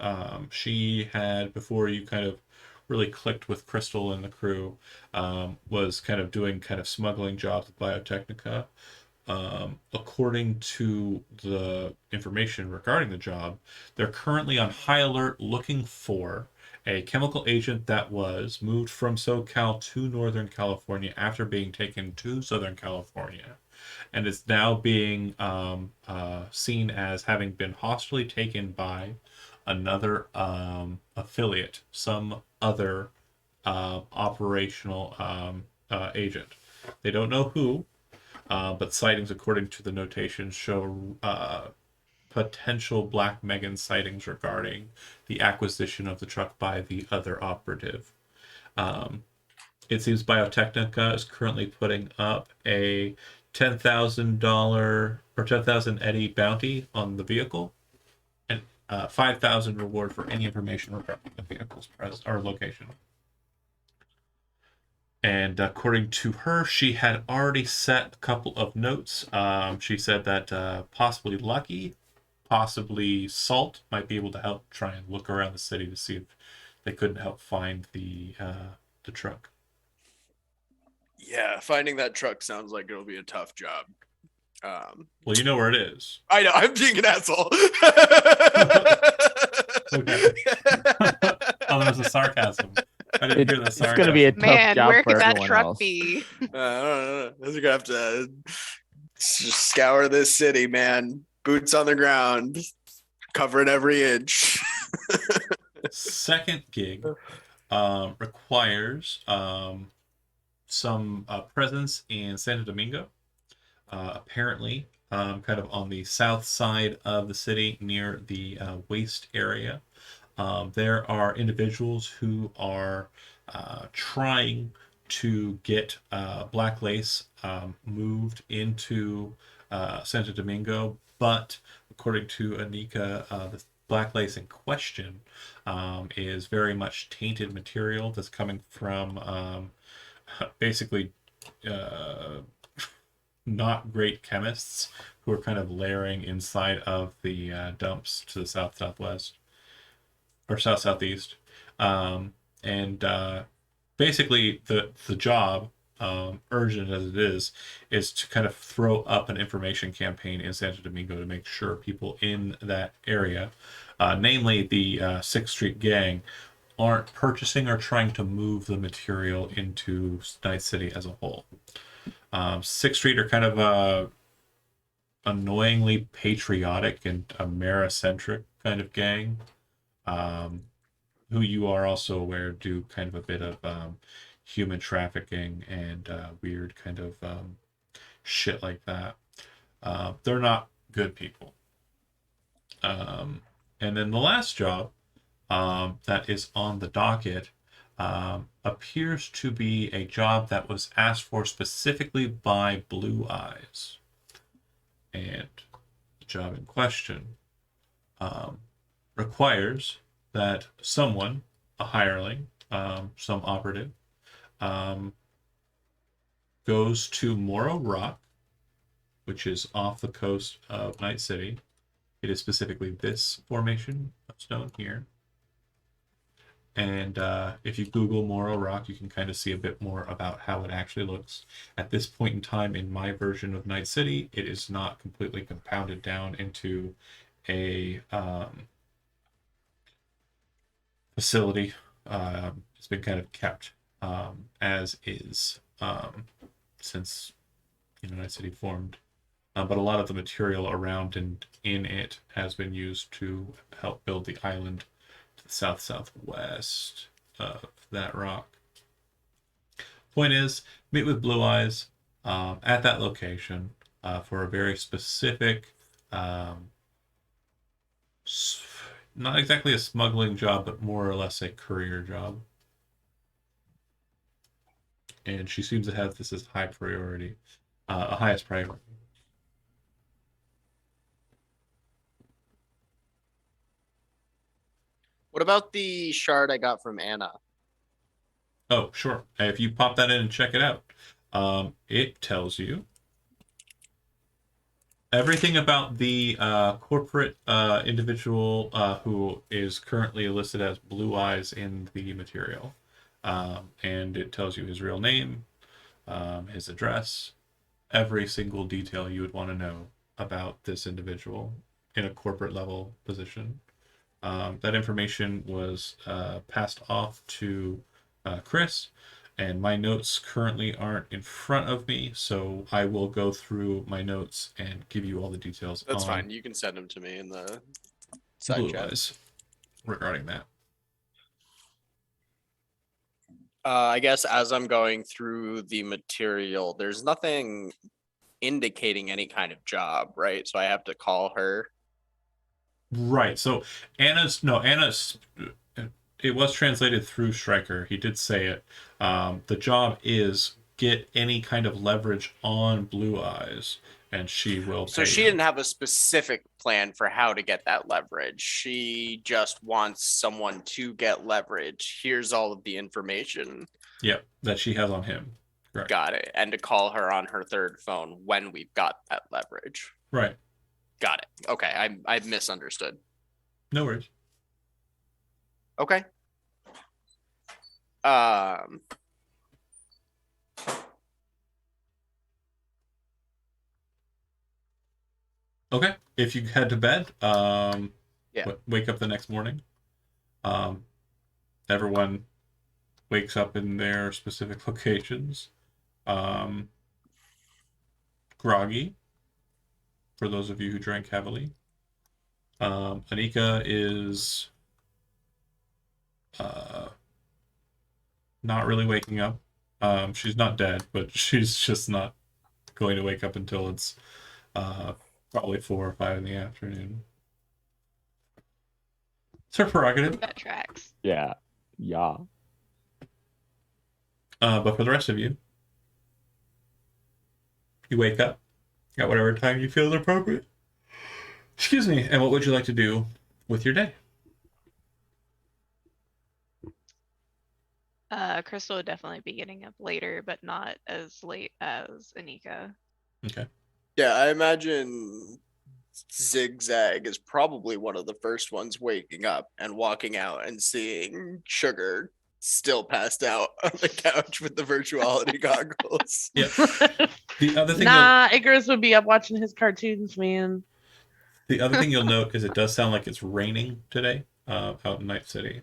she had, before you kind of really clicked with Crystal and the crew, was kind of doing kind of smuggling jobs with biotechnica. According to the information regarding the job, they're currently on high alert looking for a chemical agent that was moved from SoCal to Northern California after being taken to Southern California, and is now being seen as having been hostilely taken by another affiliate, some other operational agent. They don't know who, but sightings, according to the notations, show potential Black Megan sightings regarding the acquisition of the truck by the other operative. It seems Biotechnica is currently putting up a $10,000 or 10,000 Eddie bounty on the vehicle, and 5,000 reward for any information regarding the vehicle's or location. And according to her, she had already set a couple of notes. She said that possibly Lucky, possibly Salt might be able to help try and look around the city to see if they couldn't help find the truck. Yeah, finding that truck sounds like it'll be a tough job. Well, you know where it is. I know, I'm being an asshole. Okay. Oh, that was a sarcasm. I didn't hear the It's sarcasm. going to be a tough Man, job where for could that everyone truck else. be? I don't know. We're gonna have to just scour this city, man. Boots on the ground, covering every inch. Second gig requires some presence in Santo Domingo. Apparently, kind of on the south side of the city near the waste area. There are individuals who are trying to get Black Lace moved into Santo Domingo, but according to Anika, the Black Lace in question is very much tainted material that's coming from basically not great chemists who are kind of layering inside of the dumps to the southwest or southeast, and basically the job, urgent as it is to kind of throw up an information campaign in Santo Domingo to make sure people in that area, namely the 6th Street gang, aren't purchasing or trying to move the material into Night City as a whole. 6th Street are kind of annoyingly patriotic and Americentric kind of gang, who you are also aware do kind of a bit of human trafficking and weird kind of shit like that. They're not good people. And then the last job that is on the docket appears to be a job that was asked for specifically by Blue Eyes. And the job in question requires that someone, a hireling, some operative, goes to Morro Rock, which is off the coast of Night City. It is specifically this formation of stone here. And if you Google Morro Rock, you can kind of see a bit more about how it actually looks. At this point in time, in my version of Night City, it is not completely compounded down into a facility. It's been kind of kept as is since Night City formed. But a lot of the material around and in it has been used to help build the island to the southwest of that rock. Point is, meet with Blue Eyes at that location for a very specific, not exactly a smuggling job, but more or less a courier job. And she seems to have this as high priority, highest priority. What about the shard I got from Anna? Oh, sure. If you pop that in and check it out, it tells you everything about the corporate individual who is currently listed as Blue Eyes in the material. And it tells you his real name, his address, every single detail you would want to know about this individual in a corporate level position. That information was passed off to Chris, and my notes currently aren't in front of me, so I will go through my notes and give you all the details. That's fine. You can send them to me in the side Blue chat. Eyes regarding that. I guess as I'm going through the material, there's nothing indicating any kind of job, right? So I have to call her. Right. So Anna's it was translated through Stryker. He did say it. The job is get any kind of leverage on Blue Eyes, and she will So pay she you. didn't have a specific plan for how to get that leverage. She just wants someone to get leverage. Here's all of the information. Yep, that she has on him. Correct. Got it. And to call her on her third phone when we've got that leverage. Right. Got it. Okay, I misunderstood. No worries. Okay. Okay. If you head to bed, Yeah. wake up the next morning. Everyone wakes up in their specific locations. Groggy, for those of you who drank heavily. Anika is not really waking up. She's not dead, but she's just not going to wake up until it's probably 4 or 5 in the afternoon. It's her prerogative. That tracks. Yeah. Yeah. But for the rest of you, you wake up at whatever time you feel is appropriate. Excuse me. And what would you like to do with your day? Crystal would definitely be getting up later, but not as late as Anika. Okay. Yeah, I imagine Zigzag is probably one of the first ones waking up and walking out and seeing Sugar still passed out on the couch with the virtuality goggles. Yeah. The other thing Nah, Icarus would be up watching his cartoons, man. the other thing you'll note is it does sound like it's raining today out in Night City.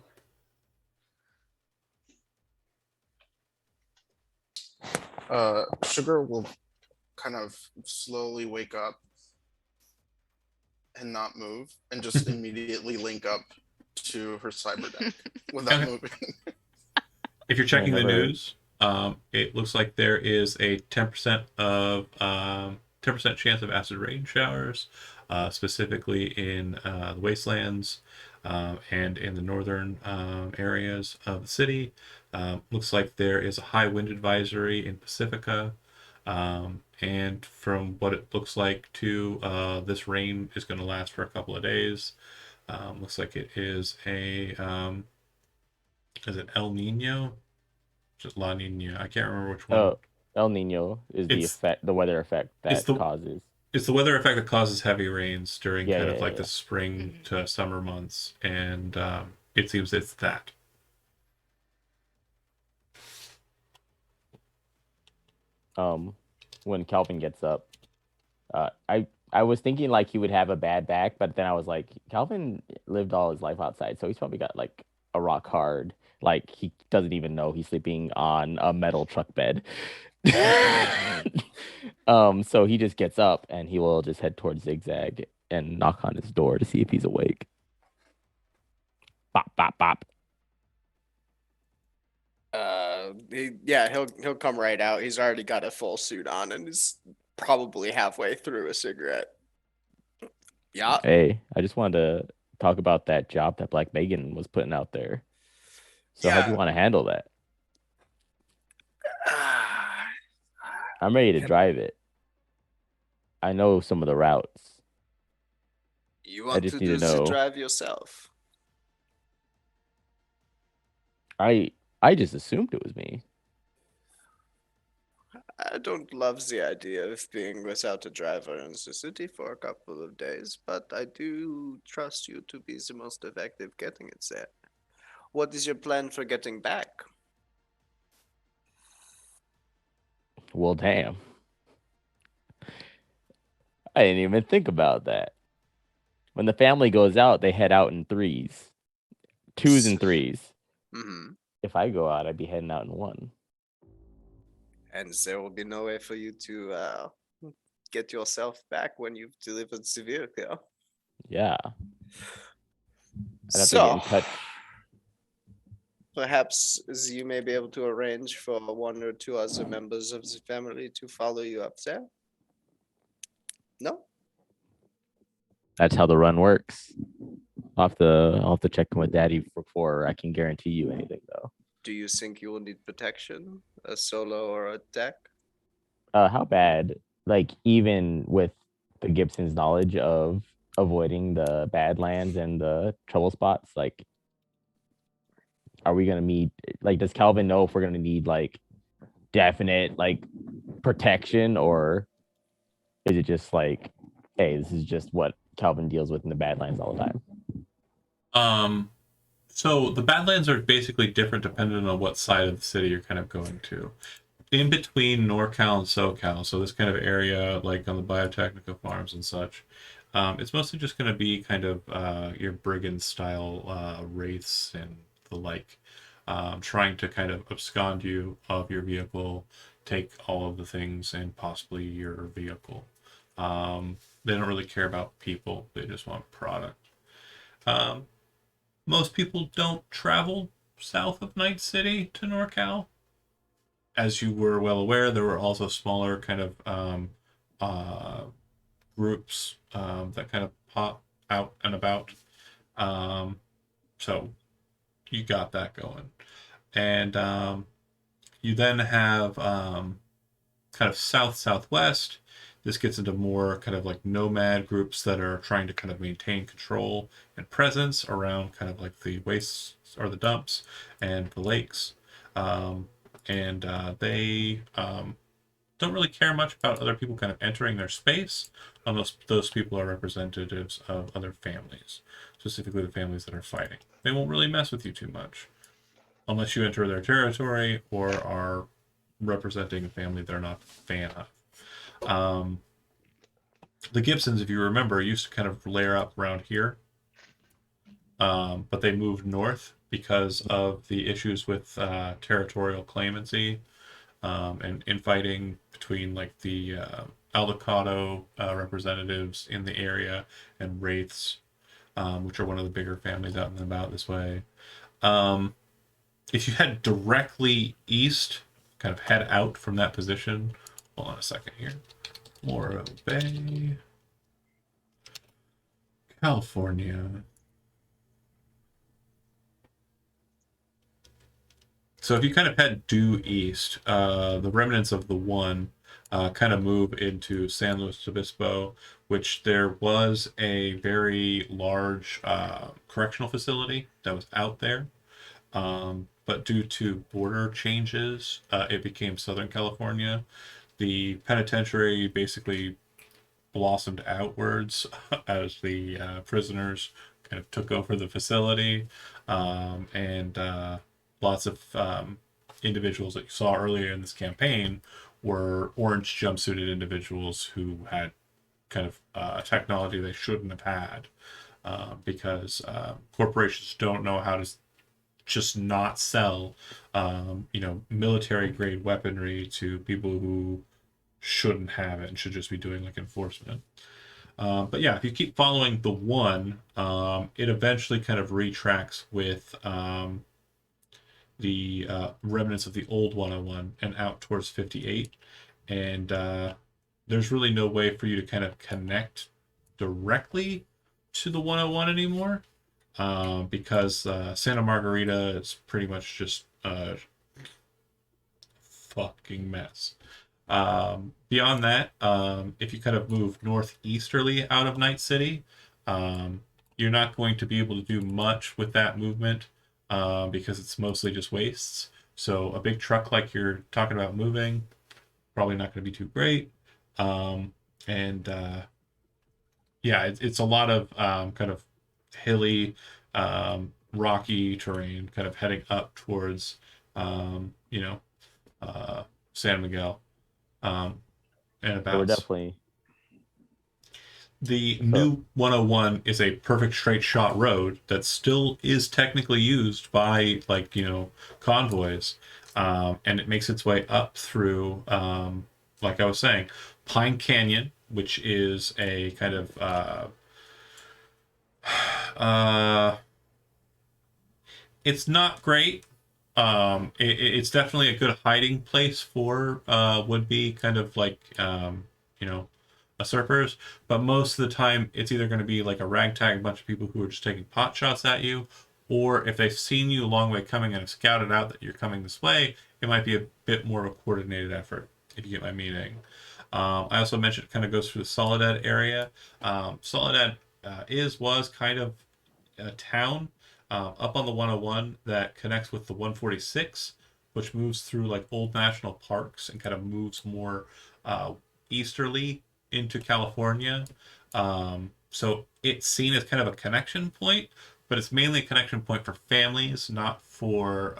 Sugar will kind of slowly wake up and not move and just immediately link up to her cyber deck without Okay. moving. If you're checking the never- news, It looks like there is a 10% chance of acid rain showers, specifically in the wastelands and in the northern areas of the city. Looks like there is a high wind advisory in Pacifica. And from what it looks like, too, this rain is going to last for a couple of days. Looks like it is it El Nino? Just La Nina. I can't remember which one. El Nino is It's the weather effect it's that the causes. it's the weather effect that causes heavy rains during Yeah, kind yeah, of like yeah. the spring Mhm. to summer months, and it seems it's that. When Calvin gets up, I was thinking like he would have a bad back, but then I was like, Calvin lived all his life outside, so he's probably got like a rock hard. Like he doesn't even know he's sleeping on a metal truck bed. So he just gets up and he will just head towards Zigzag and knock on his door to see if he's awake. Bop, bop, bop. He'll come right out. He's already got a full suit on and is probably halfway through a cigarette. Yeah. Hey, I just wanted to talk about that job that Black Megan was putting out there. So how do you Yeah. want to handle that? I'm ready to drive it. I know some of the routes. You want just to need do to the know. drive yourself? I just assumed it was me. I don't love the idea of being without a driver in the city for a couple of days, but I do trust you to be the most effective getting it there. What is your plan for getting back? Well, damn. I didn't even think about that. When the family goes out, they head out in threes, twos and threes. Hmm. If I go out, I'd be heading out in one. And there will be no way for you to get yourself back when you've delivered the vehicle. Yeah. I'd have to get in So, touch. perhaps you may be able to arrange for one or two other members of the family to follow you up there. No? That's how the run works. I'll have to check in with Daddy before I can guarantee you anything, though. Do you think you will need protection, a solo or a deck? How bad? Like even with the Gibson's knowledge of avoiding the badlands and the trouble spots, like, are we gonna need? Like, does Calvin know if we're gonna need like definite like protection, or is it just like, hey, this is just what Calvin deals with in the Badlands all the time? Um, so the Badlands are basically different depending on what side of the city you're kind of going to. In between NorCal and SoCal, so this kind of area, like on the biotechnical farms and such, it's mostly just going to be kind of your brigand style wraiths and the like, trying to kind of abscond you of your vehicle, take all of the things and possibly your vehicle. They don't really care about people; they just want product. Um, Most people don't travel south of Night City to NorCal. As you were well aware, there were also smaller kind of uh, groups that kind of pop out and about. Um, so you got that going. And you then have kind of south southwest. This gets into more kind of like nomad groups that are trying to kind of maintain control and presence around kind of like the wastes or the dumps and the lakes. Um, and they don't really care much about other people kind of entering their space, unless those people are representatives of other families, specifically the families that are fighting. They won't really mess with you too much unless you enter their territory or are representing a family they're not a fan of. The Gibsons, if you remember, used to kind of layer up around here, but they moved north because of the issues with territorial claimancy and infighting between like the Aldecado representatives in the area and Wraiths, which are one of the bigger families out and about this way. If you head directly east kind of head out from that position. Hold on a second here. Morro Bay, California. So if you kind of head due east, the remnants of the one kind of move into San Luis Obispo, which there was a very large correctional facility that was out there. But due to border changes, it became Southern California. The penitentiary basically blossomed outwards as the prisoners kind of took over the facility, and lots of individuals that you saw earlier in this campaign were orange jumpsuited individuals who had kind of technology they shouldn't have had, because corporations don't know how to just not sell military grade weaponry to people who shouldn't have it and should just be doing like enforcement. But yeah, if you keep following the one, it eventually kind of retracts with the remnants of the old 101 and out towards 58. And there's really no way for you to kind of connect directly to the 101 anymore, because Santa Margarita is pretty much just a fucking mess. Beyond that, if you kind of move northeasterly out of Night City, you're not going to be able to do much with that movement, because it's mostly just wastes. So a big truck like you're talking about moving, probably not going to be too great. And yeah, it's a lot of kind of hilly, rocky terrain, kind of heading up towards, San Miguel. And So we're about definitely the new 101 is a perfect straight shot road that still is technically used by convoys, and it makes its way up through, like I was saying, Pine Canyon, which is a kind of it's not great. It's definitely a good hiding place for would be kind of like usurpers, but most of the time it's either going to be like a ragtag bunch of people who are just taking pot shots at you, or if they've seen you a long way coming and have scouted out that you're coming this way, it might be a bit more of a coordinated effort, if you get my meaning. I also mentioned it kind of goes through the Soledad area. Soledad was kind of a town up on the 101 that connects with the 146, which moves through like old national parks and kind of moves more easterly into California. So it's seen as kind of a connection point, but it's mainly a connection point for families, not for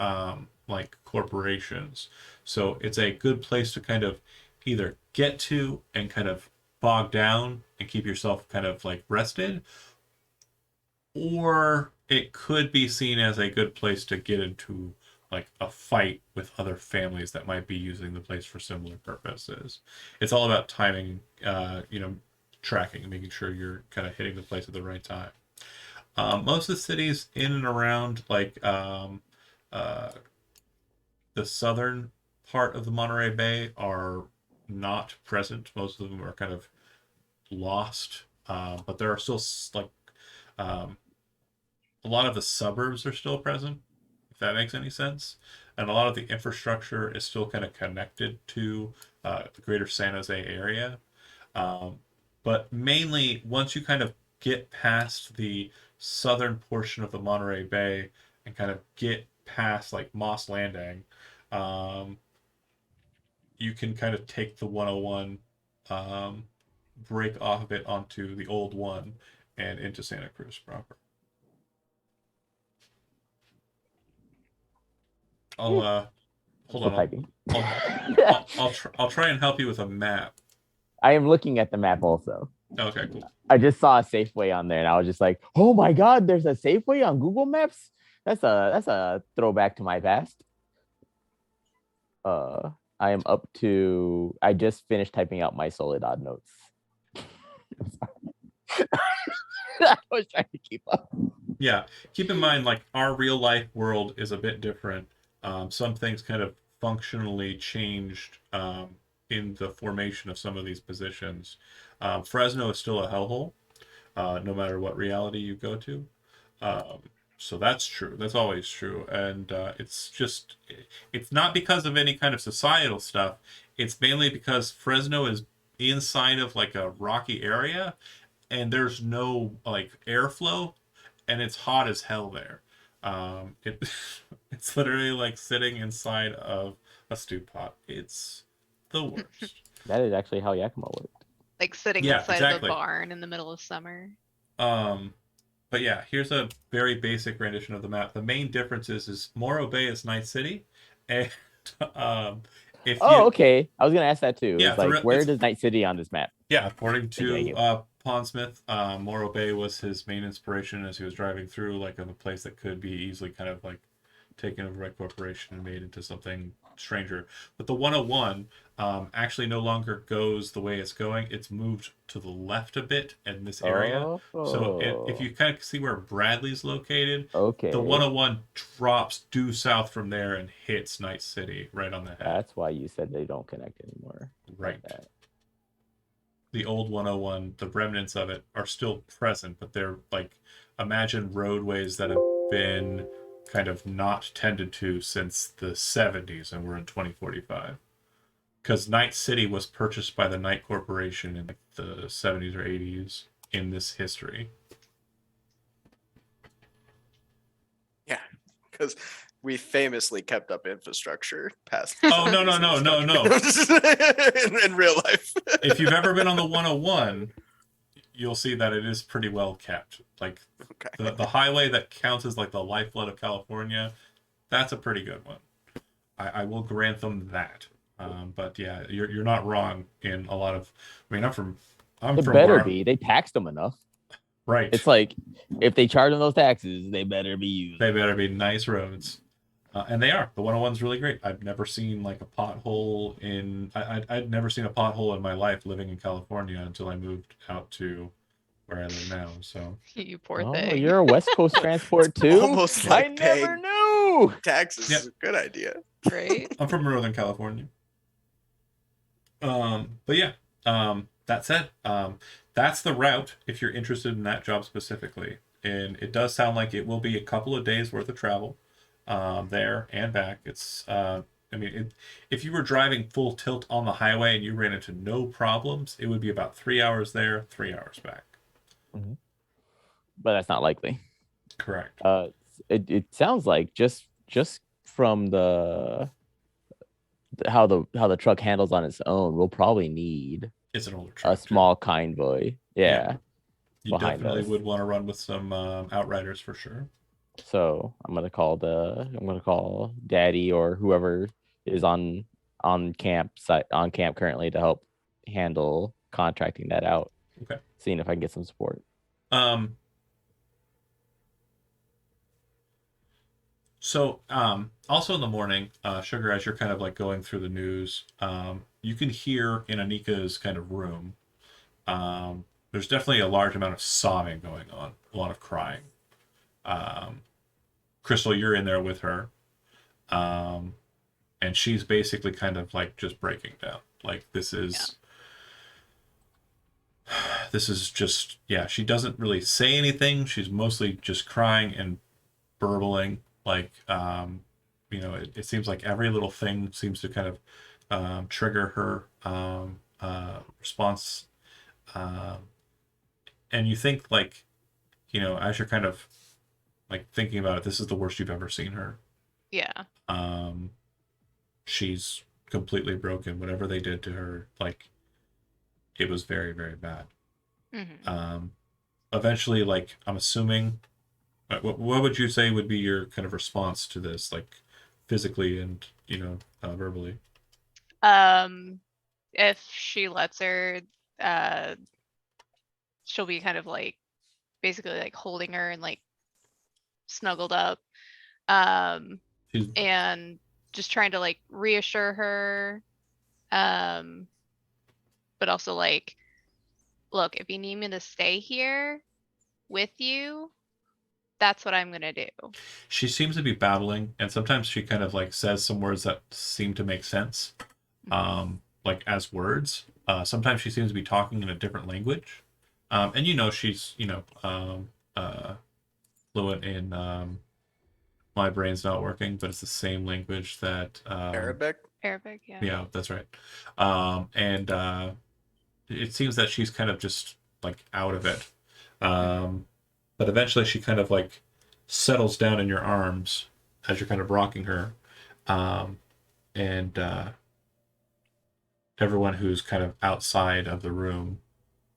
like corporations. So it's a good place to kind of either get to and kind of bog down and keep yourself kind of like rested, or it could be seen as a good place to get into like a fight with other families that might be using the place for similar purposes. It's all about timing, tracking and making sure you're kind of hitting the place at the right time. Most of the cities in and around like the southern part of the Monterey Bay are not present. Most of them are kind of lost, but there are still like a lot of the suburbs are still present, if that makes any sense. And a lot of the infrastructure is still kind of connected to the greater San Jose area. But mainly, once you kind of get past the southern portion of the Monterey Bay and kind of get past like Moss Landing, you can kind of take the 101, break off of it onto the old one and into Santa Cruz proper. I'll hold still on. typing. I'll try and help you with a map. I am looking at the map also. Okay, cool. I just saw a Safeway on there, and I was just like, "Oh my God, there's a Safeway on Google Maps." That's a throwback to my past. I am up to. I just finished typing out my Soledad notes. I'm sorry. I was trying to keep up. Yeah, keep in mind, like, our real life world is a bit different. Some things kind of functionally changed in the formation of some of these positions. Fresno is still a hellhole, no matter what reality you go to. Um, so that's true. That's always true. And it's not because of any kind of societal stuff. It's mainly because Fresno is inside of like a rocky area and there's no like airflow and it's hot as hell there. It it's literally like sitting inside of a stew pot. It's the worst. That is actually how Yakima worked. Like sitting Yeah, inside of exactly. a barn in the middle of summer. But yeah, here's a very basic rendition of the map. The main difference is Morro Bay is Night City, and um, if Oh, you okay. I was gonna ask that too. Yeah, It's like, where does Night City on this map? yeah, according Yeah, to yeah. Pondsmith, Morro Bay was his main inspiration as he was driving through, like of a place that could be easily kind of like taken over by corporation and made into something stranger. But the 101 actually no longer goes the way it's going. It's moved to the left a bit in this area. So if you kind of see where Bradley's located, Okay. the 101 drops due south from there and hits Night City right on the head. That's why you said they don't connect anymore. Right. Like that. The old 101, the remnants of it are still present, but they're like, imagine roadways that have been kind of not tended to since the 70s, and we're in 2045. Because Night City was purchased by the Knight Corporation in like the 70s or 80s in this history. Yeah, because we famously kept up infrastructure past. Oh, no. In real life. If you've ever been on the 101, you'll see that it is pretty well kept. Like Okay. the highway that counts as like the lifeblood of California, that's a pretty good one. I will grant them that. But yeah, you're not wrong in a lot of. I mean, I'm from better where be. They taxed them enough. right. It's like, if they charge them those taxes, they better be used. They better be nice roads. And they are. The 101's really great. I've never seen like a pothole in. I'd never seen a pothole in my life living in California until I moved out to where I live now. So You poor Oh, thing. you're a West Coast transport too? almost I like never paying- knew. Taxes Yep. is a good idea. Right? I'm from Northern California. But yeah. That said, that's the route if you're interested in that job specifically. And it does sound like it will be a couple of days worth of travel, there and back. It's, I mean, if you were driving full tilt on the highway and you ran into no problems, it would be about 3 hours there, 3 hours back. But that's not likely. Correct. It sounds like just from how the truck handles on its own, we'll probably need It's an older truck. a small convoy. Yeah. You behind definitely us. would want to run with some outriders for sure. So I'm gonna call Daddy or whoever is on camp currently to help handle contracting that out. Okay. Seeing if I can get some support. So, also in the morning, Sugar, as you're kind of like going through the news, you can hear in Anika's kind of room, there's definitely a large amount of sobbing going on, a lot of crying. Crystal, you're in there with her. And she's basically kind of like just breaking down. Like this is just, yeah, she doesn't really say anything. She's mostly just crying and burbling. Like, it seems like every little thing seems to kind of trigger her response. And you think like, as you're kind of like thinking about it, this is the worst you've ever seen her. Yeah. She's completely broken. Whatever they did to her, like, it was very, very bad. Mm-hmm. Eventually, like, I'm assuming, what would you say would be your kind of response to this, like, physically and verbally? If she lets her, she'll be kind of like basically like holding her and like snuggled up, She's and just trying to like reassure her, but also like, look, if you need me to stay here with you, That's what I'm gonna do. She seems to be babbling, and sometimes she kind of like says some words that seem to make sense, like as words. Sometimes she seems to be talking in a different language, and she's fluent in my brain's not working, but it's the same language that Arabic. Arabic, yeah. Yeah, that's right. And it seems that she's kind of just like out of it. But eventually she kind of like settles down in your arms as you're kind of rocking her. And everyone who's kind of outside of the room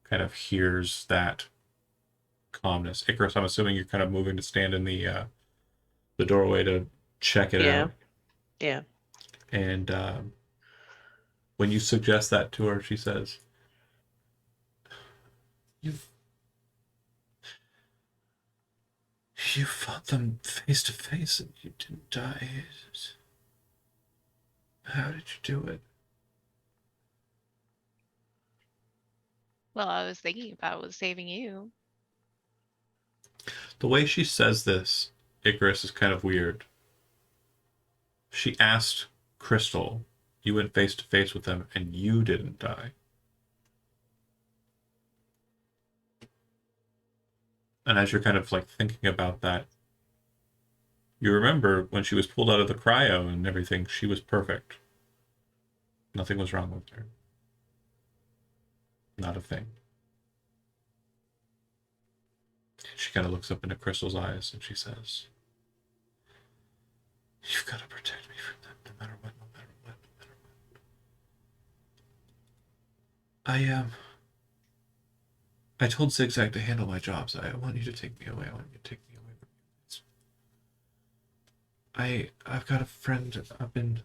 kind of hears that calmness. Icarus, I'm assuming you're kind of moving to stand in the doorway to check it out. Yeah. And when you suggest that to her, she says, You fought them face to face and you didn't die. How did you do it? Well, I was thinking about was saving you. The way she says this, Icarus, is kind of weird. She asked Crystal, you went face to face with them and you didn't die. And as you're kind of like thinking about that, you remember when she was pulled out of the cryo and everything, she was perfect. Nothing was wrong with her. Not a thing. She kind of looks up into Crystal's eyes and she says, You've got to protect me from them no matter what, no matter what, no matter what. I told Zigzag to handle my jobs. I want you to take me away. I want you to take me away from you. I've got a friend up in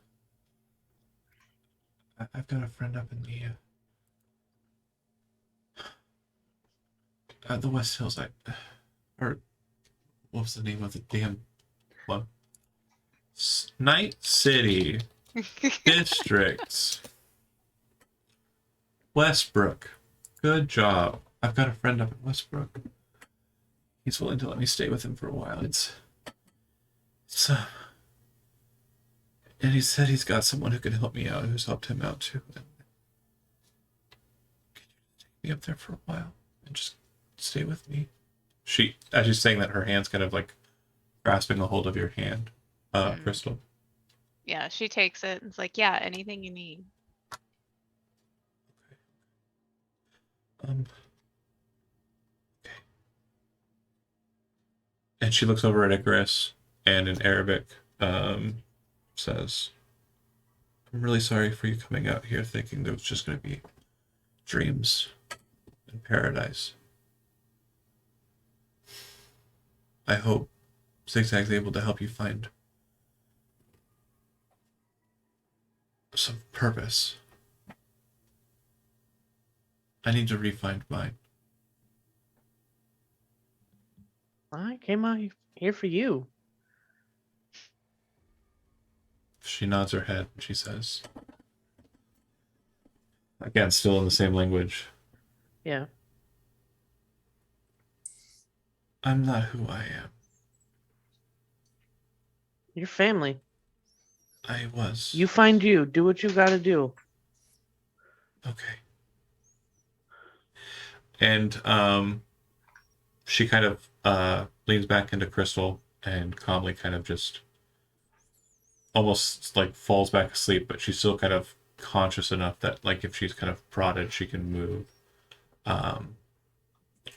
the West Hills. Or what was the name of the damn one? Night City Districts. Westbrook. Good job. I've got a friend up in Westbrook. He's willing to let me stay with him for a while. And he said he's got someone who can help me out, who's helped him out too. Can you take me up there for a while and just stay with me? As she's saying that, her hand's kind of like grasping a hold of your hand, Crystal. Yeah, she takes it and it's like, yeah, anything you need. Okay. And she looks over at Icarus and in Arabic says, I'm really sorry for you coming out here thinking there was just going to be dreams and paradise. I hope Zigzag's able to help you find some purpose. I need to re-find mine. I came out here for you. She nods her head and she says, again, still in the same language, Yeah. I'm not who I am. Your family. I was. You find you. Do what you gotta do. Okay. And she kind of leans back into Crystal and calmly kind of just almost like falls back asleep, but she's still kind of conscious enough that like if she's kind of prodded, she can move.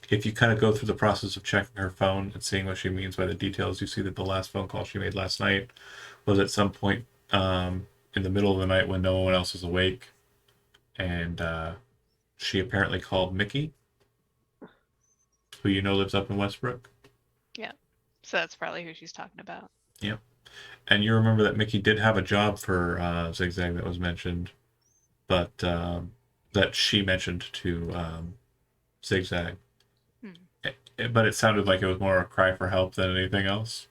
If you kind of go through the process of checking her phone and seeing what she means by the details, you see that the last phone call she made last night was at some point in the middle of the night when no one else was awake. And she apparently called Mickey, who you know lives up in Westbrook. Yeah. So that's probably who she's talking about. Yep. And you remember that Mickey did have a job for Zigzag that was mentioned, but that she mentioned to Zigzag. But it sounded like it was more a cry for help than anything else.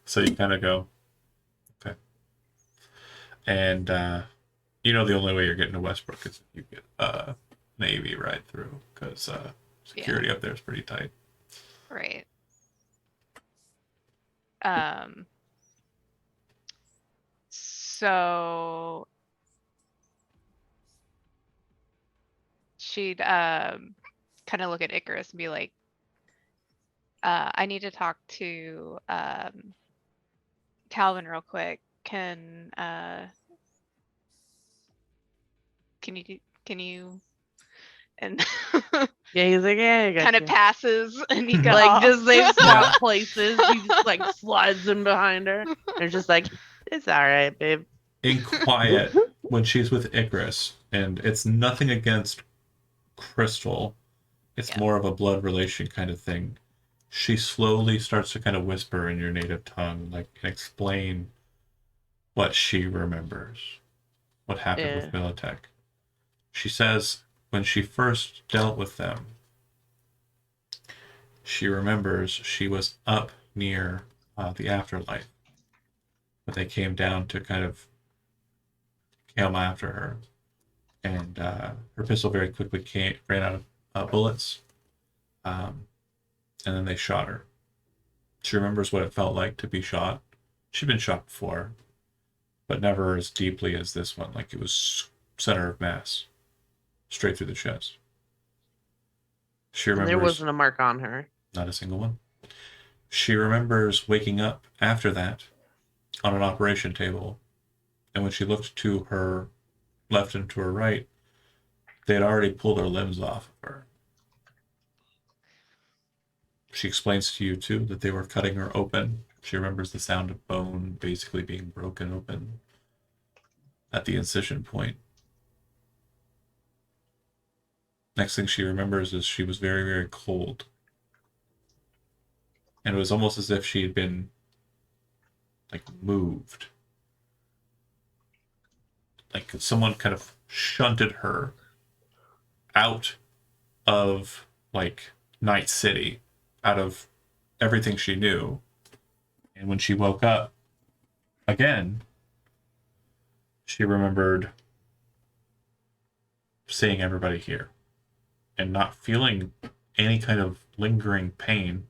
So you kind of go, okay. And you know the only way you're getting to Westbrook is if you get Navy ride through, because security up there is pretty tight. Right. Um, so she'd kind of look at Icarus and be like, I need to talk to Calvin real quick. Can you and Yeah, he's like, yeah, I got kind of you. passes and he goes Like, off. just they swap Yeah. places. He just like slides in behind her. And just like, it's all right, babe. In quiet, when she's with Icarus, and it's nothing against Crystal, it's Yeah. more of a blood relation kind of thing. She slowly starts to kind of whisper in your native tongue, like, and explain what she remembers, what happened Yeah. with Militech. She says when she first dealt with them, she remembers she was up near the afterlife, but they came down to kind of come after her, and her pistol very quickly ran out of bullets, um, and then they shot her. She remembers what it felt like to be shot. She'd been shot before, but never as deeply as this one. Like it was center of mass, straight through the chest. She And there remembers wasn't a mark on her. not a single one. She remembers waking up after that on an operation table, and when she looked to her left and to her right, they had already pulled her limbs off of her. She explains to you too that they were cutting her open. She remembers the sound of bone basically being broken open at the incision point. Next thing she remembers is she was very, very cold. And it was almost as if she had been like moved. Like someone kind of shunted her out of like Night City, out of everything she knew. And when she woke up again, she remembered seeing everybody here and not feeling any kind of lingering pain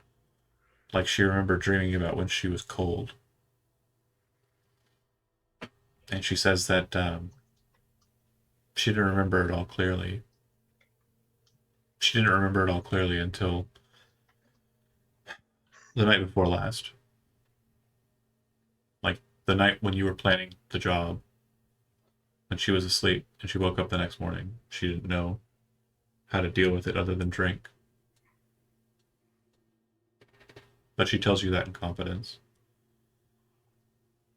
like she remembered dreaming about when she was cold. And she says that she didn't remember it all clearly. She didn't remember it all clearly until the night before last. Like the night when you were planning the job, when she was asleep and she woke up the next morning. She didn't know how to deal with it other than drink. But she tells you that in confidence.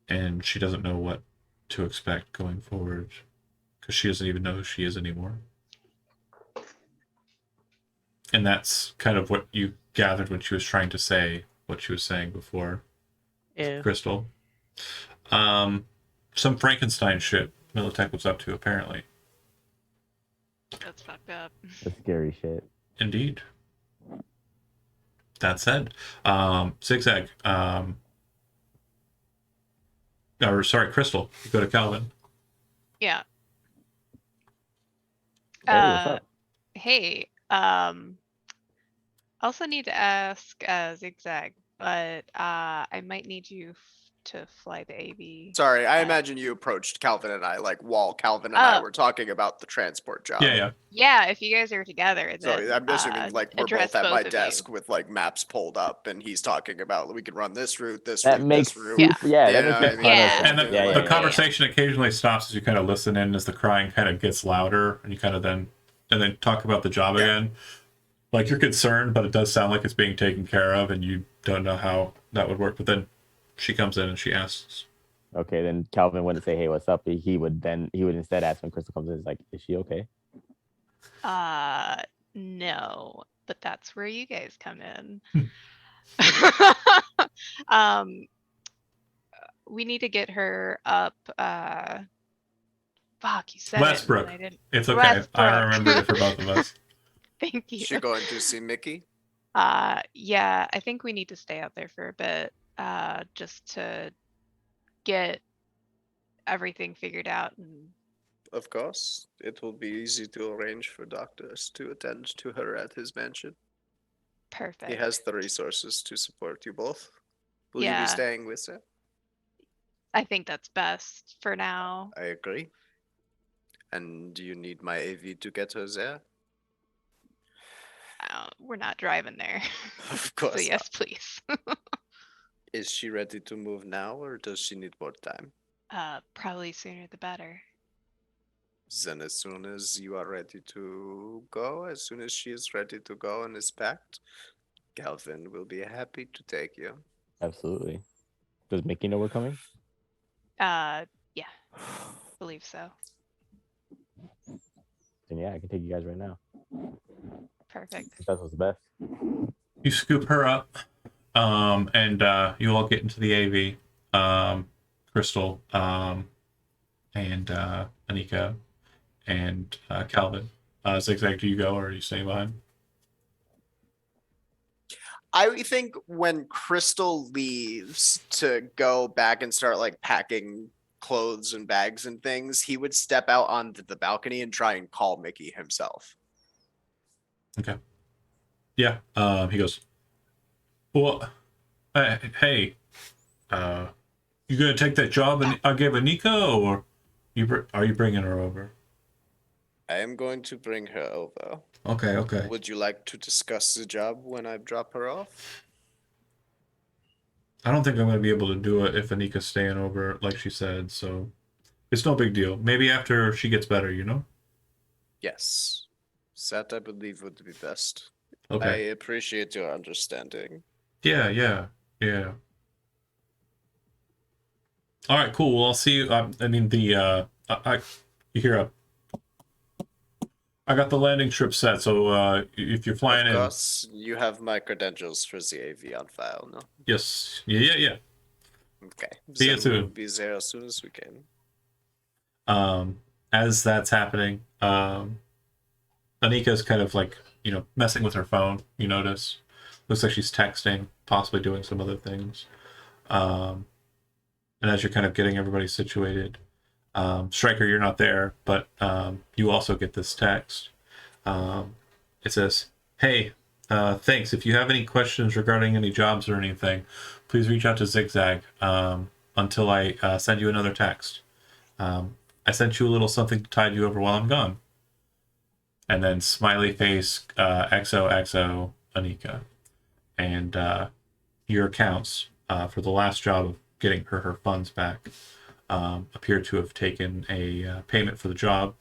And she doesn't know what to expect going forward because she doesn't even know who she is anymore. And that's kind of what you gathered when she was trying to say what she was saying before, Yeah. Crystal. Some Frankenstein shit Militech was up to, apparently. That's fucked up. The scary shit. Indeed. That said, Zigzag, or sorry, Crystal, you go to Calvin. Yeah. Hey, what's up? Hey, also need to ask Zigzag, but I might need you to fly the AV. Sorry, I Uh, imagine you approached Calvin and I like while Calvin and I Oh. were talking about the transport job. Yeah. Yeah, if you guys are together, So then I'm assuming like we're address both at my both of you. desk with like maps pulled up, and he's talking about we could run this route, this That route, makes this route. Yeah. yeah, that You know makes what a I ton mean? of sense. And the, Yeah, the yeah. conversation occasionally stops as you kind of listen in as the crying kind of gets louder and you kind of then talk about the job again. Like you're concerned, but it does sound like it's being taken care of and you don't know how that would work. But then she comes in and she asks, Okay, then Calvin wouldn't say, "Hey, what's up?" He would instead ask when Crystal comes in, "Is like, is she okay?" No, but that's where you guys come in. Hmm. We need to get her up. Fuck, you said Westbrook. it. And I didn't. It's okay. I Westbrook. remembered it for both of us. Thank you. Is she going to see Mickey? Yeah, I think we need to stay out there for a bit, just to get everything figured out. And Of course, it will be easy to arrange for doctors to attend to her at his mansion. perfect. He has the resources to support you both. Will you be Yeah. staying with her? I think that's best for now. I agree. And do you need my AV to get her there? We're not driving there. Of So course not. yes, please. Is she ready to move now, or does she need more time? Probably sooner the better. Then as soon as you are ready to go, as soon as she is ready to go and is packed, Calvin will be happy to take you. Absolutely. Does Mickey know we're coming? Yeah, believe so. Then yeah, I can take you guys right now. Perfect. If that's what's best. You scoop her up, and you all get into the AV. Crystal, and Anika, and Calvin. Zigzag, do you go or are you staying behind? I think when Crystal leaves to go back and start like packing clothes and bags and things, he would step out onto the balcony and try and call Mickey himself. Okay. Yeah. He goes, well, hey, you gonna take that job and I gave Anika, or are you bringing her over? I am going to bring her over. Okay. Would you like to discuss the job when I drop her off? I don't think I'm gonna be able to do it if Anika's staying over, like she said. So it's no big deal. Maybe after she gets better, you know. Yes. That I believe would be best. I Okay. appreciate your understanding. Yeah. All right, cool. Well, I'll see you. I mean, you hear I got the landing strip set. So if you're flying Of in, course, you have my credentials for the AV on file, no? yes, yeah. Okay. See you Then soon. we'll be there as soon as we can. As that's happening, Anika's kind of like messing with her phone. You notice, looks like she's texting, possibly doing some other things. And as you're kind of getting everybody situated, Striker, you're not there, but you also get this text. It says, "Hey, thanks. If you have any questions regarding any jobs or anything, please reach out to Zigzag until I send you another text. I sent you a little something to tide you over while I'm gone." And then smiley face XOXO Anika. And your accounts for the last job of getting her funds back appear to have taken a payment for the job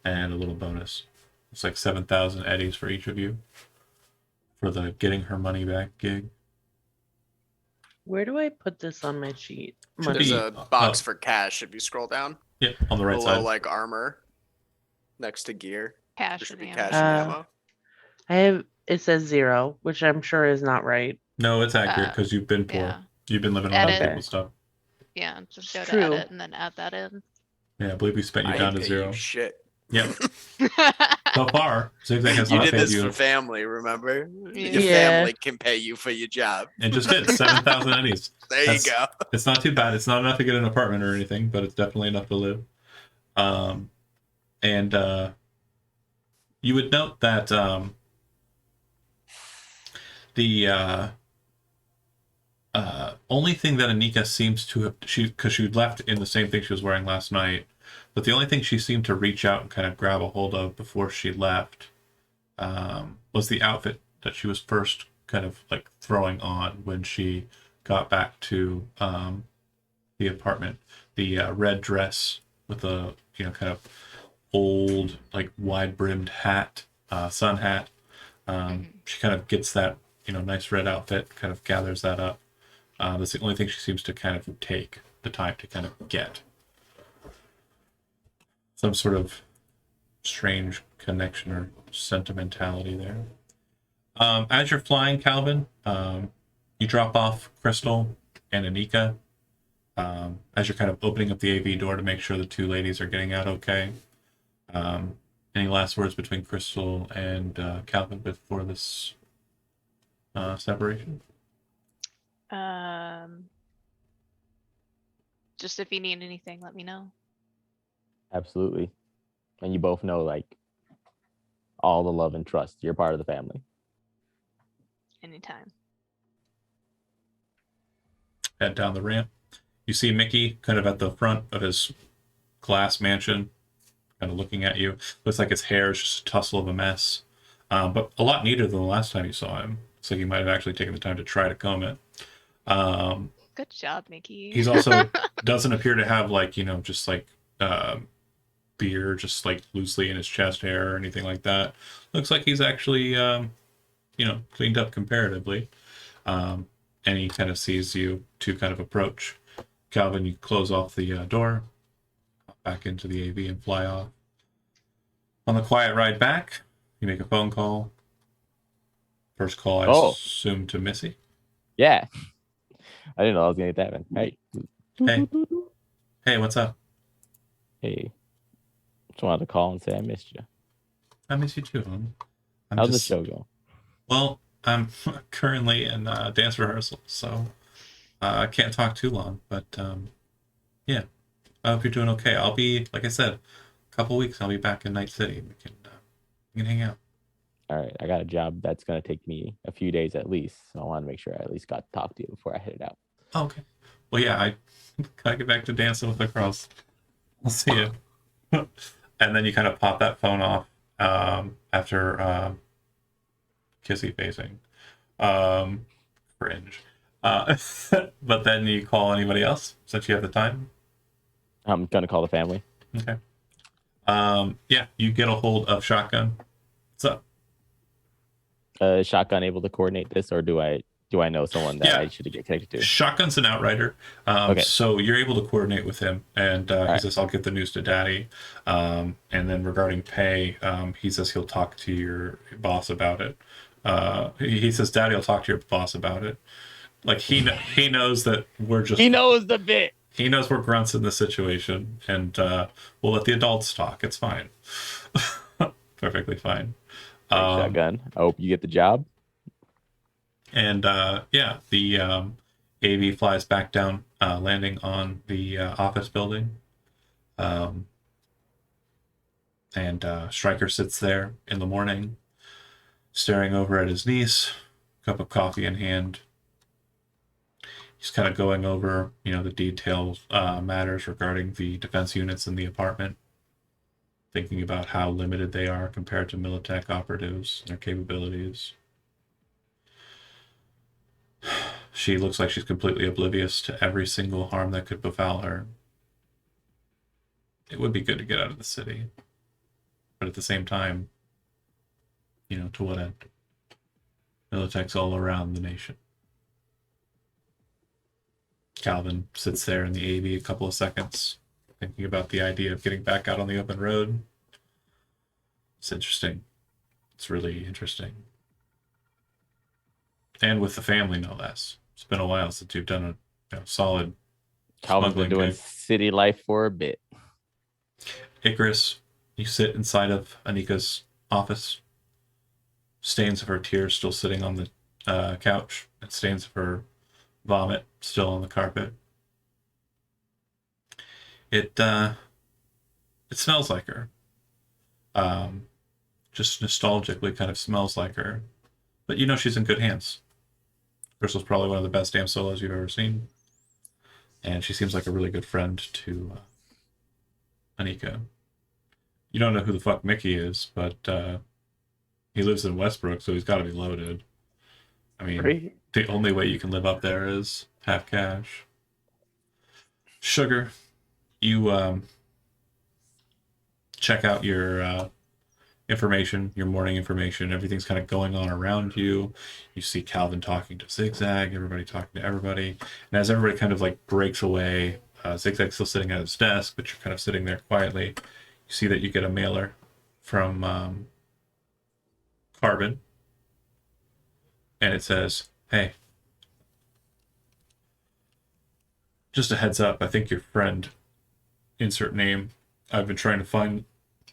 and a little bonus. It's like 7,000 eddies for each of you for the getting her money back gig. Where do I put this on my sheet? Should There's be, a box for cash if you scroll down. Yep, on the right below side. like armor next to gear. There Cash should and be ammo. cash and ammo. I have it says 0, which I'm sure is not right. No, it's accurate because you've been poor. Yeah. You've been living on other Edit. people's stuff. Yeah, just go to True. edit and then add that in. Yeah, I believe we spent you I down ain't to pay 0. you shit. Yep. So far, Zigzag has You not did paid this you. for family, remember? Your Yeah. family can pay you for your job. It just did 7,000 eddies. There That's- you go. It's not too bad. It's not enough to get an apartment or anything, but it's definitely enough to live. And you would note that the only thing that Anika seems to have, because she left in the same thing she was wearing last night, but the only thing she seemed to reach out and kind of grab a hold of before she left was the outfit that she was first kind of like throwing on when she got back to the apartment. The red dress with the kind of old like wide brimmed hat, sun hat. She kind of gets that nice red outfit, kind of gathers that up. That's the only thing she seems to kind of take the time to kind of get. Some sort of strange connection or sentimentality there. As you're flying, Calvin, you drop off Crystal and Anika. As you're kind of opening up the AV door to make sure the two ladies are getting out okay. Any last words between Crystal and Calvin before this separation? Just if you need anything, let me know. Absolutely. And you both know like all the love and trust. You're part of the family. Anytime. head down the ramp. You see Mickey kind of at the front of his glass mansion, kind of looking at you. Looks like his hair is just a tussle of a mess, but a lot neater than the last time you saw him. Looks like he might have actually taken the time to try to comb it. Good job, Mickey. He's also doesn't appear to have like, just like beard just like loosely in his chest hair or anything like that. Looks like he's actually cleaned up comparatively. And he kind of sees you to kind of approach. Calvin, you close off the door, back into the AV and fly off. On the quiet ride back, you make a phone call. First call, I assume, to Missy. Yeah. I didn't know I was gonna get that one. Hey. Hey. Hey, what's up? Hey. Just wanted to call and say I missed you. I miss you too, hon. How's the show going? Well, I'm currently in dance rehearsal, so I can't talk too long. But yeah, I hope you're doing okay. I'll be, like I said, a couple weeks. I'll be back in Night City. We can hang out. All right, I got a job that's gonna take me a few days at least, so I want to make sure I at least got to talk to you before I head out. Oh, okay. Well, yeah, I gotta get back to dancing with the girls. I'll see you. And then you kind of pop that phone off after kissy facing. Cringe. But then you call anybody else since you have the time. I'm gonna call the family. Okay. Yeah, you get a hold of Shotgun. What's up? Is Shotgun able to coordinate this, or do I know someone that I should get connected to? Shotgun's an outrider. Okay. So you're able to coordinate with him, and he says, I'll get the news to Daddy. And then regarding pay, he says he'll talk to your boss about it. He says, Daddy will talk to your boss about it. Like, he knows that we're just... He knows the bit! He knows we're grunts in this situation, and we'll let the adults talk. It's fine. Perfectly fine. Shotgun. I hope you get the job. And yeah, the AV flies back down, landing on the office building. And Stryker sits there in the morning, staring over at his niece, cup of coffee in hand. He's kind of going over, the details, matters regarding the defense units in the apartment, thinking about how limited they are compared to Militech operatives and their capabilities. She looks like she's completely oblivious to every single harm that could befall her. It would be good to get out of the city. But at the same time, to what end? Militech's all around the nation. Calvin sits there in the AV a couple of seconds, thinking about the idea of getting back out on the open road. It's interesting. It's really interesting. And with the family, no less. It's been a while since you've done a solid. Calvin's been doing city life for a bit. Icarus, you sit inside of Anika's office. Stains of her tears still sitting on the couch, and stains of her vomit still on the carpet. It smells like her. Just nostalgically kind of smells like her. But she's in good hands. Crystal's probably one of the best damn solos you've ever seen. And she seems like a really good friend to Anika. You don't know who the fuck Mickey is, but he lives in Westbrook, so he's got to be loaded. I mean, The only way you can live up there is half cash. Sugar, you check out your information, your morning information. Everything's kind of going on around you. You see Calvin talking to Zigzag, everybody talking to everybody. And as everybody kind of like breaks away, Zigzag's still sitting at his desk, but you're kind of sitting there quietly. You see that you get a mailer from Carbon. And it says, hey, just a heads up, I think your friend, insert name, I've been trying to find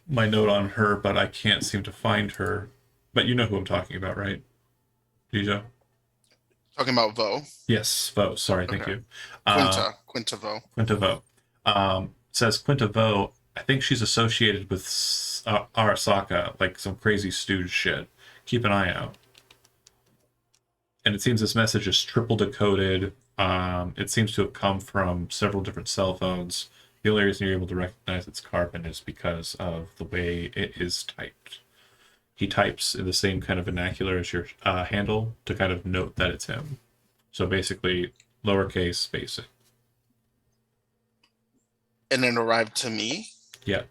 my note on her, but I can't seem to find her. But you know who I'm talking about, right? Gijo? Talking about Vo. Yes, Vo. Sorry, thank you. Quinta Vo. Quinta Vo. Says Quinta Vo, I think she's associated with Arasaka, like some crazy stooge shit. Keep an eye out. And it seems this message is triple decoded. It seems to have come from several different cell phones. The only reason you're able to recognize it's Carbon is because of the way it is typed. He types in the same kind of vernacular as your handle to kind of note that it's him. So basically, lowercase spacing. And it arrived to me. Yeah.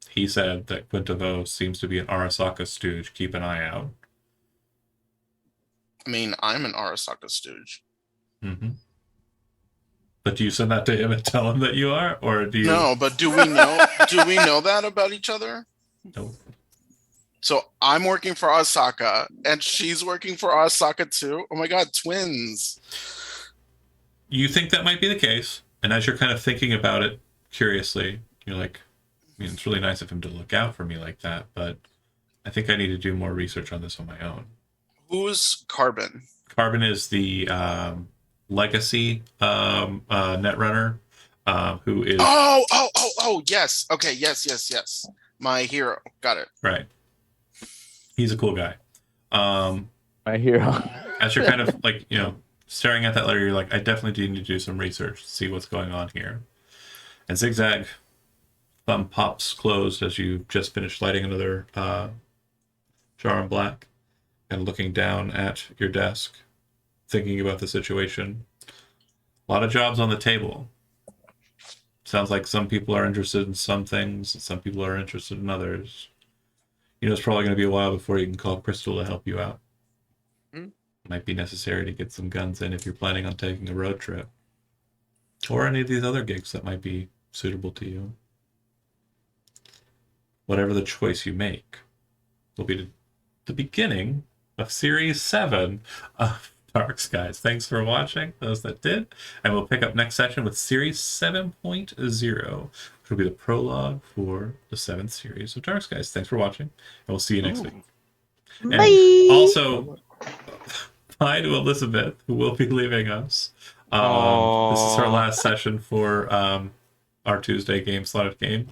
He said that Quintovo seems to be an Arasaka stooge. Keep an eye out. I mean, I'm an Arasaka stooge. Mm-hmm. But do you send that to him and tell him that you are, or do you? No, but do we know? Do we know that about each other? No. So I'm working for Arasaka, and she's working for Arasaka too. Oh my god, twins! You think that might be the case, and as you're kind of thinking about it curiously, you're like, I mean, it's really nice of him to look out for me like that, but I think I need to do more research on this on my own. Who's Carbon? Carbon is the legacy netrunner who is Oh, yes. Okay, yes. My hero. Got it. right. He's a cool guy. My hero. As you're kind of like, staring at that letter, you're like, I definitely do need to do some research, see what's going on here. And Zigzag thumb pops closed as you just finished lighting another jar in black and looking down at your desk, thinking about the situation. A lot of jobs on the table. Sounds like some people are interested in some things, and some people are interested in others. It's probably going to be a while before you can call Crystal to help you out. Might be necessary to get some guns in if you're planning on taking a road trip. Or any of these other gigs that might be suitable to you. Whatever the choice you make will be the beginning of Series 7 of Dark Skies. Thanks for watching, those that did. And we'll pick up next session with Series 7.0, which will be the prologue for the 7th series of Dark Skies. Thanks for watching, and we'll see you next week. And also, bye to Elizabeth, who will be leaving us. This is her last session for our Tuesday game, slotted game.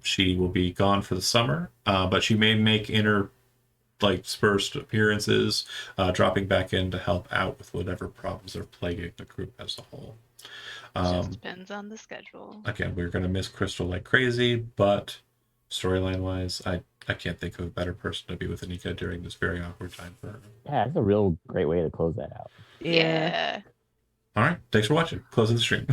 She will be gone for the summer, but she may make dispersed appearances, dropping back in to help out with whatever problems are plaguing the group as a whole. Just depends on the schedule. Again, we're going to miss Crystal like crazy, but storyline wise, I can't think of a better person to be with Anika during this very awkward time for her. Yeah, that's a real great way to close that out. Yeah. All right, thanks for watching. Closing the stream.